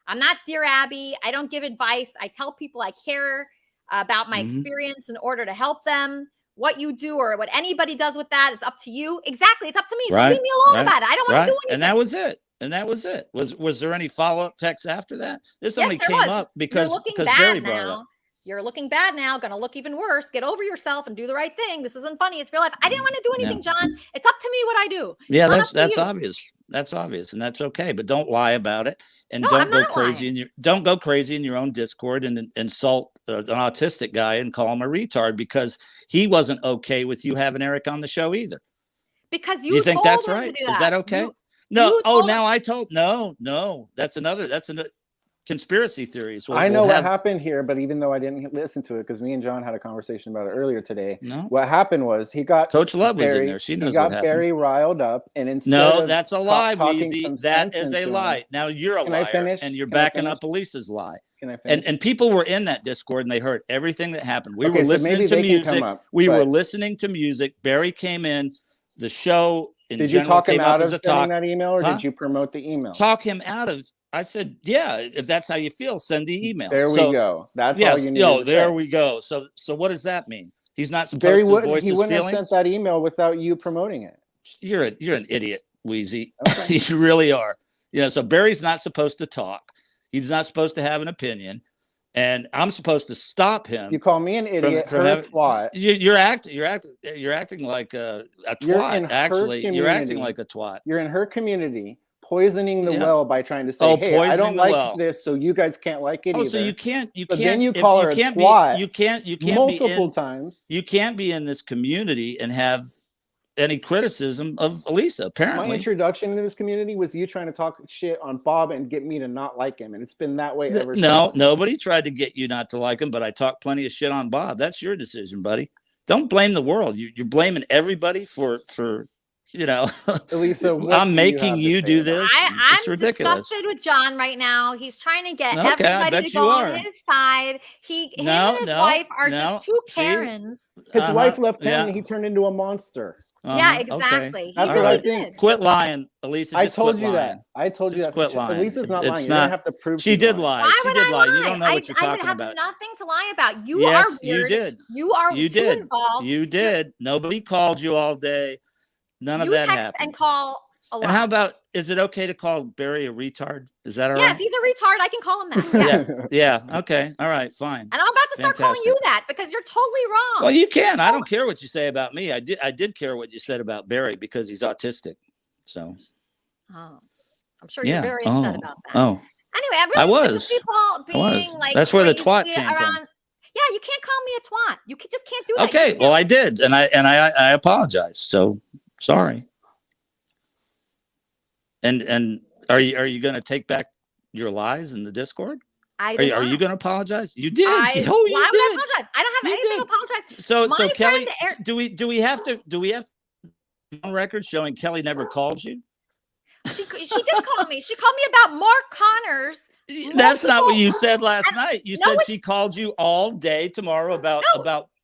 I'm not Dear Abby. I don't give advice. I tell people I care about my Mhm. experience in order to help them. What you do or what anybody does with that is up to you. Exactly. It's up to me. So leave me alone about it. I don't want to do anything. And that was it. And that was it. Was there any follow-up text after that? This Yes, only there came was. up You're because looking Barry bad brought it now. up. You're looking bad now. Gonna look even worse. Get over yourself and do the right thing. This isn't funny. It's real life. I didn't want to do anything, John. It's up to me what I do. Yeah, It's not that's up to you. obvious. That's obvious, and that's okay. But don't lie about it, and No, don't I'm go not crazy don't go crazy in your own Discord and insult an autistic guy and call him a retard because he wasn't okay with you having Eric on the show either. Because You think told that's him to right? do Is that okay? You No. Oh, told now I told. No. That's another conspiracy theories. I know what happened here, but even though I didn't listen to it, because me and John had a conversation about it earlier today. No. What happened was he got Coach Love was in Barry, there. She he knows got what happened. Barry riled up, and instead No, of that's a lie, talking Weezy. some That sense is a into lie. him- Now you're a Can I liar, finish? and you're Can I backing finish? up Elisa's lie. Can I finish? And people were in that Discord and they heard everything that happened. We Okay, were so listening maybe to they can come music. up, We were but- listening to music. Barry came in. The show in Did you general talk him came out up of as a sending talk. that email, or Huh? did you promote the email? Talk him out of. I said, yeah. If that's how you feel, send the email. There we So, go. That's yes, all you need. to there say. we go. So what does that mean? He's not supposed Barry to wouldn't. voice He his wouldn't have feelings. sent that email without you promoting it. You're an idiot, Wheezy. You really are. So Barry's not supposed to talk. He's not supposed to have an opinion, and I'm supposed to stop him. You call me an idiot, from her having- twat. You're acting like a You're twat. in her Actually, you're acting community. like a twat. You're in her community, poisoning the Yeah. well by trying to say, Oh, "Hey, I poisoning don't the like well. this, so you guys can't like it Oh, either." so you can't. But then you if call her a can't twat you can't be multiple in, times. You can't be in this community and have any criticism of Elisa. My Apparently, introduction into this community was you trying to talk shit on Bob and get me to not like him, and it's been that way ever since. no, nobody tried to get you not to like him, but I talked plenty of shit on Bob. That's your decision, buddy. Don't blame the world. You're blaming everybody for Elisa, I'm making you do this. I'm It's ridiculous. disgusted with John right now. He's trying to get Okay, I everybody bet to go you on are. his side. Him No, and his no, wife are no. just two See? Karens. His wife left town yeah. and he turned into a monster. Yeah, Okay. exactly. He That's really what I did. think. Quit lying, Elisa. I Just told quit you lying. that. I told you Just that. quit lying. Elisa's not lying. It's You don't have to prove She she's did lying. lie. Why She would did I lie. lie? You don't know what you're I would talking have about. nothing to lie about. You Yes, are weird. you did. You are You too did. involved. You did. Nobody called you all day. None of You that text happened. and call a lot. And how about, is it okay to call Barry a retard? Is that all Yeah, right? if he's a retard, I can call him that. Yeah. Yeah. Okay. All right. Fine. And I'm about to start calling Fantastic. you that because you're totally wrong. Well, you can. I don't care what you say about me. I did care what you said about Barry because he's autistic. So. Oh, I'm sure Yeah. you're very upset about that. Oh. Anyway, I'm I really sick was. of people being like That's where the crazy twat came from. around. Yeah, you can't call me a twat. You just can't do that. Okay. Well, I did, and I apologize. So sorry. And are you going to take back your lies in the Discord? Are you going to apologize? You did. Why you would I did. apologize? I don't have anything to apologize. So My Kelly, friend do we have to on record showing Kelly never called you? She did call me. She called me about Mark Connors. That's not what you said last night. You No, said she called you all day tomorrow about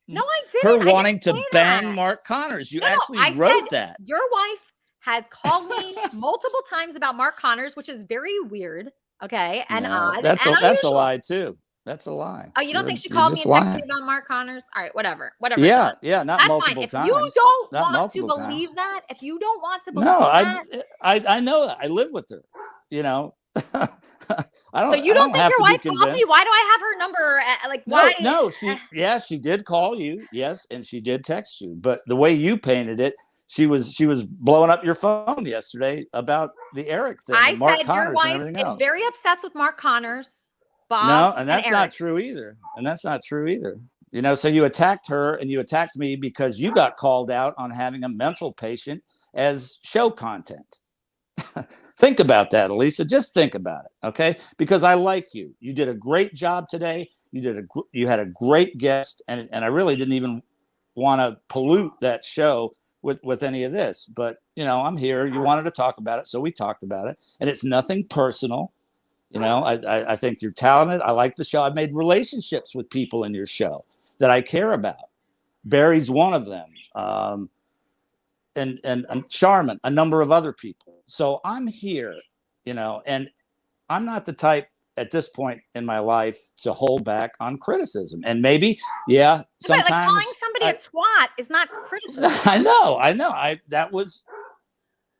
No, I didn't. her I wanting didn't to say bang that. Mark Connors. You No, actually I wrote said that. Your wife has called me multiple times about Mark Connors, which is very weird. Okay, and No, odd. That's and a unusual. lie too. That's a lie. Oh, you don't think she You're called me just and texted lying. me about Mark Connors? All right, whatever. Yeah, John. yeah, not That's multiple fine. If times. you don't Not want to multiple times. believe that, if you don't want to believe No, that, I know that. I live with her. You know. I don't. so you I don't think have your to be wife called me? convinced. Why do I have her number? Like, why? No, she did call you, yes, and she did text you. But the way you painted it, she was blowing up your phone yesterday about the Eric thing. I and Mark said Connors your wife and everything is else. very obsessed with Mark Connors, Bob, No, and that's Eric. not true either. And that's not true either. You know, so you attacked her and you attacked me because you got called out on having a mental patient as show content. Think about that, Elisa. Just think about it, okay? Because I like you. You did a great job today. You had a great guest, and I really didn't even want to pollute that show with any of this. But you know, I'm here. You wanted to talk about it, so we talked about it, and it's nothing personal. You know, I think you're talented. I like the show. I've made relationships with people in your show that I care about. Barry's one of them. And Charmin, a number of other people. So I'm here, you know, and I'm not the type at this point in my life to hold back on criticism. And maybe, yeah, sometimes like calling somebody a twat is not criticism. I know. That was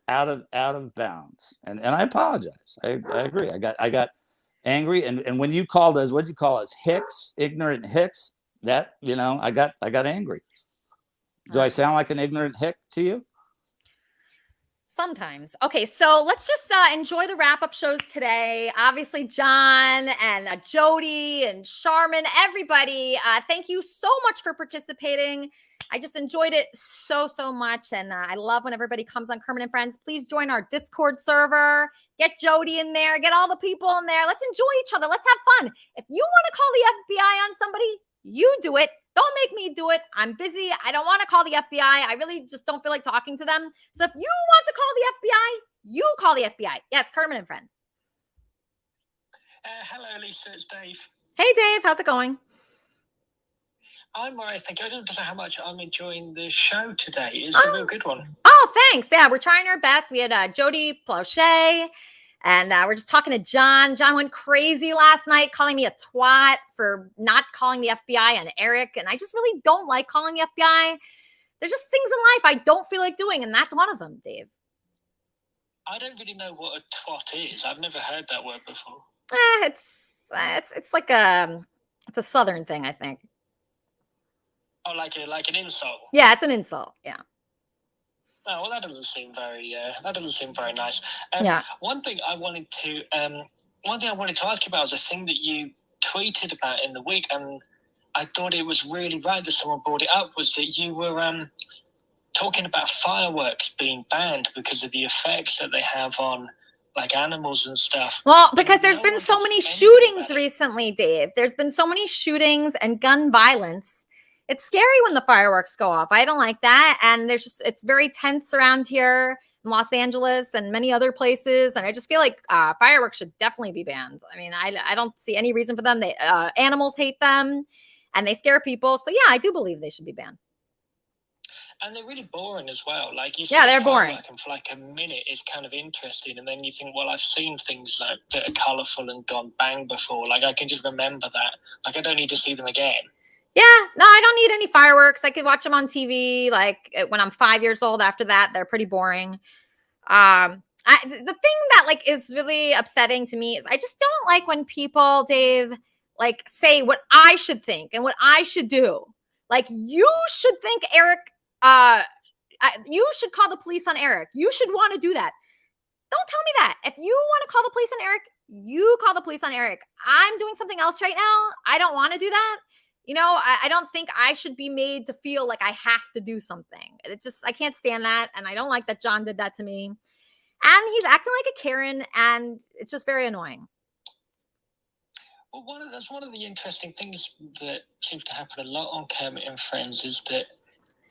out of bounds, and I apologize. I agree. I got angry, and when you called us, what'd you call us? Hicks, ignorant hicks. That, you know, I got angry. Do I sound like an ignorant hick to you? Sometimes. Okay, so let's just enjoy the wrap-up shows today. Obviously, John and Jody and Charmin, everybody, thank you so much for participating. I just enjoyed it so much, and I love when everybody comes on Kermit and Friends. Please join our Discord server. Get Jody in there. Get all the people in there. Let's enjoy each other. Let's have fun. If you want to call the FBI on somebody, you do it. Don't make me do it. I'm busy. I don't want to call the FBI. I really just don't feel like talking to them. So if you want to call the FBI, you call the FBI. Yes, Kermit and Friends. Hello, Lisa. It's Dave. Hey, Dave. How's it going? I'm all right, thank you. I don't know how much I'm enjoying the show today. It's a real good one. Oh, thanks. Yeah, we're trying our best. We had Jody, Plauché, and we're just talking to John. John went crazy last night, calling me a twat for not calling the FBI on Eric. And I just really don't like calling the FBI. There's just things in life I don't feel like doing, and that's one of them, Dave. I don't really know what a twat is. I've never heard that word before. It's like it's a Southern thing, I think. Oh, like an insult. Yeah, it's an insult. Yeah. Oh, well, that doesn't seem very nice. Yeah. One thing I wanted to ask you about was a thing that you tweeted about in the week, and I thought it was really right that someone brought it up. Was that you were talking about fireworks being banned because of the effects that they have on like animals and stuff. Well, because there's been so many shootings recently, Dave. There's been so many shootings and gun violence. It's scary when the fireworks go off. I don't like that. And it's very tense around here in Los Angeles and many other places. And I just feel like fireworks should definitely be banned. I mean, I don't see any reason for them. Animals hate them and they scare people. So yeah, I do believe they should be banned. And they're really boring as well. Like you see they're boring. And for like a minute it's kind of interesting, and then you think, well, I've seen things like that are colourful and gone bang before. Like I can just remember that. Like I don't need to see them again. Yeah, no, I don't need any fireworks. I could watch them on TV. Like when I'm 5 years old. After that, they're pretty boring. The thing that like is really upsetting to me is I just don't like when people, Dave, like say what I should think and what I should do. Like you should think Eric. You should call the police on Eric. You should want to do that. Don't tell me that. If you want to call the police on Eric, you call the police on Eric. I'm doing something else right now. I don't want to do that. You know, I don't think I should be made to feel like I have to do something. It's just, I can't stand that. And I don't like that John did that to me. And he's acting like a Karen, and it's just very annoying. Well, that's one of the interesting things that seems to happen a lot on Kermit and Friends is that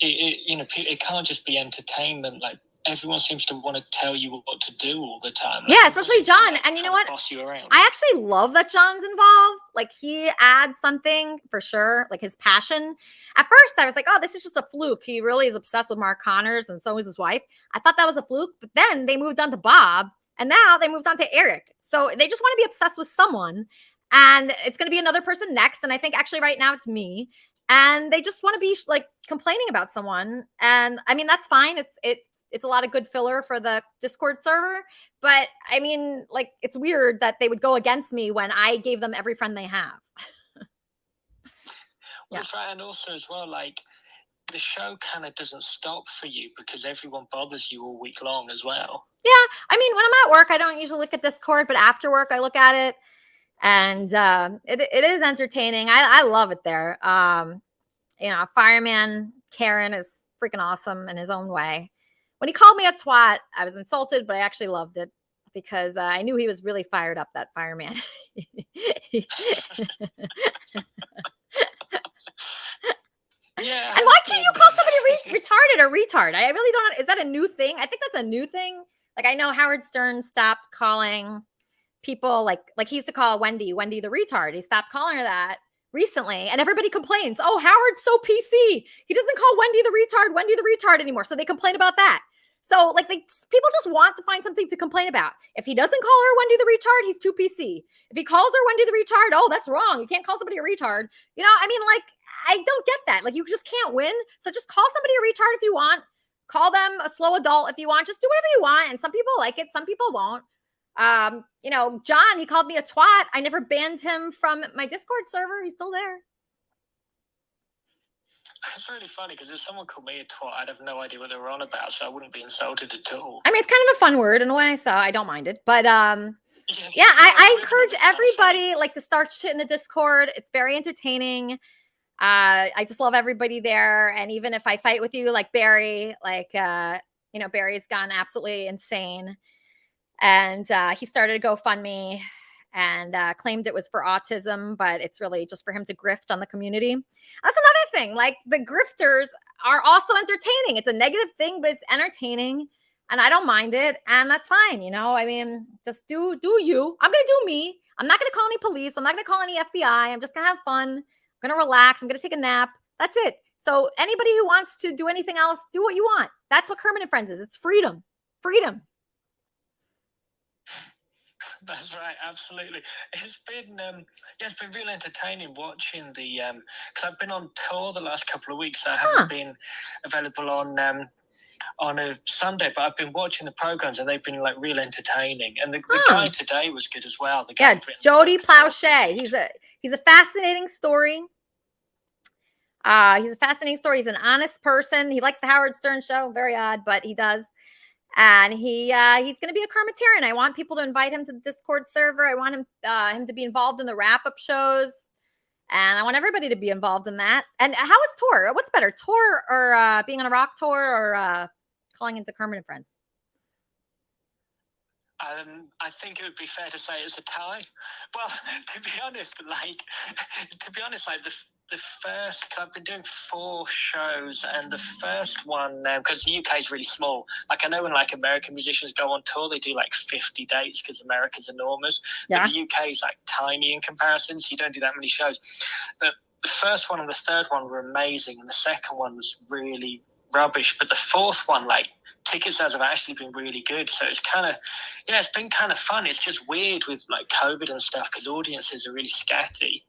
it can't just be entertainment. Like everyone seems to want to tell you what to do all the time. Yeah, especially John. And you know what? Boss you around. I actually love that John's involved. Like he adds something for sure, like his passion. At first I was like, oh, this is just a fluke. He really is obsessed with Mark Connors, and so is his wife. I thought that was a fluke, but then they moved on to Bob, and now they moved on to Eric. So they just want to be obsessed with someone, and it's going to be another person next. And I think actually right now it's me. And they just want to be like complaining about someone. And I mean, that's fine. It's a lot of good filler for the Discord server. But I mean, like, it's weird that they would go against me when I gave them every friend they have. That's right. And also as well, like the show kind of doesn't stop for you because everyone bothers you all week long as well. Yeah. I mean, when I'm at work, I don't usually look at Discord, but after work, I look at it. And it is entertaining. I love it there. Fireman Karen is freaking awesome in his own way. When he called me a twat, I was insulted, but I actually loved it because I knew he was really fired up, that fireman. Yeah. And why can't you call somebody retarded or retard? I really don't. Is that a new thing? I think that's a new thing. Like I know Howard Stern stopped calling people like he used to call Wendy the retard. He stopped calling her that recently, and everybody complains, oh, Howard's so PC, he doesn't call Wendy the retard anymore, so they complain about that. So like people just want to find something to complain about. If he doesn't call her Wendy the retard, he's too PC. If he calls her Wendy the retard, oh, that's wrong, you can't call somebody a retard. You know, I mean, like, I don't get that. Like, you just can't win. So just call somebody a retard if you want, call them a slow adult if you want, just do whatever you want. And some people like it, some people won't. John, he called me a twat. I never banned him from my Discord server. He's still there. It's really funny because if someone called me a twat, I'd have no idea what they were on about, so I wouldn't be insulted at all. I mean, it's kind of a fun word in a way, so I don't mind it. But I encourage everybody like to start shit in the Discord. It's very entertaining. I just love everybody there. And even if I fight with you, like Barry, Barry's gone absolutely insane. And he started a GoFundMe and claimed it was for autism, but it's really just for him to grift on the community. That's another thing. Like, the grifters are also entertaining. It's a negative thing, but it's entertaining, and I don't mind it, and that's fine. You know, I mean, just do you. I'm gonna do me. I'm not gonna call any police. I'm not gonna call any FBI. I'm just gonna have fun. I'm gonna relax. I'm gonna take a nap. That's it. So anybody who wants to do anything else, do what you want. That's what Kermit and Friends is. It's freedom. Freedom. That's right, absolutely. It's been real entertaining watching the because I've been on tour the last couple of weeks. So I haven't been available on a Sunday, but I've been watching the programs and they've been like real entertaining. And the guy today was good as well. The guy Jody Plauché. He's a fascinating story. He's a fascinating story. He's an honest person. He likes the Howard Stern show. Very odd, but he does. And he's going to be a Kermitarian. I want people to invite him to the Discord server. I want him to be involved in the wrap-up shows. And I want everybody to be involved in that. And how is tour? What's better, tour or being on a rock tour or calling into Kermit and Friends? I think it would be fair to say it's a tie. Well, to be honest, like the first, cause I've been doing 4 shows, and the first one, because the UK is really small. Like I know when like American musicians go on tour, they do like 50 dates because America's enormous. Yeah. But the UK is like tiny in comparison, so you don't do that many shows. But the first one and the third one were amazing, and the second one was really rubbish. But the fourth one, like, ticket sales have actually been really good, so it's kind of, it's been kind of fun. It's just weird with like COVID and stuff because audiences are really scatty.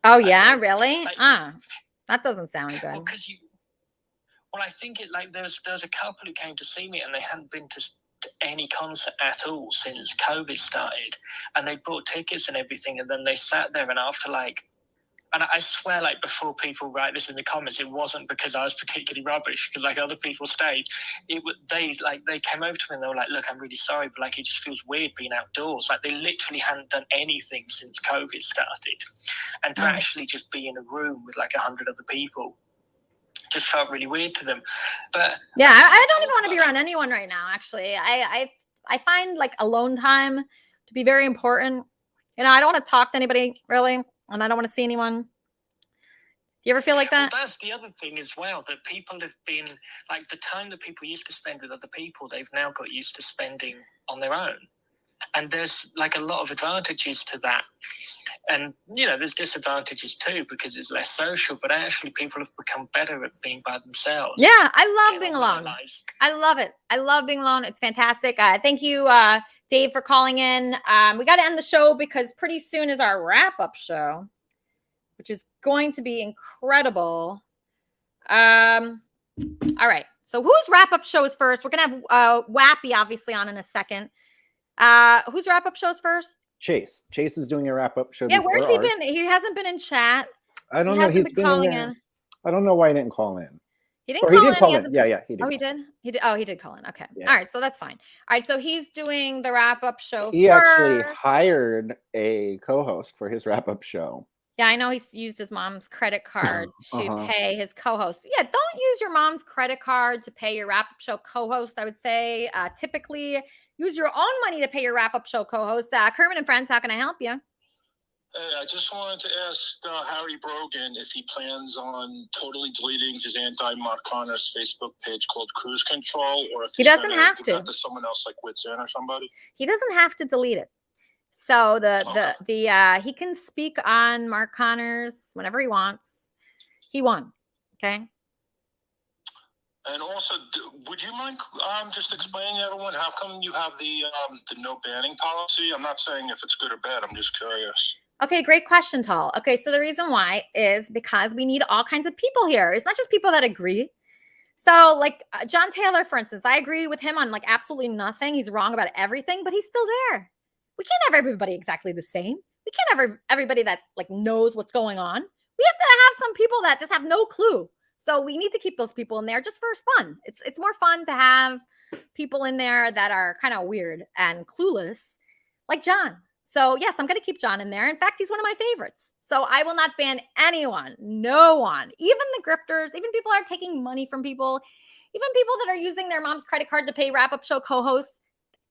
Oh yeah, really? That doesn't sound good. Well, I think it like there was a couple who came to see me and they hadn't been to any concert at all since COVID started, and they bought tickets and everything, and then they sat there, and after like. And I swear, like, before people write this in the comments, it wasn't because I was particularly rubbish, because, like, other people stayed. They came over to me and they were like, look, I'm really sorry, but, like, it just feels weird being outdoors. Like, they literally hadn't done anything since COVID started. And to actually just be in a room with, like, 100 other people just felt really weird to them. But yeah, I don't even want to be around anyone right now, actually. I find, like, alone time to be very important. You know, I don't want to talk to anybody, really. And I don't want to see anyone. You ever feel like that? Well, that's the other thing as well, that people have been, like, the time that people used to spend with other people, they've now got used to spending on their own. And there's, like, a lot of advantages to that. And, you know, there's disadvantages too, because it's less social, but actually people have become better at being by themselves. Yeah, I love being alone. I love it. I love being alone. It's fantastic. Thank you, Dave, for calling in. We got to end the show because pretty soon is our wrap-up show, which is going to be incredible. All right. So whose wrap-up show is first? We're going to have Wappy, obviously, on in a second. Whose wrap-up show is first? Chase is doing a wrap-up show. Yeah, where's he been? He hasn't been in chat. I don't know. He's been calling in. I don't know why he didn't call in. He didn't call in. Yeah, he did. Oh, he did? He did call in. Okay. Yeah. All right, so that's fine. All right, so he's doing the wrap-up show He actually hired a co-host for his wrap-up show. Yeah, I know he's used his mom's credit card to pay his co-host. Yeah, don't use your mom's credit card to pay your wrap-up show co-host, I would say. Typically, use your own money to pay your wrap-up show co-host. Kermit and Friends, how can I help you? Hey, I just wanted to ask Harry Brogan if he plans on totally deleting his anti-Mark Connors Facebook page called Cruise Control, or if he doesn't have to. To someone else like Witzin or somebody. He doesn't have to delete it. So he can speak on Mark Connors whenever he wants. He won. Okay. And also, would you mind just explaining to everyone how come you have the no banning policy? I'm not saying if it's good or bad. I'm just curious. Okay, great question, Tal. Okay, so the reason why is because we need all kinds of people here. It's not just people that agree. So, like John Taylor, for instance, I agree with him on like absolutely nothing. He's wrong about everything, but he's still there. We can't have everybody exactly the same. We can't have everybody that like knows what's going on. We have to have some people that just have no clue. So we need to keep those people in there just for fun. It's more fun to have people in there that are kind of weird and clueless, like John. So yes, I'm going to keep John in there. In fact, he's one of my favorites. So I will not ban anyone, no one, even the grifters, even people that are taking money from people, even people that are using their mom's credit card to pay wrap-up show co-hosts.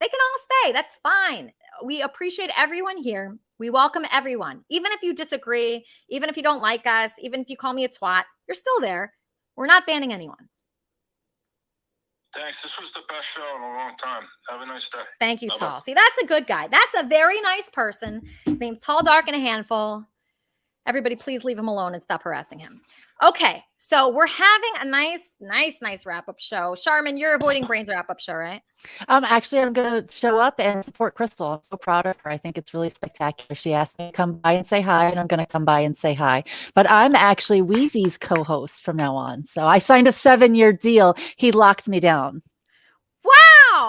They can all stay. That's fine. We appreciate everyone here. We welcome everyone. Even if you disagree, even if you don't like us, even if you call me a twat, you're still there. We're not banning anyone. Thanks. This was the best show in a long time. Have a nice day. Thank you, Tall. See, that's a good guy. That's a very nice person. His name's Tall, Dark, and a Handful. Everybody, please leave him alone and stop harassing him. Okay, so we're having a nice wrap-up show. Charmin, you're avoiding Brain's wrap-up show, right? Actually, I'm going to show up and support Crystal. I'm so proud of her. I think it's really spectacular. She asked me to come by and say hi, and I'm going to come by and say hi. But I'm actually Wheezy's co-host from now on. So I signed a 7-year deal. He locked me down. Wow!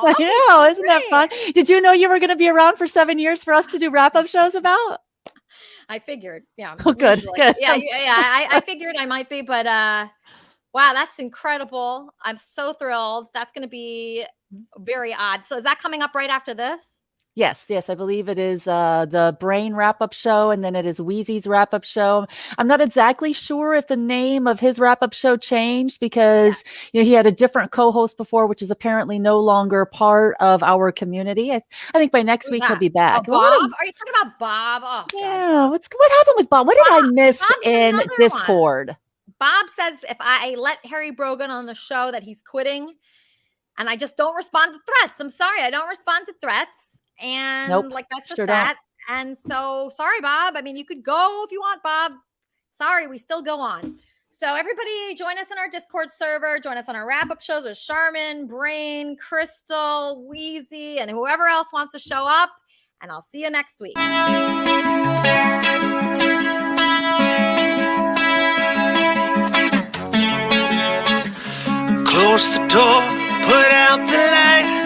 I know, isn't that fun? Did you know you were going to be around for 7 years for us to do wrap-up shows about? I figured, yeah. Oh, good. Yeah. I figured I might be, but wow, that's incredible. I'm so thrilled. That's going to be very odd. So is that coming up right after this? Yes, I believe it is the Brain wrap-up show, and then it is Wheezy's wrap-up show. I'm not exactly sure if the name of his wrap-up show changed because he had a different co-host before, which is apparently no longer part of our community. I think by next week he'll be back. Oh, Bob? Are you talking about Bob? Oh, yeah. What happened with Bob? What did I miss in Discord? Bob says if I let Harry Brogan on the show that he's quitting, and I just don't respond to threats. I'm sorry, I don't respond to threats. And that's just that. And so sorry, Bob. I mean, you could go if you want, Bob. Sorry, we still go on. So everybody join us in our Discord server. Join us on our wrap-up shows with Charmin, Brain, Crystal, Wheezy, and whoever else wants to show up. And I'll see you next week. Close the door, put out the light.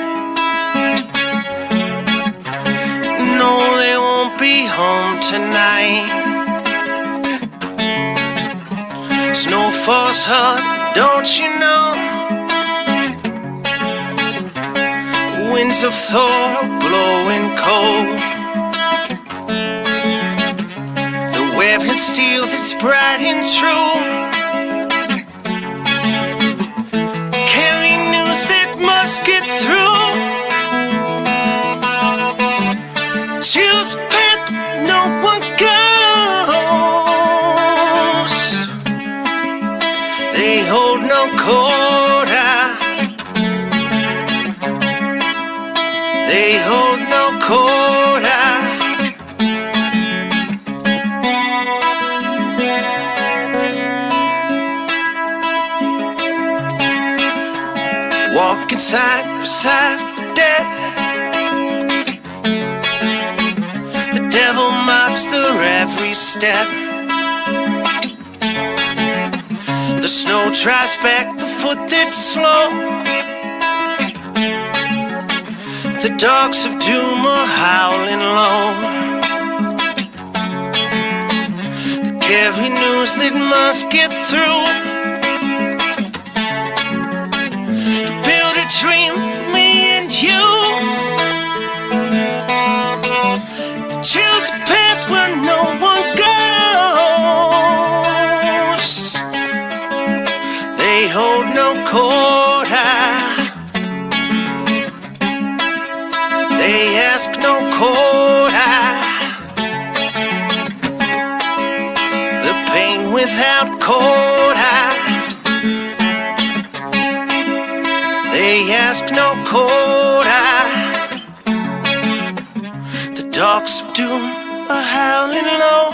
No, they won't be home tonight. It's no false heart, don't you know? Winds of Thor blowing cold. The weapon steel that's bright and true. Carry news that must get through. Choose a path no one goes. They hold no quota. They hold no quota. Walking side by side with death. Devil marks their every step. The snow tries back the foot that's slow. The dogs of doom are howling low. They carry news that must get through. To build a dream for me and you. Choose a path where no one goes. They hold no quota. They ask no quota. The pain without quota. They ask no quota. Dogs of doom are howling low.